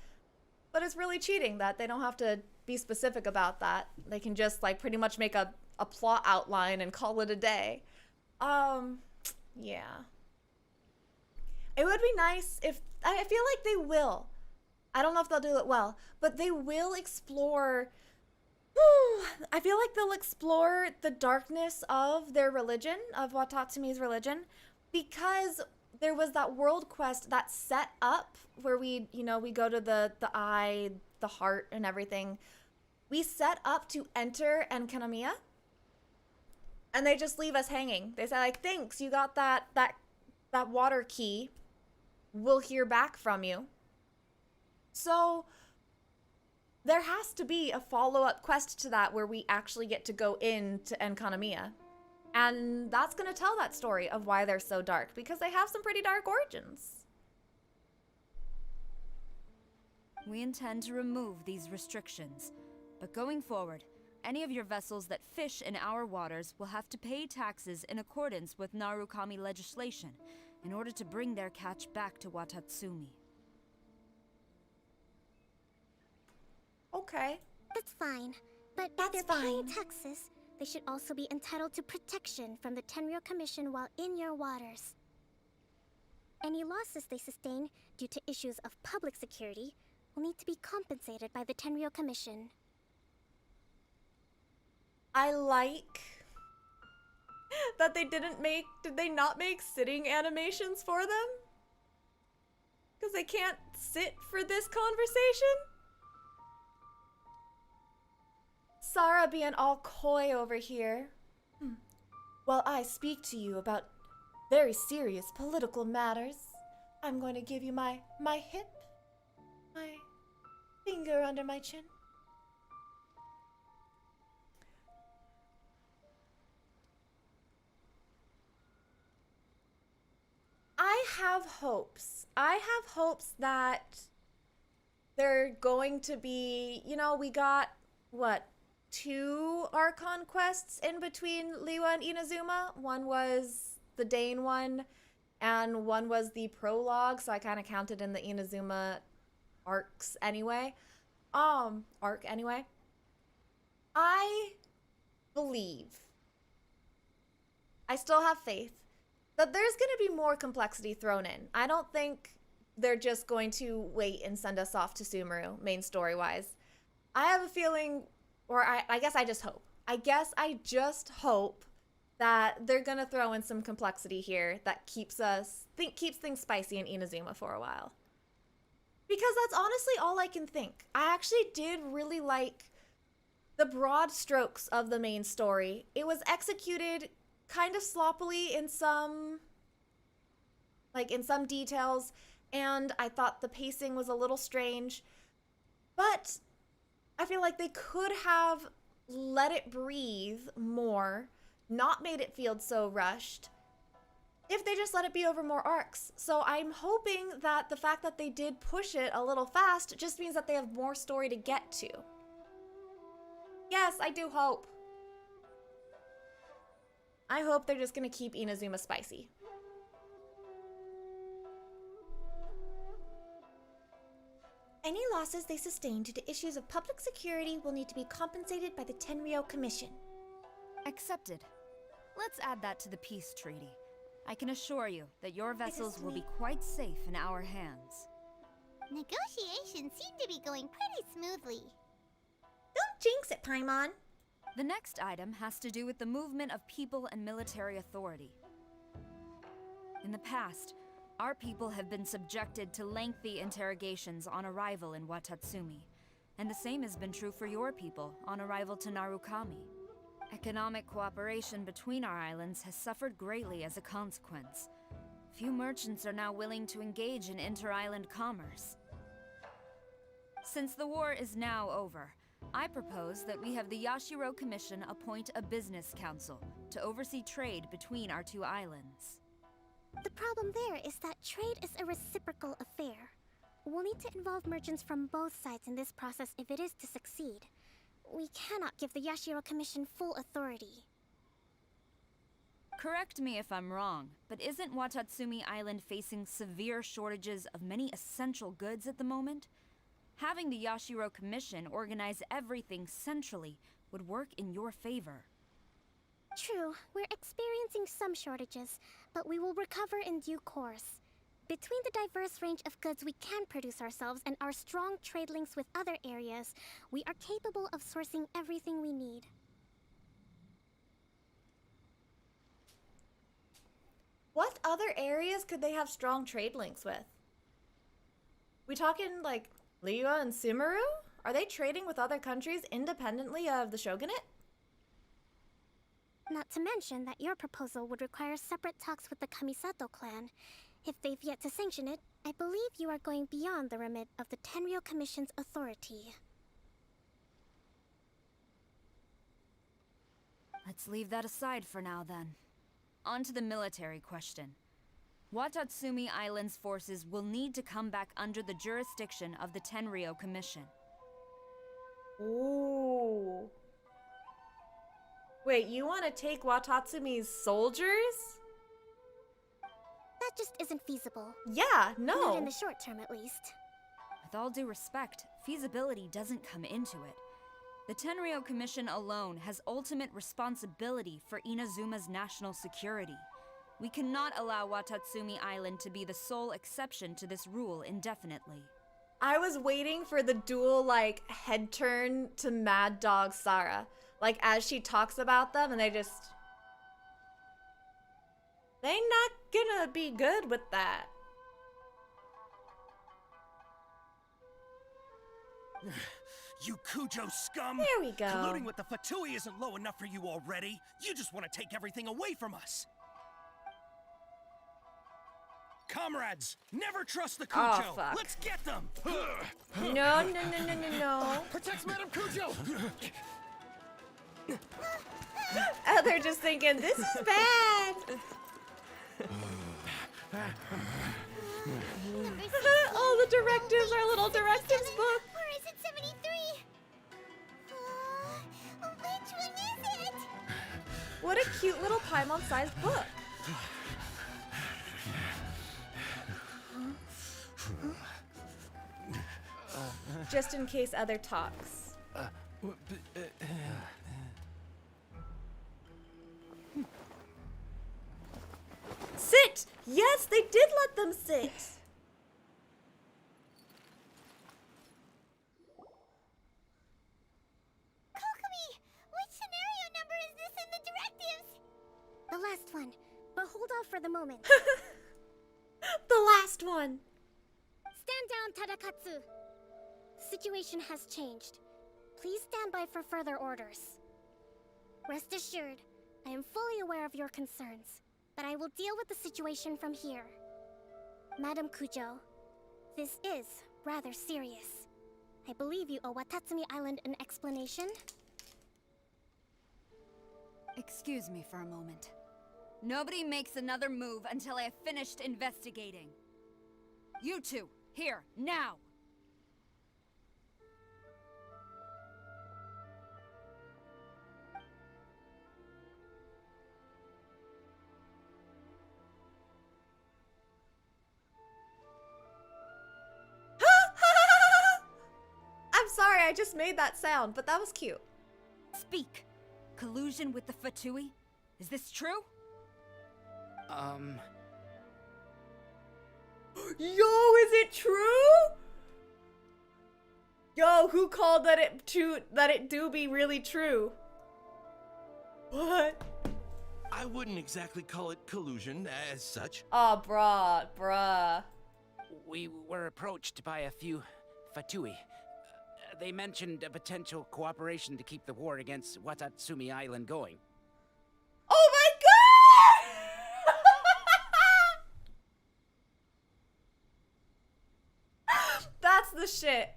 But it's really cheating that they don't have to be specific about that. They can just, like, pretty much make a plot outline and call it a day. Yeah. It would be nice if, I feel like they will. I don't know if they'll do it well, but they will explore, I feel like they'll explore the darkness of their religion, of Watatsumi's religion, because there was that world quest that set up where we go to the eye, the heart, and everything. We set up to enter Enkanamiya, and they just leave us hanging. They say, like, thanks, you got that water key. We'll hear back from you. So there has to be a follow-up quest to that where we actually get to go into Enkanamiya. And that's going to tell that story of why they're so dark, because they have some pretty dark origins. We intend to remove these restrictions, but going forward, any of your vessels that fish in our waters will have to pay taxes in accordance with Narukami legislation in order to bring their catch back to Watatsumi. Okay. That's fine. But if they're paying taxes, they should also be entitled to protection from the Tenryou Commission while in your waters. Any losses they sustain due to issues of public security will need to be compensated by the Tenryou Commission. I like that did they not make sitting animations for them? Because they can't sit for this conversation? Sarah being all coy over here. While I speak to you about very serious political matters, I'm going to give you my hip, my finger under my chin. I have hopes. I have hopes that they're going to be, we got, what, 2 Archon quests in between Liwa and Inazuma. One was the Dane one, and one was the prologue, so I kind of counted in the Inazuma arc anyway. I believe, I still have faith that there's going to be more complexity thrown in. I don't think they're just going to wait and send us off to Sumeru, main story-wise. I have a feeling, or I guess I just hope. I hope that they're going to throw in some complexity here that keeps things spicy in Inazuma for a while. Because that's honestly all I can think. I actually did really like the broad strokes of the main story. It was executed kind of sloppily in some details, and I thought the pacing was a little strange, but I feel like they could have let it breathe more, not made it feel so rushed, if they just let it be over more arcs. So I'm hoping that the fact that they did push it a little fast just means that they have more story to get to. Yes, I do hope. I hope they're just gonna keep Inazuma spicy. Any losses they sustain due to issues of public security will need to be compensated by the Tenryou Commission. Accepted. Let's add that to the peace treaty. I can assure you that your vessels will be quite safe in our hands. Negotiations seem to be going pretty smoothly. Don't jinx it, Paimon. The next item has to do with the movement of people and military authority. In the past, our people have been subjected to lengthy interrogations on arrival in Watatsumi, and the same has been true for your people on arrival to Narukami. Economic cooperation between our islands has suffered greatly as a consequence. Few merchants are now willing to engage in inter-island commerce. Since the war is now over, I propose that we have the Yashiro Commission appoint a business council to oversee trade between our two islands. The problem there is that trade is a reciprocal affair. We'll need to involve merchants from both sides in this process if it is to succeed. We cannot give the Yashiro Commission full authority. Correct me if I'm wrong, but isn't Watatsumi Island facing severe shortages of many essential goods at the moment? Having the Yashiro Commission organize everything centrally would work in your favor. True, we're experiencing some shortages, but we will recover in due course. Between the diverse range of goods we can produce ourselves and our strong trade links with other areas, we are capable of sourcing everything we need. What other areas could they have strong trade links with? We talking like Liyue and Sumeru? Are they trading with other countries independently of the shogunate? Not to mention that your proposal would require separate talks with the Kamisato clan. If they've yet to sanction it, I believe you are going beyond the remit of the Tenryou Commission's authority. Let's leave that aside for now then. On to the military question. Watatsumi Island's forces will need to come back under the jurisdiction of the Tenryou Commission. Ooh. Wait, you want to take Watatsumi's soldiers? That just isn't feasible. Yeah, no. Not in the short term, at least. With all due respect, feasibility doesn't come into it. The Tenryou Commission alone has ultimate responsibility for Inazuma's national security. We cannot allow Watatsumi Island to be the sole exception to this rule indefinitely. I was waiting for the dual, like, head turn to Mad Dog Sarah. Like, as she talks about them, and they not gonna be good with that. You Kujo scum! There we go. Colluding with the Fatui isn't low enough for you already. You just want to take everything away from us. Comrades, never trust the Kujo. Oh, fuck. Let's get them. No. Protect Madame Kujo. Oh, they're just thinking, this is bad. All the directives are little directives book. Or is it 73? Which one is it? What a cute little Paimon-sized book. Just in case other talks. Sit! Yes, they did let them sit. Kokomi, which scenario number is this in the directives? The last one, but hold off for the moment. The last one. Stand down, Tadakatsu. The situation has changed. Please stand by for further orders. Rest assured, I am fully aware of your concerns, but I will deal with the situation from here. Madam Kujo, this is rather serious. I believe you owe Watatsumi Island an explanation. Excuse me for a moment. Nobody makes another move until I have finished investigating. You two, here, now! I just made that sound, but that was cute. Speak. Collusion with the Fatui? Is this true? Yo, is it true? Yo, who called that it do be really true? What? I wouldn't exactly call it collusion as such. Oh, bruh. We were approached by a few Fatui. They mentioned a potential cooperation to keep the war against Watatsumi Island going. Oh my god! That's the shit.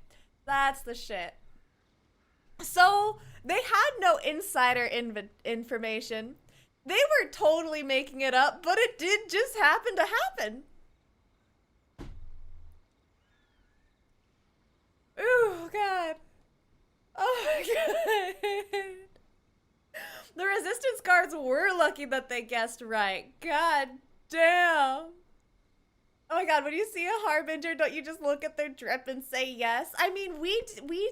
That's the shit. So, they had no insider information. They were totally making it up, but it did just happen to happen. Ooh, God. Oh my god. The resistance guards were lucky that they guessed right. God damn. Oh my god, when you see a harbinger, don't you just look at their drip and say yes? I mean, we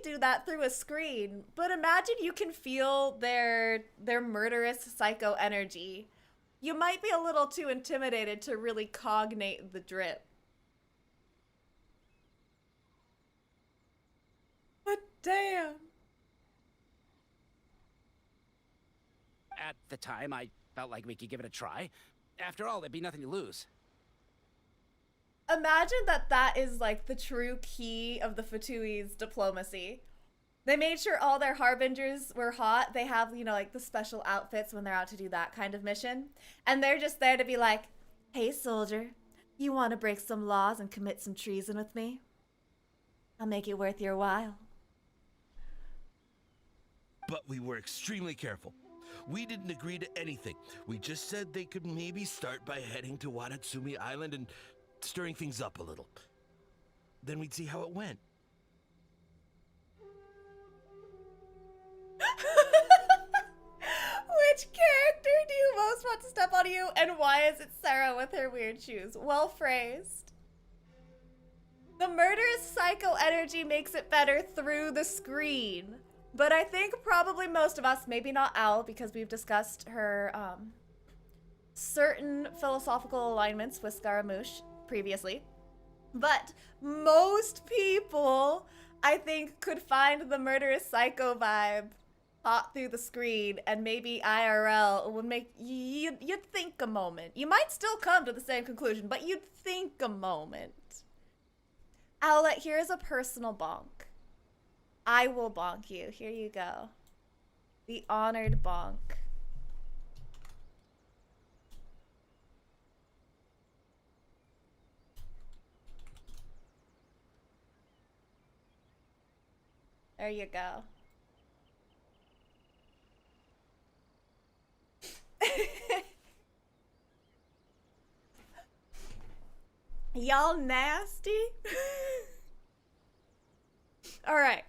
do that through a screen, but imagine you can feel their murderous psycho energy. You might be a little too intimidated to really cognate the drip. But damn. At the time, I felt like we could give it a try. After all, there'd be nothing to lose. Imagine that is like the true key of the Fatui's diplomacy. They made sure all their harbingers were hot. They have, you know, like the special outfits when they're out to do that kind of mission. And they're just there to be like, hey soldier, you want to break some laws and commit some treason with me? I'll make it worth your while. But we were extremely careful. We didn't agree to anything. We just said they could maybe start by heading to Watatsumi Island and stirring things up a little. Then we'd see how it went. Which character do you most want to step on you, and why is it Sarah with her weird shoes? Well phrased. The murderous psycho energy makes it better through the screen. But I think probably most of us, maybe not Al, because we've discussed her certain philosophical alignments with Scaramouche previously. But most people, I think, could find the murderous psycho vibe hot through the screen, and maybe IRL would make you'd think a moment. You might still come to the same conclusion, but you'd think a moment. Owlet, here is a personal bonk. I will bonk you. Here you go. The honored bonk. There you go. Y'all nasty? All right.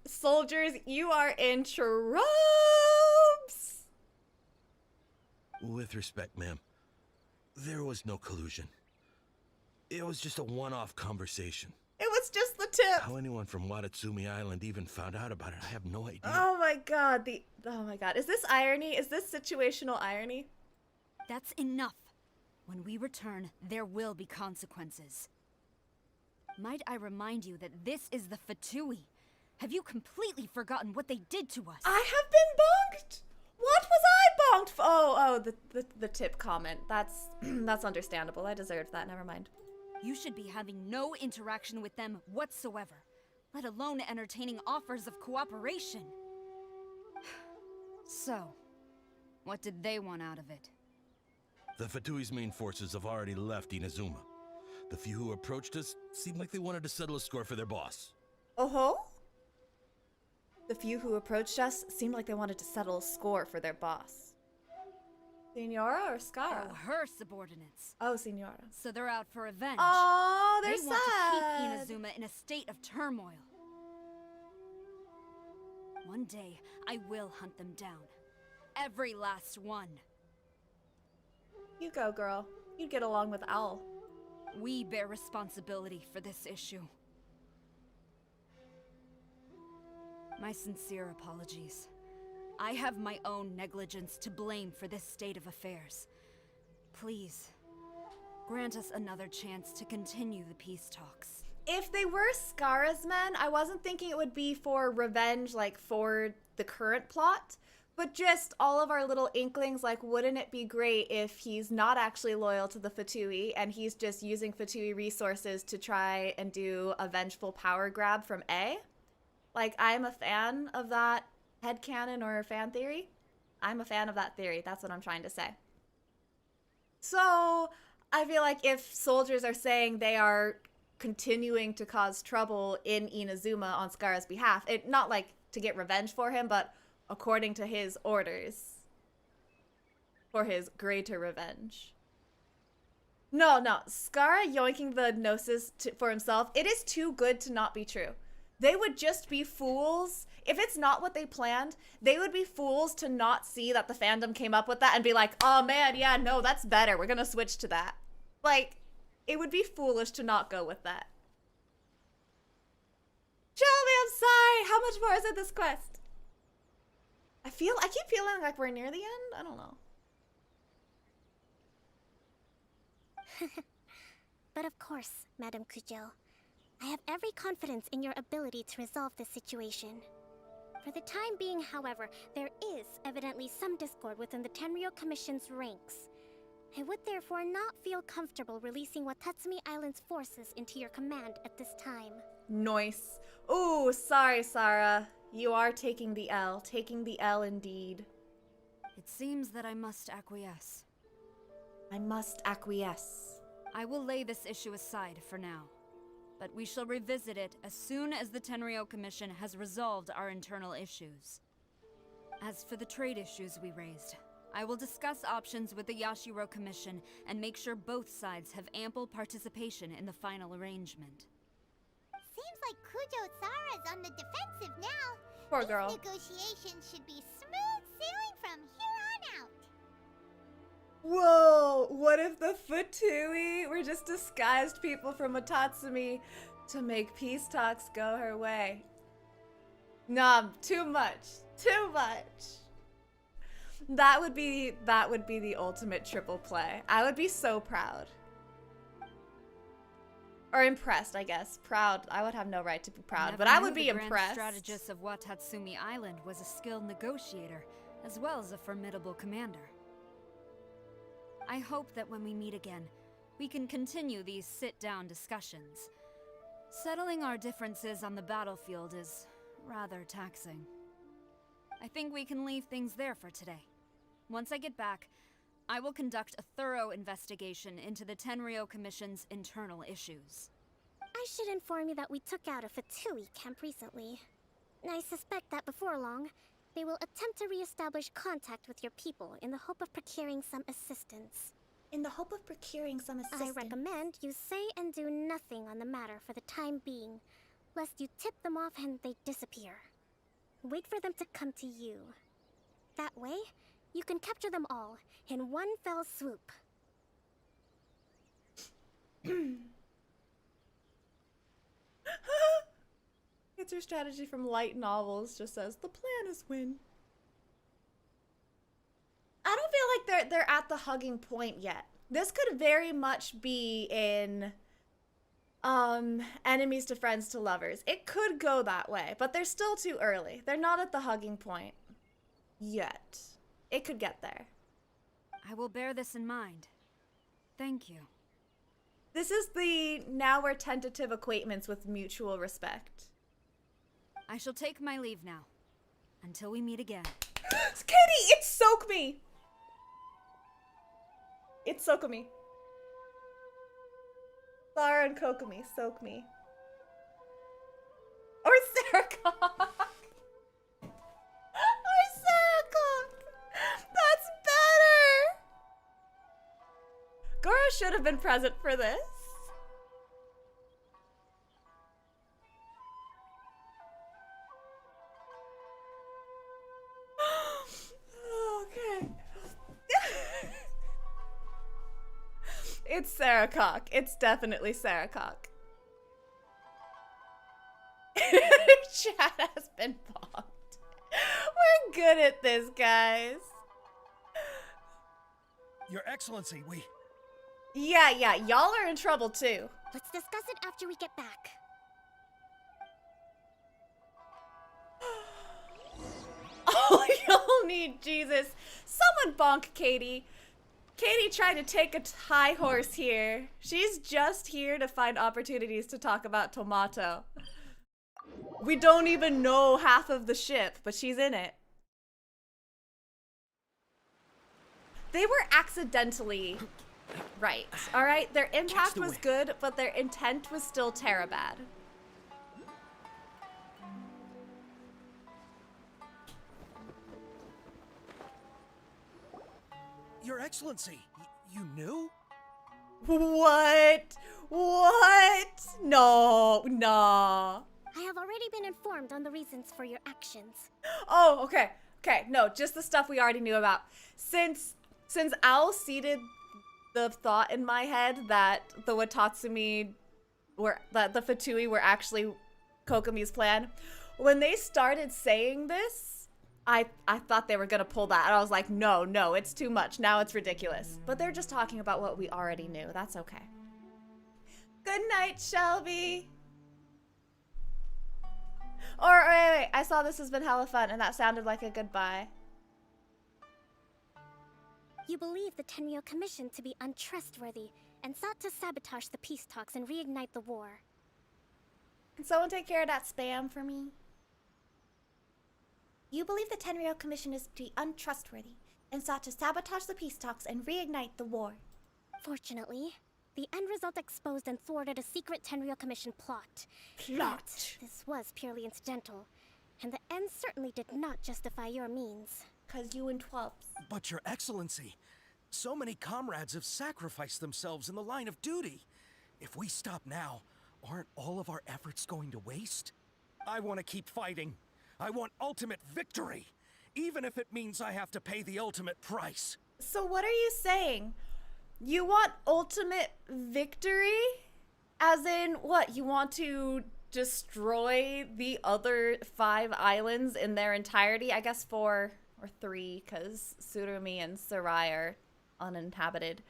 Soldiers, you are in tropes. With respect, ma'am, there was no collusion. It was just a one-off conversation. It was just the tip. How anyone from Watatsumi Island even found out about it, I have no idea. Oh my god, Is this irony? Is this situational irony? That's enough. When we return, there will be consequences. Might I remind you that this is the Fatui? Have you completely forgotten what they did to us? I have been bonked. What was I bonked for? Oh, the tip comment. That's understandable. I deserved that. Never mind. You should be having no interaction with them whatsoever, let alone entertaining offers of cooperation. So, what did they want out of it? The Fatui's main forces have already left Inazuma. The few who approached us seemed like they wanted to settle a score for their boss. Oh-ho? The few who approached us seemed like they wanted to settle a score for their boss. Senora or Scara? Oh, her subordinates. Oh, Senora. So they're out for revenge. Oh, they're They want sad. to keep Inazuma in a state of turmoil. One day, I will hunt them down. Every last one. You go, girl. You'd get along with Owl. We bear responsibility for this issue. My sincere apologies. I have my own negligence to blame for this state of affairs. Please, grant us another chance to continue the peace talks. If they were Skara's men, I wasn't thinking it would be for revenge, like for the current plot, but just all of our little inklings, like, wouldn't it be great if he's not actually loyal to the Fatui and he's just using Fatui resources to try and do a vengeful power grab from A? Like, I'm a fan of that headcanon or fan theory. I'm a fan of that theory. That's what I'm trying to say. So, I feel like if soldiers are saying they are continuing to cause trouble in Inazuma on Skara's behalf, it not like to get revenge for him, but according to his orders, for his greater revenge. No, Skara yoinking the Gnosis for himself, it is too good to not be true. They would just be fools. If it's not what they planned, they would be fools to not see that the fandom came up with that and be like, oh man, yeah, no, that's better. We're gonna switch to that. Like, it would be foolish to not go with that. Shelby, I'm sorry. How much more is in this quest? I keep feeling like we're near the end. I don't know. But of course, Madame Kujo. I have every confidence in your ability to resolve this situation. For the time being, however, there is evidently some discord within the Tenryou Commission's ranks. I would therefore not feel comfortable releasing Watatsumi Island's forces into your command at this time. Nice. Ooh, sorry, Sarah. You are taking the L. Taking the L indeed. It seems that I must acquiesce. I must acquiesce. I will lay this issue aside for now. But we shall revisit it as soon as the Tenryou Commission has resolved our internal issues. As for the trade issues we raised, I will discuss options with the Yashiro Commission and make sure both sides have ample participation in the final arrangement. Seems like Kujo Sara's on the defensive now. Poor girl. These negotiations should be smooth sailing from here on out. Whoa, what if the Fatui were just disguised people from Watatsumi to make peace talks go her way? Nah, too much. Too much. That would be the ultimate triple play. I would be so proud. Or impressed, I guess. Proud. I would have no right to be proud, but I would be impressed. The Grand Strategist of Watatsumi Island was a skilled negotiator, as well as a formidable commander. I hope that when we meet again, we can continue these sit-down discussions. Settling our differences on the battlefield is rather taxing. I think we can leave things there for today. Once I get back, I will conduct a thorough investigation into the Tenryou Commission's internal issues. I should inform you that we took out a Fatui camp recently. I suspect that before long, they will attempt to re-establish contact with your people in the hope of procuring some assistance. In the hope of procuring some assistance. I recommend you say and do nothing on the matter for the time being, lest you tip them off and they disappear. Wait for them to come to you. That way, you can capture them all in one fell swoop. It's her strategy from light novels, just says, the plan is win. I don't feel like they're at the hugging point yet. This could very much be in enemies to friends to lovers. It could go that way, but they're still too early. They're not at the hugging point yet. It could get there. I will bear this in mind. Thank you. This is the now we're tentative acquaintance with mutual respect. I shall take my leave now. Until we meet again. Kitty, it's Soak Me! It's Sokomi. Sarah and Kokomi, Soak Me. Or Sarah Cock. Or Sarah Cock. That's better. Goro should have been present for this. Okay. It's Sarah Cock. It's definitely Sarah Cock. Chat has been paused. good at this, guys. Your Excellency, we... Yeah, y'all are in trouble too. Let's discuss it after we get back. Oh, y'all need Jesus. Someone bonk Katie. Katie tried to take a high horse here. She's just here to find opportunities to talk about Tomato. We don't even know half of the ship, but she's in it. They were accidentally right, all right? Their impact was good, but their intent was still Terabad. Your Excellency, you knew? What? No. I have already been informed on the reasons for your actions. Oh, okay. No, just the stuff we already knew about. Since Owl seeded the thought in my head that the Fatui were actually Kokomi's plan, when they started saying this, I thought they were gonna pull that, and I was like, no, it's too much. Now it's ridiculous. But they're just talking about what we already knew. That's okay. Good night, Shelby. Or wait, I saw this has been hella fun, and that sounded like a goodbye. You believe the Tenryou Commission to be untrustworthy and sought to sabotage the peace talks and reignite the war. Can someone take care of that spam for me? You believe the Tenryou Commission is to be untrustworthy and sought to sabotage the peace talks and reignite the war. Fortunately, the end result exposed and thwarted a secret Tenryou Commission plot. Plot. This was purely incidental, and the end certainly did not justify your means. 'Cause you and Twubs. But Your Excellency, so many comrades have sacrificed themselves in the line of duty. If we stop now, aren't all of our efforts going to waste? I want to keep fighting. I want ultimate victory, even if it means I have to pay the ultimate price. So what are you saying? You want ultimate victory? As in, what? You want to destroy the other 5 islands in their entirety? I guess 4 or 3, because Surumi and Sarai are uninhabited.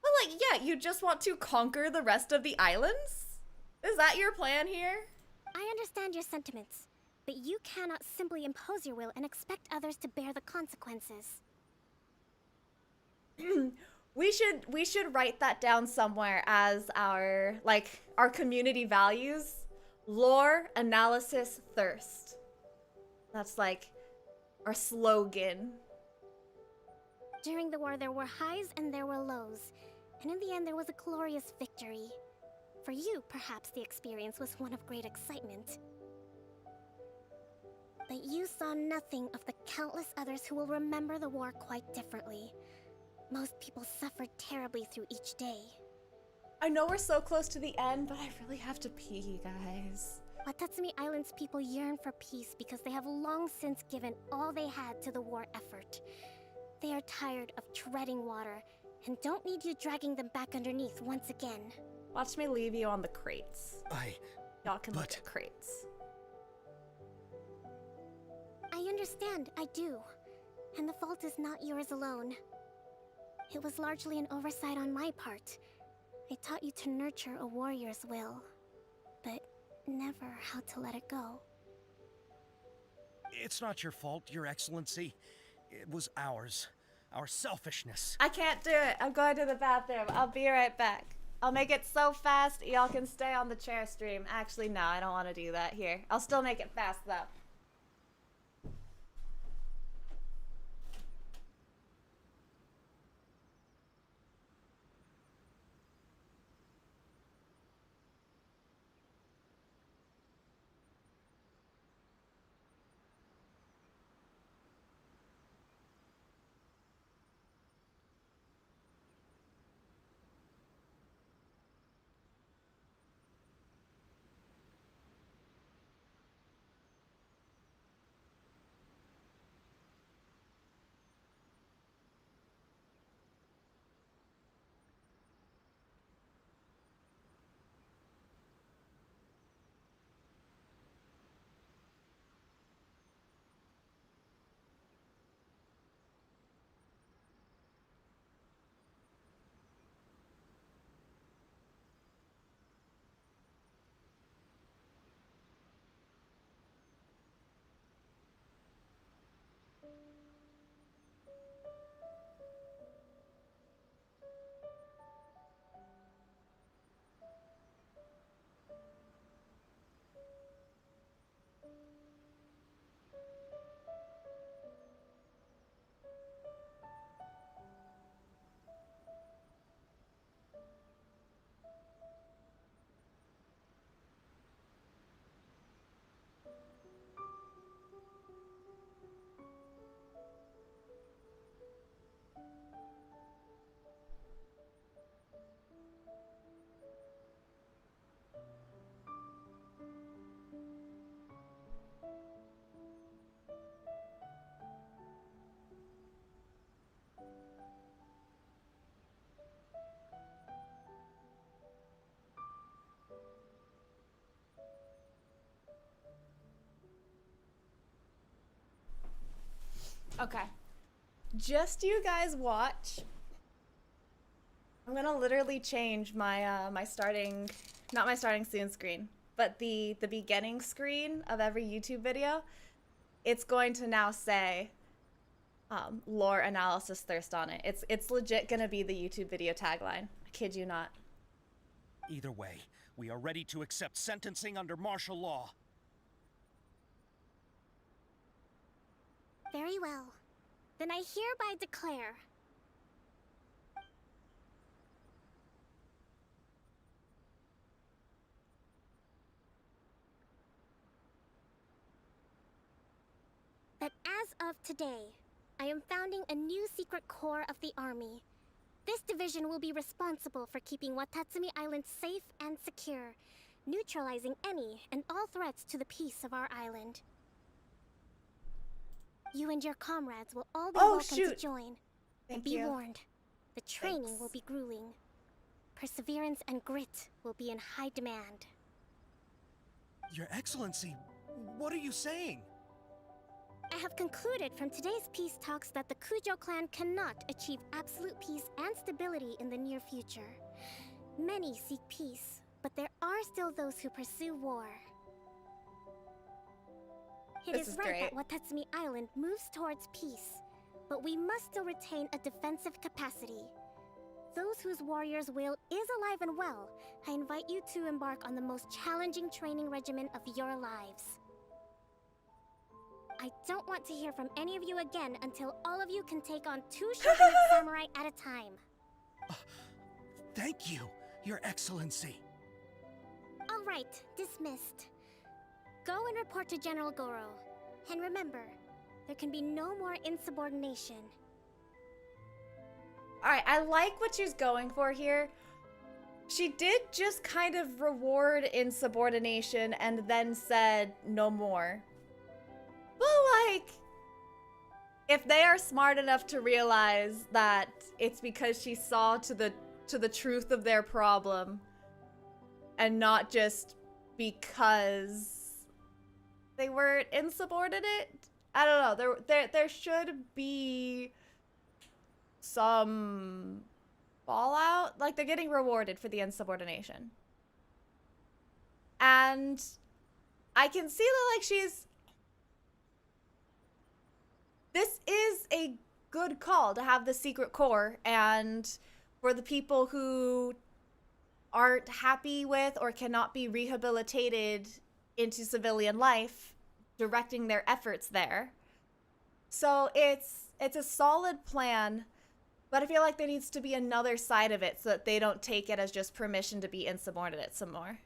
But like, yeah, you just want to conquer the rest of the islands? Is that your plan here? I understand your sentiments, but you cannot simply impose your will and expect others to bear the consequences. We should write that down somewhere as our community values. Lore, analysis, thirst. That's like our slogan. During the war, there were highs and there were lows, and in the end, there was a glorious victory. For you, perhaps the experience was one of great excitement. But you saw nothing of the countless others who will remember the war quite differently. Most people suffered terribly through each day. I know we're so close to the end, but I really have to pee, guys. Watatsumi Island's people yearn for peace because they have long since given all they had to the war effort. They are tired of treading water and don't need you dragging them back underneath once again. Watch me leave you on the crates. Y'all can look at crates. I understand, I do. And the fault is not yours alone. It was largely an oversight on my part. I taught you to nurture a warrior's will, but never how to let it go. It's not your fault, Your Excellency. It was ours. Our selfishness. I can't do it. I'm going to the bathroom. I'll be right back. I'll make it so fast y'all can stay on the chair stream. Actually, no, I don't want to do that here. I'll still make it fast though. Okay. Just you guys watch. I'm gonna literally change my my starting, not my starting soon screen, but the beginning screen of every YouTube video. It's going to now say lore analysis thirst on it. It's legit gonna be the YouTube video tagline. I kid you not. Either way, we are ready to accept sentencing under martial law. Very well. Then I hereby declare that as of today, I am founding a new secret corps of the army. This division will be responsible for keeping Watatsumi Island safe and secure, neutralizing any and all threats to the peace of our island. You and your comrades will all be welcome to join. Thank and be you. warned, the training will be grueling. Perseverance and grit will be in high demand. Your Excellency, what are you saying? I have concluded from today's peace talks that the Kujo clan cannot achieve absolute peace and stability in the near future. Many seek peace, but there are still those who pursue war. It is right that Watatsumi Island moves towards peace, but we must still retain a defensive capacity. Those whose warrior's will is alive and well, I invite you to embark on the most challenging training regimen of your lives. I don't want to hear from any of you again until all of you can take on 2 shogunate samurai at a time. Thank you, Your Excellency. All right, dismissed. Go and report to General Goro. And remember, there can be no more insubordination. Alright, I like what she's going for here. She did just kind of reward insubordination and then said no more. But like, if they are smart enough to realize that it's because she saw to the truth of their problem and not just because they were insubordinate, I don't know. There should be some fallout. Like, they're getting rewarded for the insubordination. And I can see that, like, this is a good call to have the secret corps, and for the people who aren't happy with or cannot be rehabilitated into civilian life, directing their efforts there. So it's a solid plan, but I feel like there needs to be another side of it so that they don't take it as just permission to be insubordinate some more.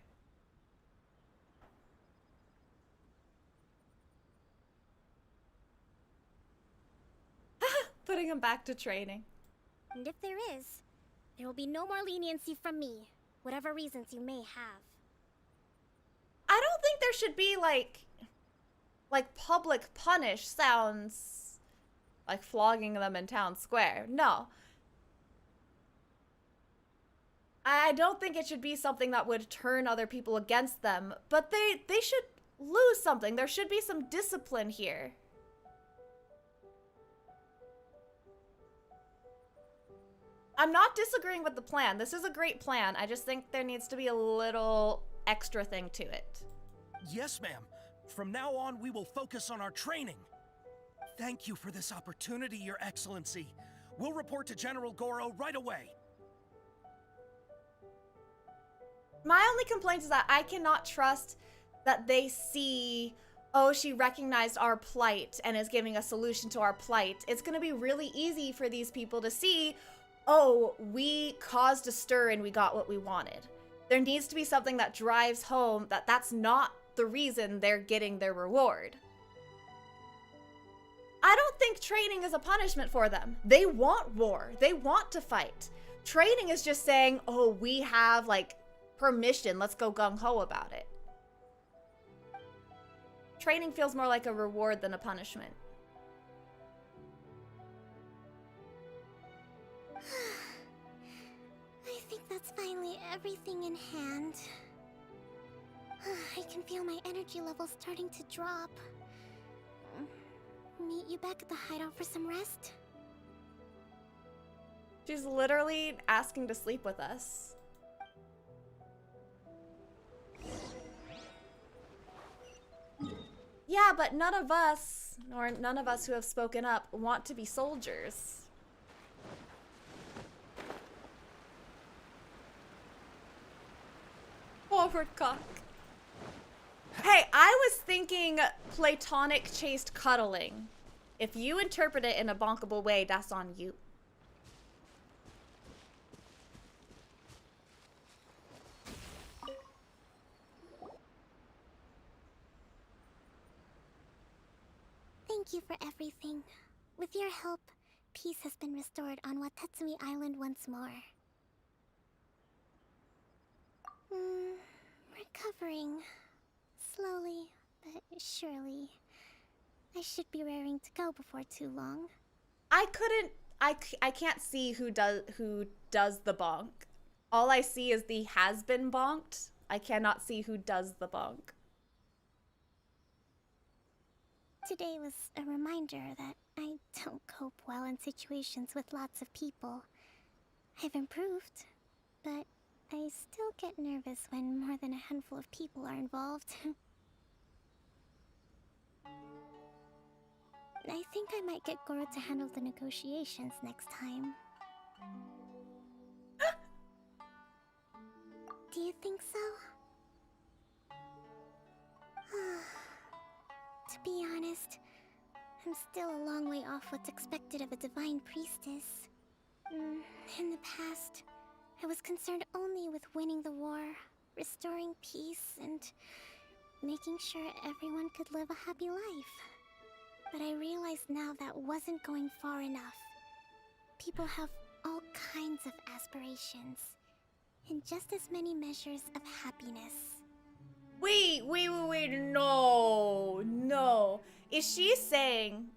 Putting him back to training. And if there is, there will be no more leniency from me, whatever reasons you may have. I don't think there should be like public punish sounds like flogging them in town square. No. I don't think it should be something that would turn other people against them, but they should lose something. There should be some discipline here. I'm not disagreeing with the plan. This is a great plan. I just think there needs to be a little extra thing to it. Yes, ma'am. From now on, we will focus on our training. Thank you for this opportunity, Your Excellency. We'll report to General Goro right away. My only complaint is that I cannot trust that they see, oh, she recognized our plight and is giving a solution to our plight. It's going to be really easy for these people to see, oh, we caused a stir and we got what we wanted. There needs to be something that drives home that that's not the reason they're getting their reward. I don't think training is a punishment for them. They want war. They want to fight. Training is just saying, oh, we have like permission. Let's go gung-ho about it. Training feels more like a reward than a punishment. I think that's finally everything in hand. I can feel my energy levels starting to drop. meet you back at the hideout for some rest? She's literally asking to sleep with us. Yeah, but none of us, or none of us who have spoken up, want to be soldiers. Forward cock. Hey, I was thinking platonic chaste cuddling. If you interpret it in a bonkable way, that's on you. Thank you for everything. With your help, peace has been restored on Watatsumi Island once more. Recovering. Slowly, but surely. I should be raring to go before too long. I can't see who does the bonk. All I see is the has been bonked. I cannot see who does the bonk. Today was a reminder that I don't cope well in situations with lots of people. I've improved, but I still get nervous when more than a handful of people are involved. I think I might get Goro to handle the negotiations next time. Do you think so? To be honest, I'm still a long way off what's expected of a divine priestess. In the past, I was concerned only with winning the war, restoring peace, and making sure everyone could live a happy life. But I realize now that wasn't going far enough. People have all kinds of aspirations, and just as many measures of happiness. Wait, no. Is she saying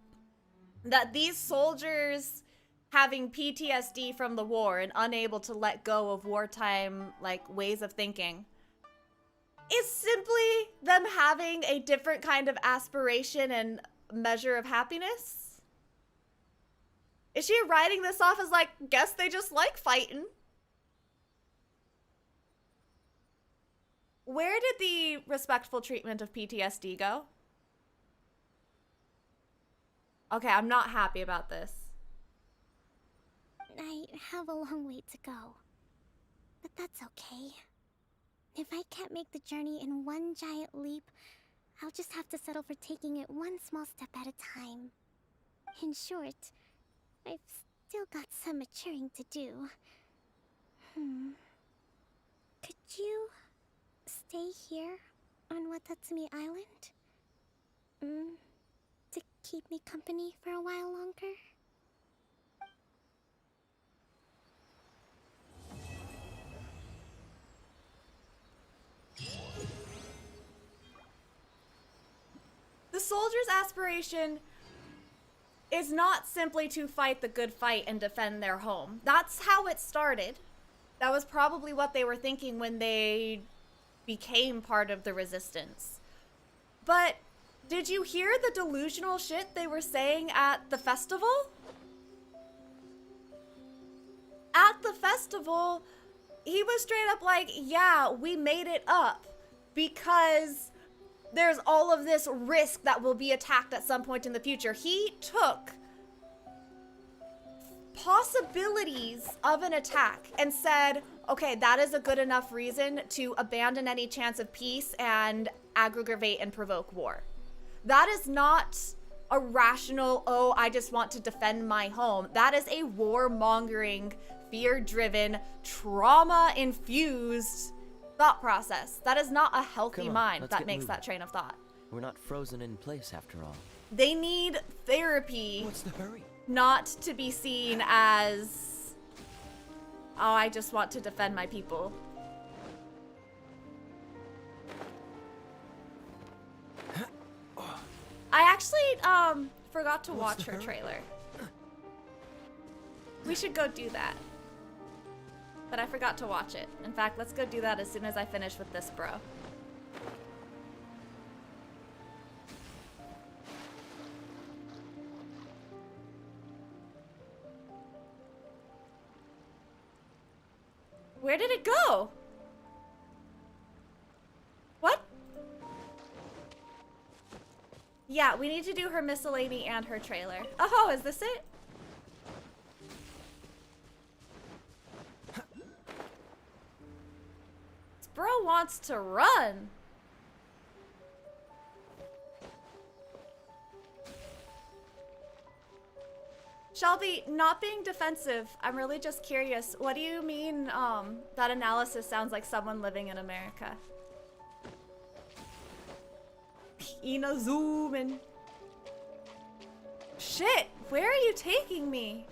that these soldiers having PTSD from the war and unable to let go of wartime, like, ways of thinking is simply them having a different kind of aspiration and measure of happiness? Is she writing this off as, like, guess they just like fighting? Where did the respectful treatment of PTSD go? Okay, I'm not happy about this. I have a long way to go, but that's okay. If I can't make the journey in one giant leap, I'll just have to settle for taking it one small step at a time. In short, I've still got some maturing to do. Could you stay here on Watatsumi Island? To keep me company for a while longer? The soldier's aspiration is not simply to fight the good fight and defend their home. That's how it started. That was probably what they were thinking when they became part of the resistance. But did you hear the delusional shit they were saying at the festival? At the festival, he was straight up like, yeah, we made it up because there's all of this risk that will be attacked at some point in the future. He took possibilities of an attack and said, okay, that is a good enough reason to abandon any chance of peace and aggravate and provoke war. That is not a rational, oh, I just want to defend my home. That is a warmongering, fear-driven, trauma-infused thought process. That is not a healthy mind that makes that train of thought. We're not frozen in place after all. They need therapy. What's the hurry? Not to be seen as, oh, I just want to defend my people. I actually forgot to watch her trailer. We should go do that. But I forgot to watch it. In fact, let's go do that as soon as I finish with this bro. Where did it go? What? Yeah, we need to do her miscellany and her trailer. Oh, is this it? This bro wants to run. Shelby, not being defensive, I'm really just curious. What do you mean, that analysis sounds like someone living in America? Ina zooming. Shit, where are you taking me?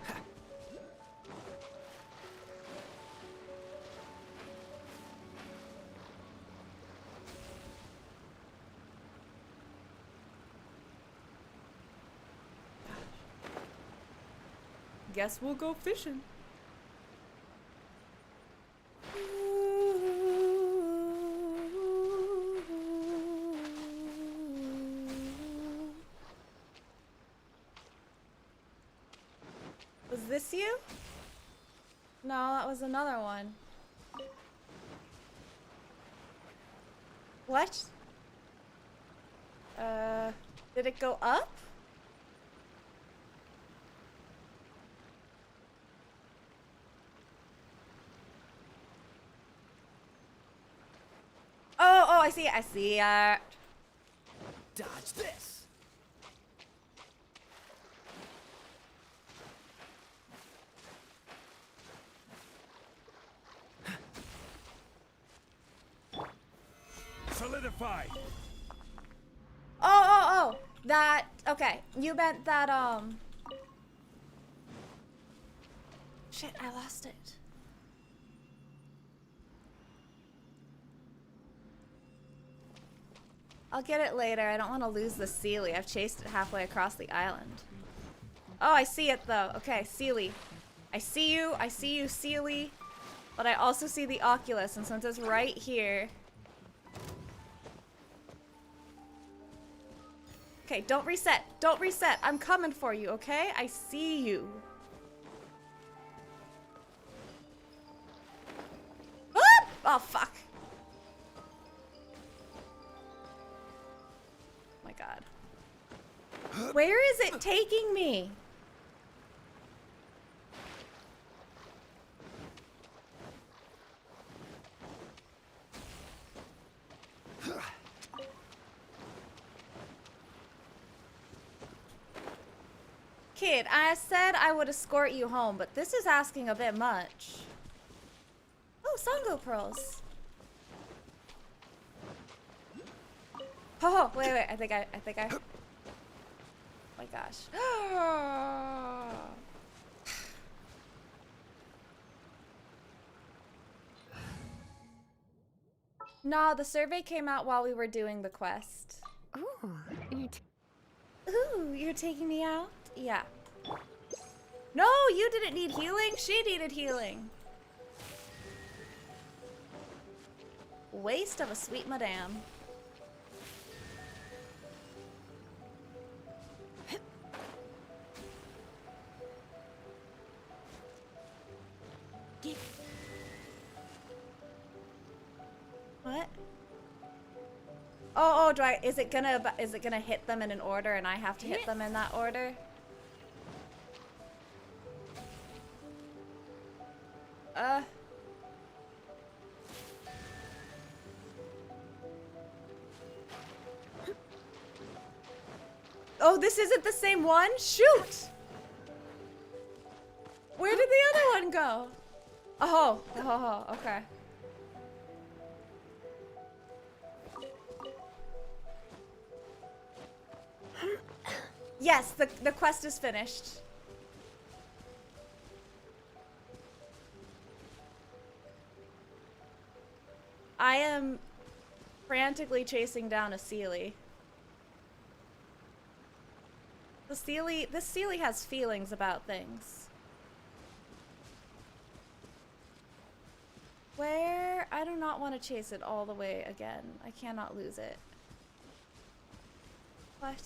Guess we'll go fishing. Was this you? No, that was another one. What? Did it go up? Oh, I see it. I see it. Dodge this. Solidify. Oh. That, okay. You meant that, shit, I lost it. I'll get it later. I don't want to lose the Sealy. I've chased it halfway across the island. Oh, I see it though. Okay, Sealy. I see you, Sealy. But I also see the Oculus, and since it's right here. Okay, don't reset. Don't reset. I'm coming for you, okay? I see you. Ah! Oh, fuck. My God. Where is it taking me? Kid, I said I would escort you home, but this is asking a bit much. Oh, Sango pearls. Oh, wait. I think I. Oh my gosh. Nah, the survey came out while we were doing the quest. Ooh, you're taking me out? Yeah. No, you didn't need healing. She needed healing. Waste of a sweet madame. What? Oh, is it gonna hit them in an order and I have to hit them in that order? Oh, this isn't the same one? Shoot! Where did the other one go? Oh, okay. Yes, the quest is finished. I am frantically chasing down a Sealy. This Sealy has feelings about things. Where? I do not want to chase it all the way again. I cannot lose it. What?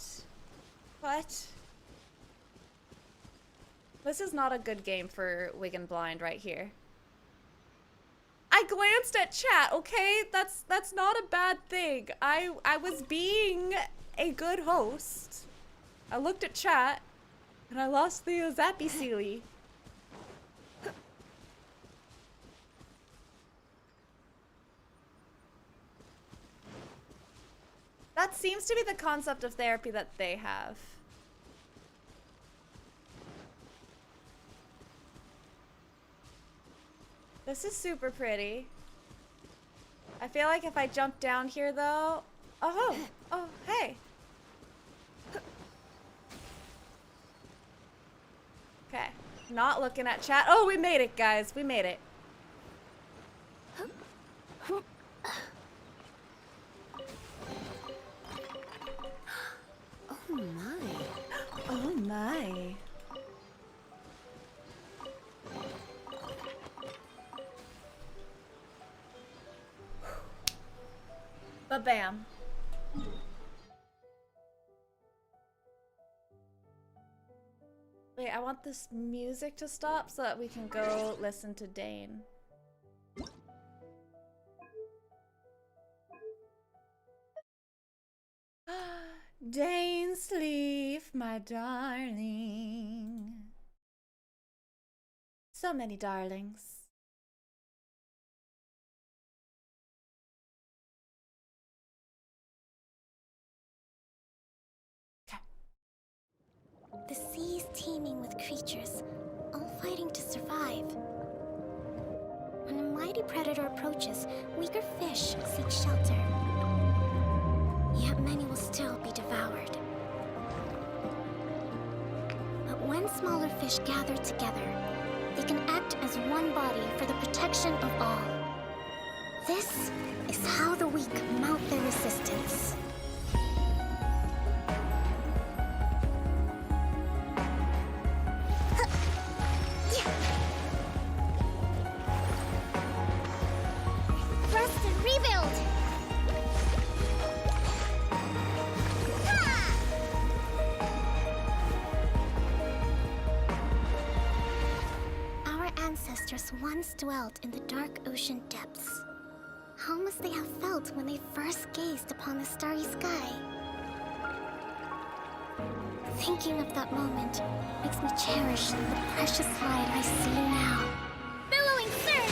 This is not a good game for Wigan Blind right here. I glanced at chat, okay? That's not a bad thing. I was being a good host. I looked at chat, and I lost the zappy sealy. That seems to be the concept of therapy that they have. This is super pretty. I feel like if I jump down here though... Oh, oh, hey. Okay, not looking at chat. Oh, we made it, guys. We made it. Oh my. Oh my. Ba-bam. Wait, I want this music to stop so that we can go listen to Dane. Dane, sleep, my darling. So many darlings. The sea is teeming with creatures, all fighting to survive. When a mighty predator approaches, weaker fish seek shelter. Yet many will still be devoured. But when smaller fish gather together, they can act as one body for the protection of all. This is how the weak mount their resistance. Thrust and rebuild! Our ancestors once dwelt in the dark ocean depths. How must they have felt when they first gazed upon the starry sky? Thinking of that moment makes me cherish the precious light I see now. Billowing surge!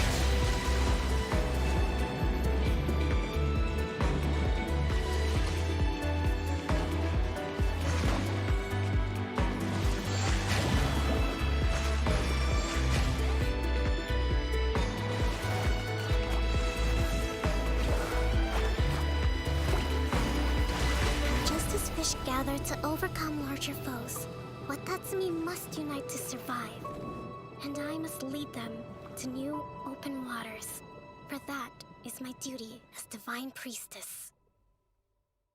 Just as fish gather to overcome larger foes, Watatsumi must unite to survive. And I must lead them to new, open waters. For that is my duty as Divine Priestess.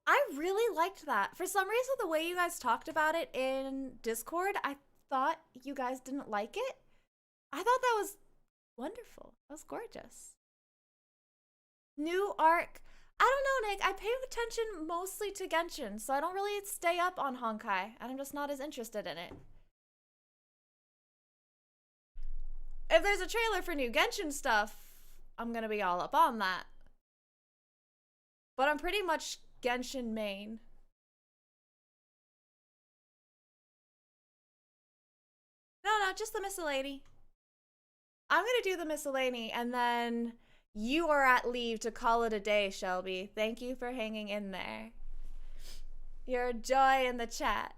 I really liked that. For some reason, the way you guys talked about it in Discord, I thought you guys didn't like it. I thought that was wonderful. That was gorgeous. New arc. I don't know, Nick. I pay attention mostly to Genshin, so I don't really stay up on Honkai, and I'm just not as interested in it. If there's a trailer for new Genshin stuff, I'm gonna be all up on that. But I'm pretty much Genshin main. No, just the miscellany. I'm gonna do the miscellany, and then you are at leave to call it a day, Shelby. Thank you for hanging in there. You're a joy in the chat.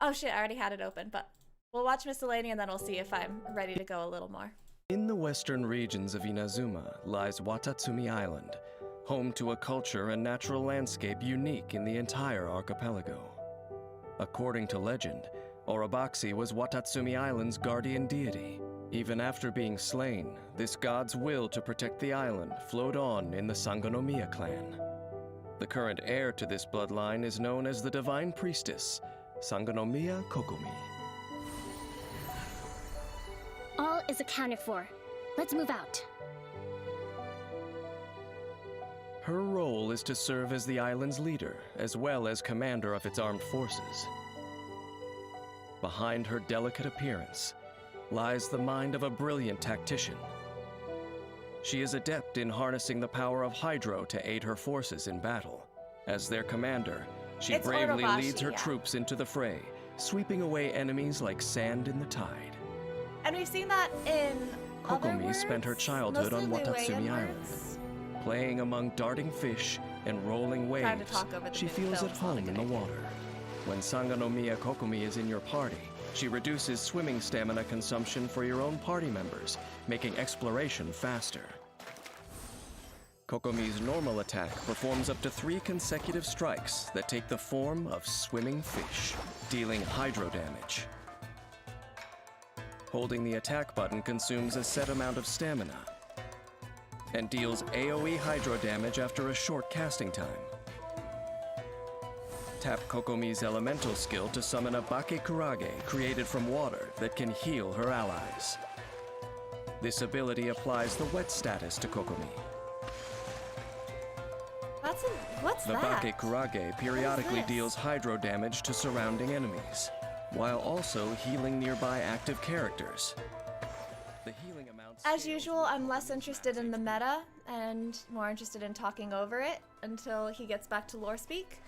Oh shit, I already had it open, but we'll watch miscellany and then we'll see if I'm ready to go a little more. In the western regions of Inazuma lies Watatsumi Island, home to a culture and natural landscape unique in the entire archipelago. According to legend, Orobaxi was Watatsumi Island's guardian deity. Even after being slain, this god's will to protect the island flowed on in the Sangonomiya clan. The current heir to this bloodline is known as the Divine Priestess, Sangonomiya Kokomi. All is accounted for. Let's move out. Her role is to serve as the island's leader, as well as commander of its armed forces. Behind her delicate appearance lies the mind of a brilliant tactician. She is adept in harnessing the power of Hydro to aid her forces in battle. As their commander, she It's bravely Orobashi, leads her yeah. troops into the fray, sweeping away enemies like sand in the tide. And we've seen that in other Kokomi words, spent her childhood on mostly Watatsumi Luean Island. words. Playing among darting fish and rolling waves, Trying to talk over the she new feels at film's not a home in good the idea. water. When Sanganomiya Kokomi is in your party, she reduces swimming stamina consumption for your own party members, making exploration faster. Kokomi's normal attack performs up to 3 consecutive strikes that take the form of swimming fish, dealing hydro damage. Holding the attack button consumes a set amount of stamina and deals AoE hydro damage after a short casting time. Tap Kokomi's elemental skill to summon a Bakekurage created from water that can heal her allies. This ability applies the wet status to Kokomi. What's The that? Bakekurage periodically this? deals hydro damage to surrounding enemies, while also healing nearby active characters. The healing amount As usual, I'm less interested in the meta and more interested in talking over it until he gets back to lore speak.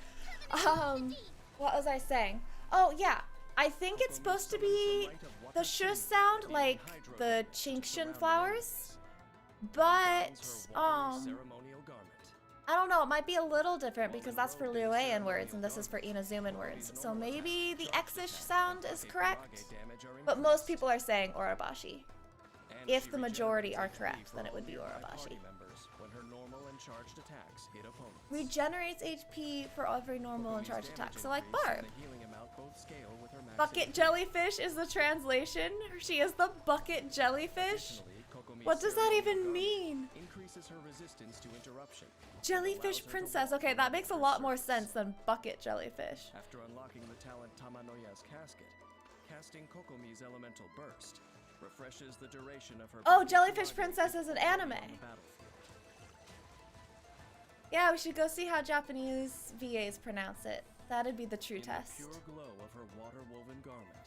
What was I saying? Oh yeah, I think it's supposed to be the shush sound, like the Chinkshin flowers, but I don't know, it might be a little different because that's for Luean words and this is for Inazuman words. So maybe the X-ish sound is correct, but most people are saying Orobashi. If the majority are correct, then it would be Orobashi. Regenerates HP for every normal and charged attack, so like Barb. Bucket jellyfish is the translation. She is the bucket jellyfish. What does that even mean? Increases her resistance to interruption. Jellyfish princess. Okay, that makes a lot more sense than bucket jellyfish. After unlocking the talent Tamanoya's casket, casting Kokomi's elemental burst refreshes the duration of her. Oh, Jellyfish Princess is an anime. Yeah, we should go see how Japanese VAs pronounce it. That'd be the true test. In the pure glow of her water-woven garment,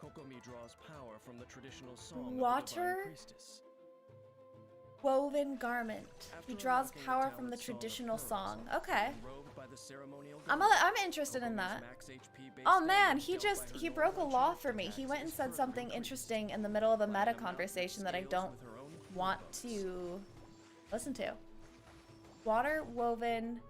Kokomi draws power from the traditional song of the Water divine priestess. woven garment. He draws power from the traditional song. Okay. I'm interested in that. Oh man, he broke a law for me. He went and said something interesting in the middle of a meta conversation that I don't want to listen to. Water woven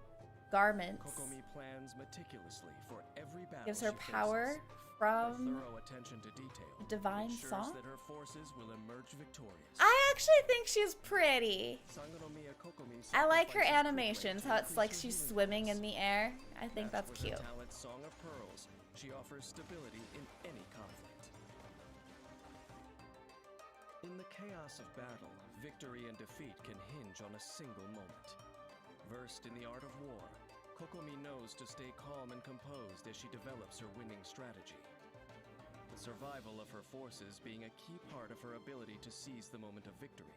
garments. Kokomi plans meticulously for every battle Gives her she power faces. from Thorough attention to detail the divine ensures song. that her forces will emerge victorious. I actually think she's pretty. Sanganomiya Kokomi I like her animations, how it's like she's swimming in the air. I think that's with her cute. talent Song of Pearls, she offers stability in any conflict. In the chaos of battle, victory and defeat can hinge on a single moment. Versed in the art of war, Kokomi knows to stay calm and composed as she develops her winning strategy. The survival of her forces being a key part of her ability to seize the moment of victory.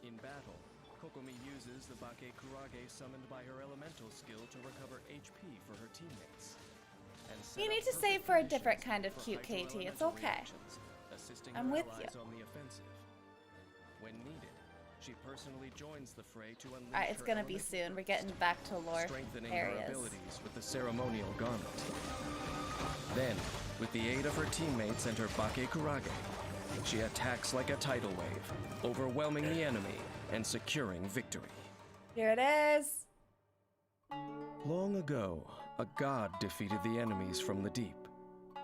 In battle, Kokomi uses the Bakekurage summoned by her elemental skill to recover HP for her teammates. And set You up need to perfect save for a conditions different kind of for cute KT. It's hydro-elemental okay. reactions, assisting I'm her with allies you. on the offensive. When needed, she personally joins the fray to unleash Alright, it's her gonna be elemental soon. We're getting back to lore strengthening her areas. abilities with the ceremonial garment. Then, with the aid of her teammates and her Bakekurage, she attacks like a tidal wave, overwhelming the enemy and securing victory. Here it is. Long ago, a god defeated the enemies from the deep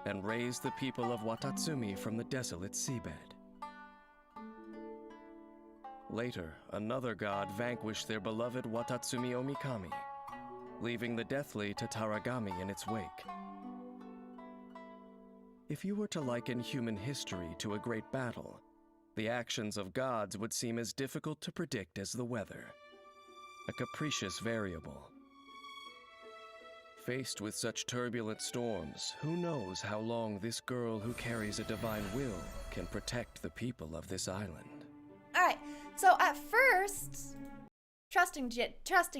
and raised the people of Watatsumi from the desolate seabed. Later, another god vanquished their beloved Watatsumi Omikami, leaving the deathly Tataragami in its wake. If you were to liken human history to a great battle, the actions of gods would seem as difficult to predict as the weather, a capricious variable. Faced with such turbulent storms, who knows how long this girl who carries a divine will can protect the people of this island. Alright, so at first, trusting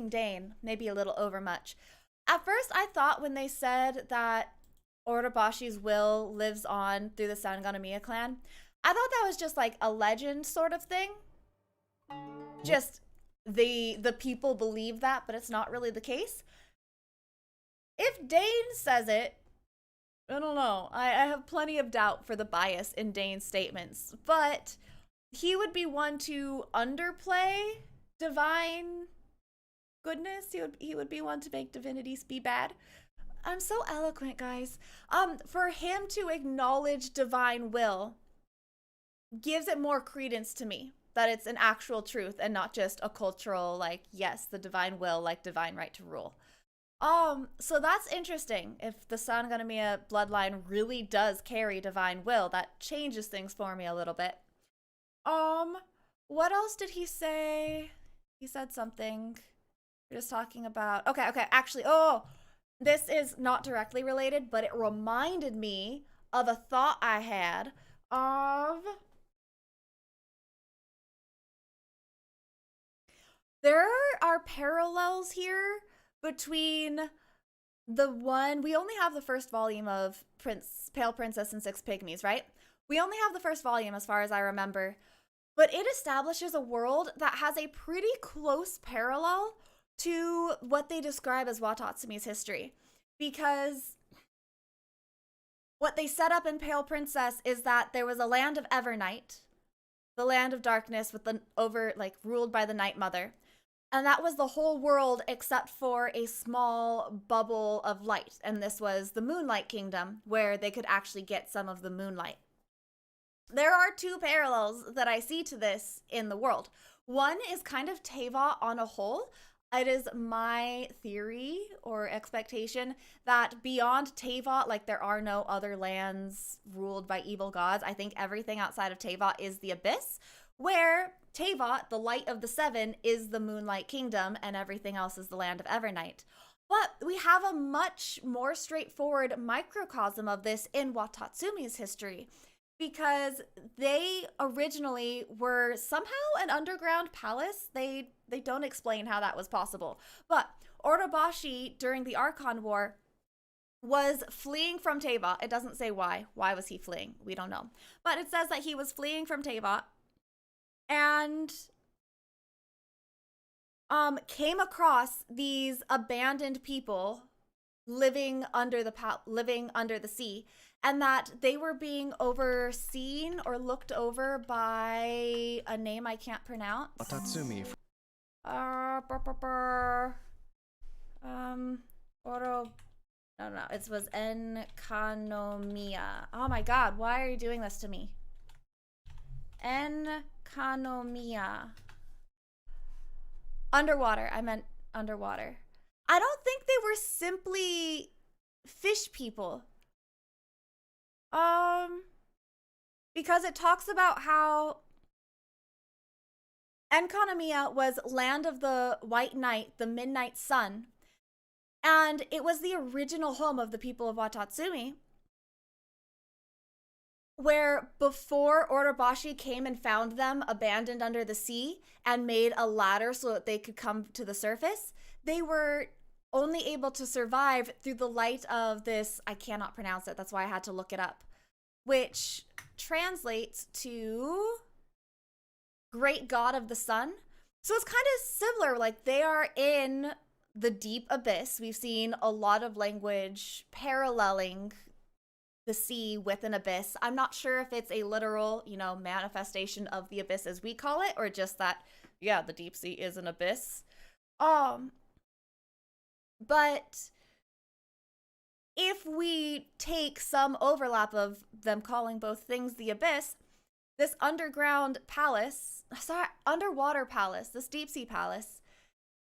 Dane, maybe a little overmuch. At first, I thought when they said that Orobashi's will lives on through the Sanganomiya clan, I thought that was just like a legend sort of thing. just the people believe that, but it's not really the case. If Dane says it, I don't know. I have plenty of doubt for the bias in Dane's statements, but he would be one to underplay divine goodness. He would be one to make divinities be bad. I'm so eloquent, guys. For him to acknowledge divine will gives it more credence to me that it's an actual truth and not just a cultural, like, yes, the divine will, like divine right to rule. So that's interesting. If the Sangonomiya bloodline really does carry divine will, that changes things for me a little bit. What else did he say? He said something. We're just talking about, okay, actually, this is not directly related, but it reminded me of a thought I had of... There are parallels here between the one... We only have the first volume of Pale Princess and Six Pygmies, right? We only have the first volume as far as I remember, but it establishes a world that has a pretty close parallel to what they describe as Watatsumi's history. Because what they set up in Pale Princess is that there was a land of Evernight, the land of darkness with ruled by the Night Mother. And that was the whole world except for a small bubble of light. And this was the Moonlight Kingdom, where they could actually get some of the moonlight. There are two parallels that I see to this in the world. One is kind of Teyvat on a whole. It is my theory or expectation that beyond Teyvat, like there are no other lands ruled by evil gods. I think everything outside of Teyvat is the Abyss, where Teyvat, the light of the seven, is the Moonlight Kingdom, and everything else is the land of Evernight. But we have a much more straightforward microcosm of this in Watatsumi's history, because they originally were somehow an underground palace. They don't explain how that was possible. But Orobashi, during the Archon War, was fleeing from Teyvat. It doesn't say why. Why was he fleeing? We don't know. But it says that he was fleeing from Teyvat and came across these abandoned people living under the sea, and that they were being overseen or looked over by a name I can't pronounce. Watatsumi. It was Enkanomiya. Oh my god, why are you doing this to me? Enkanomiya. Underwater. I meant underwater. I don't think they were simply fish people. Because it talks about how Enkanomiya was land of the white night, the midnight sun, and it was the original home of the people of Watatsumi, where before Orobashi came and found them abandoned under the sea and made a ladder so that they could come to the surface, they were only able to survive through the light of this, I cannot pronounce it, that's why I had to look it up, which translates to Great God of the Sun. So it's kind of similar, like they are in the deep abyss. We've seen a lot of language paralleling the sea with an abyss. I'm not sure if it's a literal, manifestation of the abyss as we call it, or just that, yeah, the deep sea is an abyss. But if we take some overlap of them calling both things the abyss, this underwater palace, this deep sea palace,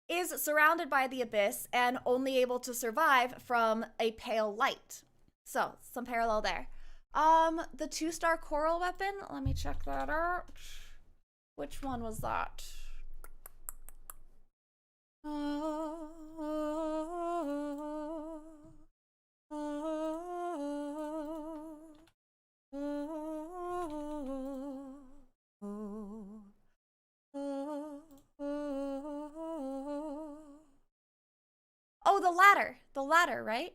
is surrounded by the abyss and only able to survive from a pale light. So, some parallel there. The 2-star coral weapon, let me check that out. Which one was that? Oh, the ladder. The ladder, right?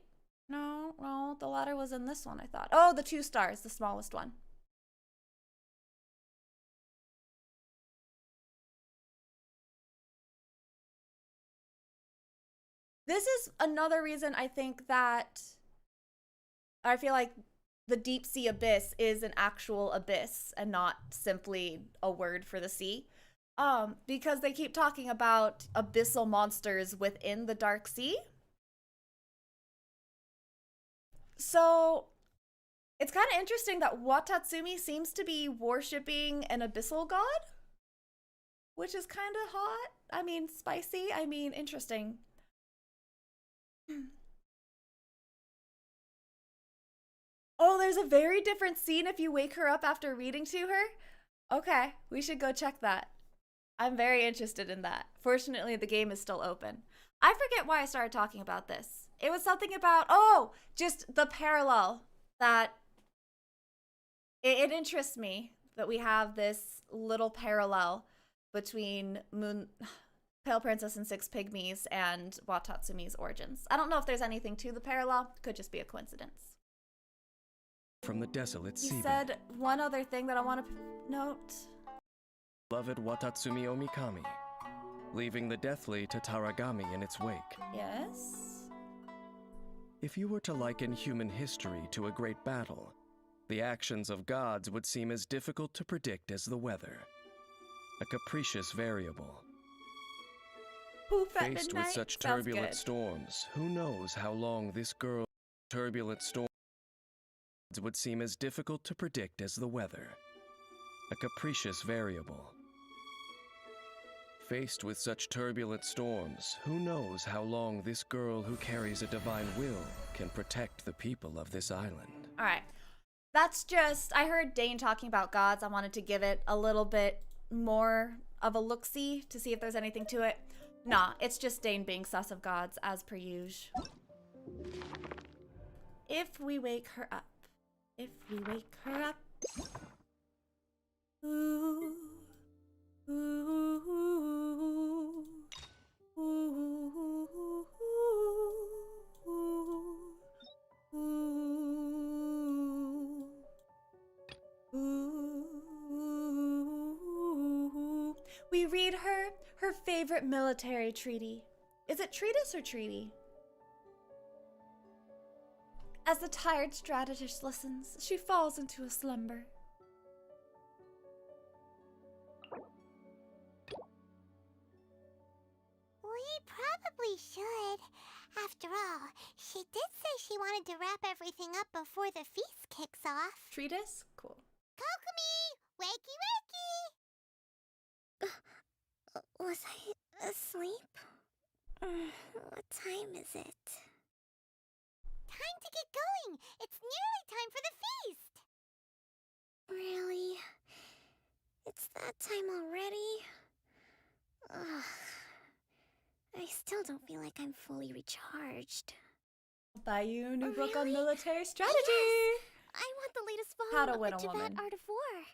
No, the ladder was in this one, I thought. Oh, the 2 stars, the smallest one. This is another reason I think that I feel like the deep sea abyss is an actual abyss and not simply a word for the sea. Because they keep talking about abyssal monsters within the dark sea. So it's kind of interesting that Watatsumi seems to be worshipping an abyssal god, which is kind of hot. I mean, spicy. I mean, interesting. Oh, there's a very different scene if you wake her up after reading to her. Okay, we should go check that. I'm very interested in that. Fortunately, the game is still open. I forget why I started talking about this. It was something about, just the parallel that it interests me that we have this little parallel between Pale Princess and Six Pygmies and Watatsumi's origins. I don't know if there's anything to the parallel. Could just be a coincidence. From the desolate You seabed, said one other thing that I want to note. beloved Watatsumi Omikami, leaving the deathly Tataragami in its wake. Yes? If you were to liken human history to a great battle, the actions of gods would seem as difficult to predict as the weather. A capricious variable. Poof at Faced midnight? with such Sounds turbulent good. storms, who knows how long this girl's turbulent storms would seem as difficult to predict as the weather. A capricious variable. Faced with such turbulent storms, who knows how long this girl who carries a divine will can protect the people of this island. All right. That's just, I heard Dane talking about gods. I wanted to give it a little bit more of a look-see to see if there's anything to it. Nah, it's just Dane being sus of gods as per usual. If we wake her up. If we wake her up. Ooh. Ooh. Ooh. Ooh. Ooh. Ooh. We read her favorite military treaty. Is it treatise or treaty? As the tired strategist listens, she falls into a slumber. We probably should. After all, she did say she wanted to wrap everything up before the feast kicks off. Treatise? Cool. Kokomi! Wakey wakey! Was I asleep? What time is it? Time to get going! It's nearly time for the feast! Really? It's that time already? Ugh. I still don't feel like I'm fully recharged. I'll buy you a new book on Really? military strategy. Yes! I want the latest How volume to Win of a the Woman. Javad Art of War.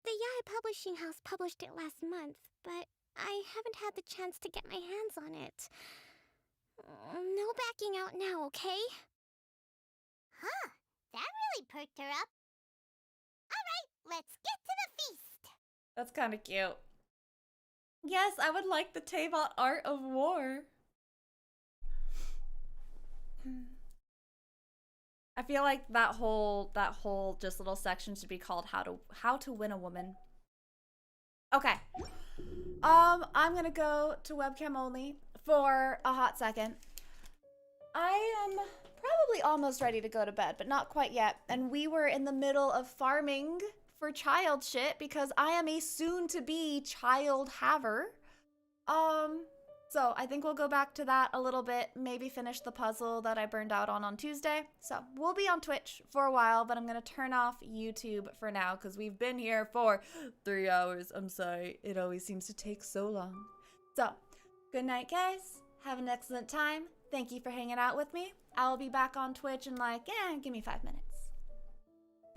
The Yai Publishing House published it last month, but I haven't had the chance to get my hands on it. No backing out now, okay? Huh, that really perked her up. Alright, let's get to the feast! That's kind of cute. Yes, I would like the Teyvat Art of War. I feel like that whole just little section should be called How to Win a Woman. Okay. I'm gonna go to webcam only for a hot second. I am probably almost ready to go to bed, but not quite yet. And we were in the middle of farming for child shit because I am a soon-to-be child haver. So I think we'll go back to that a little bit, maybe finish the puzzle that I burned out on Tuesday. So we'll be on Twitch for a while, but I'm gonna turn off YouTube for now because we've been here for 3 hours. I'm sorry, it always seems to take so long. So, good night, guys. Have an excellent time. Thank you for hanging out with me. I'll be back on Twitch in give me 5 minutes.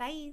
Bye.